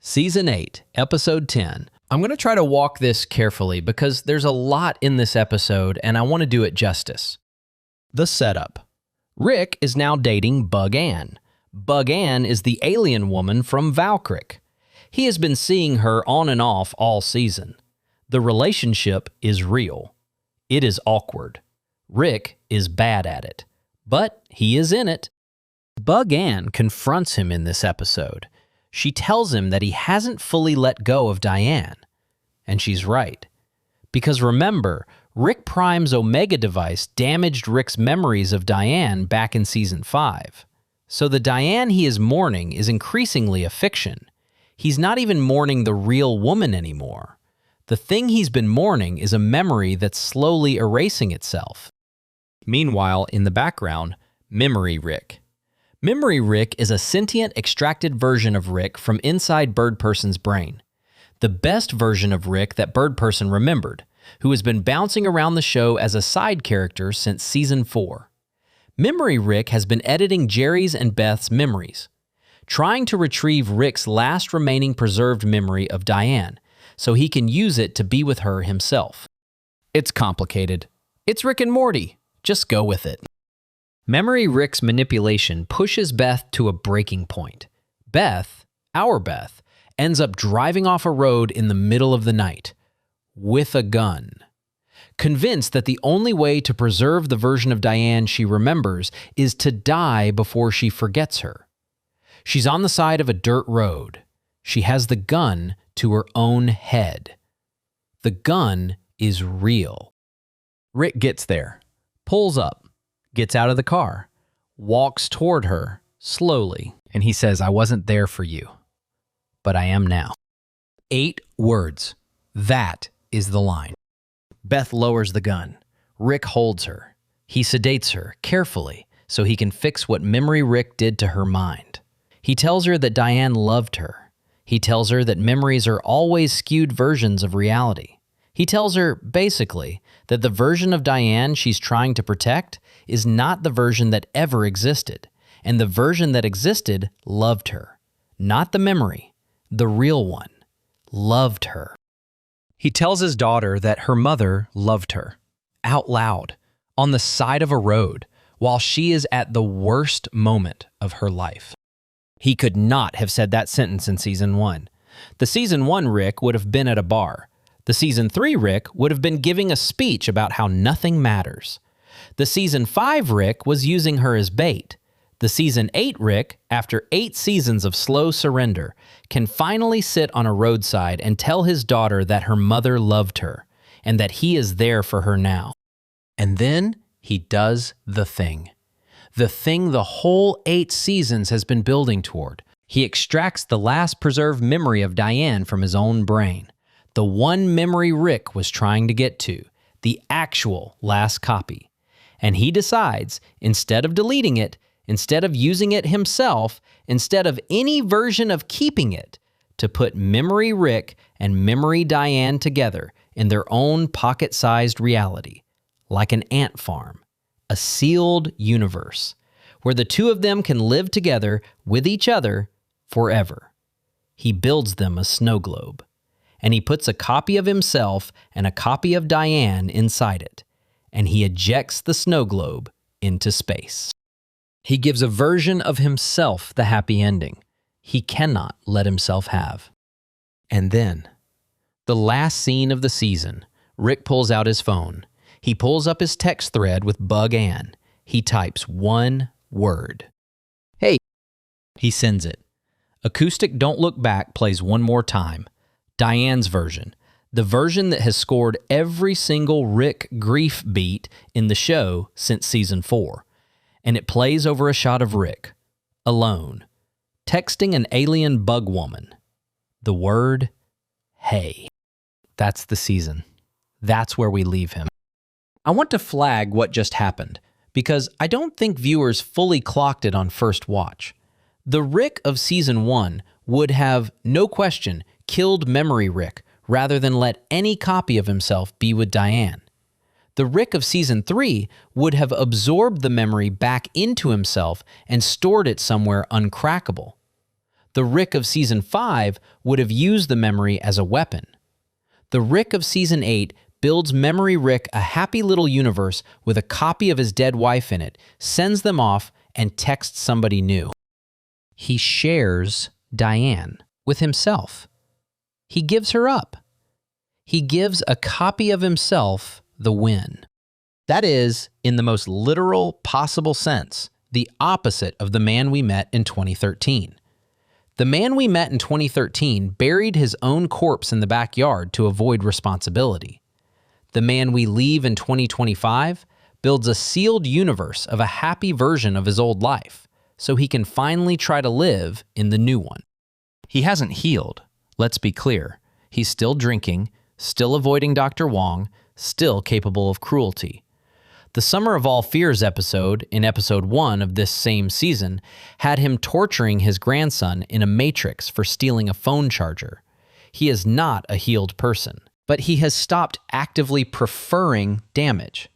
Season 8, Episode 10. I'm going to try to walk this carefully because there's a lot in this episode and I want to do it justice. The setup. Rick is now dating Bug Ann. Bug Ann is the alien woman from Valkyrie. He has been seeing her on and off all season. The relationship is real. It is awkward. Rick is bad at it, but he is in it. Bug Ann confronts him in this episode. She tells him that he hasn't fully let go of Diane. And she's right. Because remember, Rick Prime's Omega device damaged Rick's memories of Diane back in Season 5. So the Diane he is mourning is increasingly a fiction. He's not even mourning the real woman anymore. The thing he's been mourning is a memory that's slowly erasing itself. Meanwhile, in the background, Memory Rick. Memory Rick is a sentient, extracted version of Rick from inside Bird Person's brain. the best version of Rick that Bird Person remembered, who has been bouncing around the show as a side character since season 4. Memory Rick has been editing Jerry's and Beth's memories, trying to retrieve Rick's last remaining preserved memory of Diane, so he can use it to be with her himself. It's complicated. It's Rick and Morty. Just go with it. Memory Rick's manipulation pushes Beth to a breaking point. Beth, our Beth, ends up driving off a road in the middle of the night with a gun. Convinced that the only way to preserve the version of Diane she remembers is to die before she forgets her. She's on the side of a dirt road. She has the gun to her own head. The gun is real. Rick gets there, pulls up, gets out of the car, walks toward her slowly, and he says, "I wasn't there for you, but I am now." 8 words. That is the line. Beth lowers the gun. Rick holds her. He sedates her carefully so he can fix what Memory Rick did to her mind. He tells her that Diane loved her. He tells her that memories are always skewed versions of reality. He tells her, basically, that the version of Diane she's trying to protect is not the version that ever existed, and the version that existed loved her. Not the memory, the real one, loved her. He tells his daughter that her mother loved her, out loud, on the side of a road, while she is at the worst moment of her life. He could not have said that sentence in Season 1. The Season 1 Rick would have been at a bar. The Season 3 Rick would have been giving a speech about how nothing matters. The Season 5 Rick was using her as bait. The Season 8 Rick, after 8 seasons of slow surrender, can finally sit on a roadside and tell his daughter that her mother loved her and that he is there for her now. And then he does the thing. The thing the whole 8 seasons has been building toward. He extracts the last preserved memory of Diane from his own brain. The one memory Rick was trying to get to, the actual last copy. And he decides, instead of deleting it, instead of using it himself, instead of any version of keeping it, to put Memory Rick and Memory Diane together in their own pocket-sized reality, like an ant farm, a sealed universe, where the two of them can live together with each other forever. He builds them a snow globe, and he puts a copy of himself and a copy of Diane inside it, and he ejects the snow globe into space. He gives a version of himself the happy ending he cannot let himself have. And then, the last scene of the season, Rick pulls out his phone. He pulls up his text thread with Bug Ann. He types one word. "Hey." He sends it. Acoustic Don't Look Back plays one more time. Diane's version, the version that has scored every single Rick grief beat in the show since season 4. And it plays over a shot of Rick, alone, texting an alien bug woman. The word, hey. That's the season. That's where we leave him. I want to flag what just happened, because I don't think viewers fully clocked it on first watch. The Rick of season 1 would have, no question, killed Memory Rick rather than let any copy of himself be with Diane. The Rick of season 3 would have absorbed the memory back into himself and stored it somewhere uncrackable. The Rick of season 5 would have used the memory as a weapon. The Rick of season 8 builds Memory Rick a happy little universe with a copy of his dead wife in it, sends them off, and texts somebody new. He shares Diane with himself. He gives her up. He gives a copy of himself the win. That is, in the most literal possible sense, the opposite of the man we met in 2013. The man we met in 2013 buried his own corpse in the backyard to avoid responsibility. The man we leave in 2025 builds a sealed universe of a happy version of his old life, so he can finally try to live in the new one. He hasn't healed, let's be clear. He's still drinking, still avoiding Doctor Wong, still capable of cruelty. The Summer of All Fears episode, in episode 1 of this same season, had him torturing his grandson in a matrix for stealing a phone charger. he is not a healed person, but he has stopped actively preferring damage.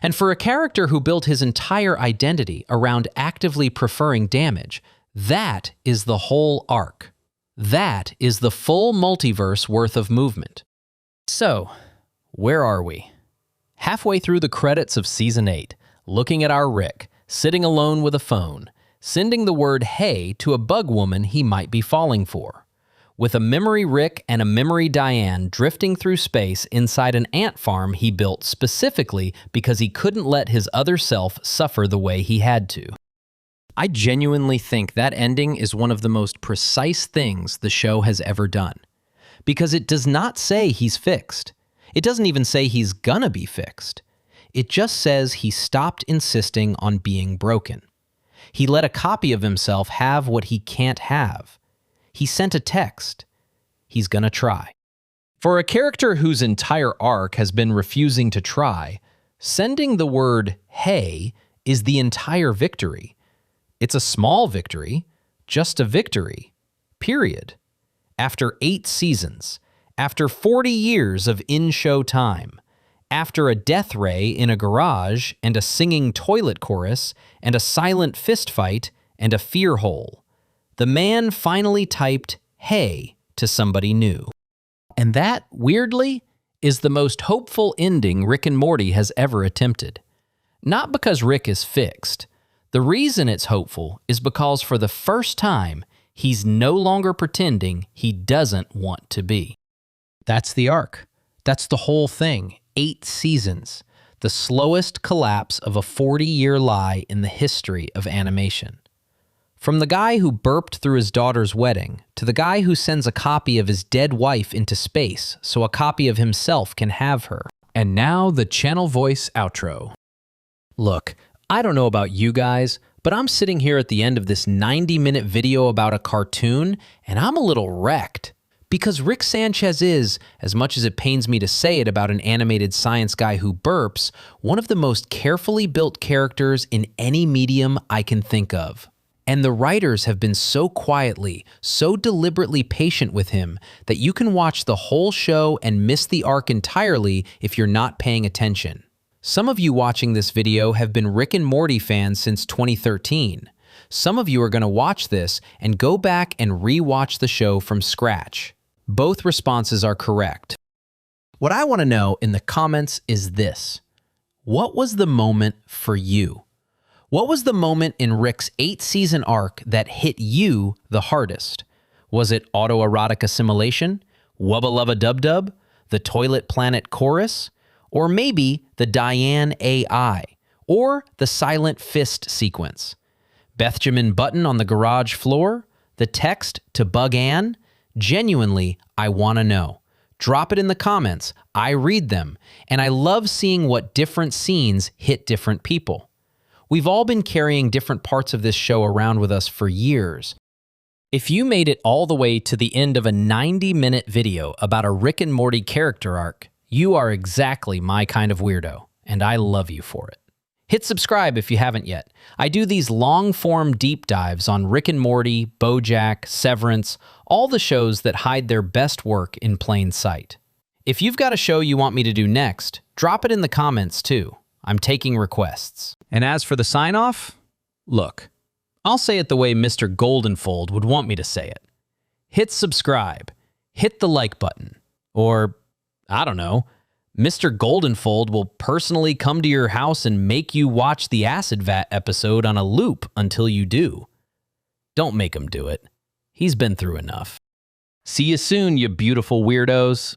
And for a character who built his entire identity around actively preferring damage, that is the whole arc. That is the full multiverse worth of movement. So, where are we? Halfway through the credits of Season 8, looking at our Rick, sitting alone with a phone, sending the word hey to a bug woman he might be falling for. With a memory Rick and a memory Diane drifting through space inside an ant farm he built specifically because he couldn't let his other self suffer the way he had to. I genuinely think that ending is one of the most precise things the show has ever done. Because it does not say he's fixed. It doesn't even say he's gonna be fixed. It just says he stopped insisting on being broken. He let a copy of himself have what he can't have. He sent a text. He's gonna try. For a character whose entire arc has been refusing to try, sending the word hey is the entire victory. It's a small victory, just a victory, period. After 8 seasons, after 40 years of in-show time, after a death ray in a garage and a singing toilet chorus and a silent fistfight and a fear hole, the man finally typed hey to somebody new. And that, weirdly, is the most hopeful ending Rick and Morty has ever attempted. Not because Rick is fixed. The reason it's hopeful is because for the first time, he's no longer pretending he doesn't want to be. That's the arc. That's the whole thing. 8 seasons. The slowest collapse of a 40-year lie in the history of animation. From the guy who burped through his daughter's wedding, to the guy who sends a copy of his dead wife into space so a copy of himself can have her. And now the channel voice outro. Look, I don't know about you guys, but I'm sitting here at the end of this 90-minute video about a cartoon, and I'm a little wrecked. Because Rick Sanchez is, as much as it pains me to say it about an animated science guy who burps, one of the most carefully built characters in any medium I can think of. And the writers have been so quietly, so deliberately patient with him that you can watch the whole show and miss the arc entirely if you're not paying attention. Some of you watching this video have been Rick and Morty fans since 2013. Some of you are going to watch this and go back and re-watch the show from scratch. Both responses are correct. What I want to know in the comments is this. What was the moment for you? What was the moment in Rick's 8-season arc that hit you the hardest? Was it autoerotic assimilation, Wubba Lubba Dub Dub, the Toilet Planet chorus, or maybe the Diane AI, or the silent fist sequence? Bethjamin Button on the garage floor, the text to Bug Ann? Genuinely, I want to know. Drop it in the comments. I read them, and I love seeing what different scenes hit different people. We've all been carrying different parts of this show around with us for years. If you made it all the way to the end of a 90-minute video about a Rick and Morty character arc, you are exactly my kind of weirdo, and I love you for it. Hit subscribe if you haven't yet. I do these long-form deep dives on Rick and Morty, BoJack, Severance, all the shows that hide their best work in plain sight. If you've got a show you want me to do next, drop it in the comments too. I'm taking requests. And as for the sign-off, look, I'll say it the way Mr. Goldenfold would want me to say it. Hit subscribe, hit the like button, or, I don't know, Mr. Goldenfold will personally come to your house and make you watch the Acid Vat episode on a loop until you do. Don't make him do it. He's been through enough. See you soon, you beautiful weirdos.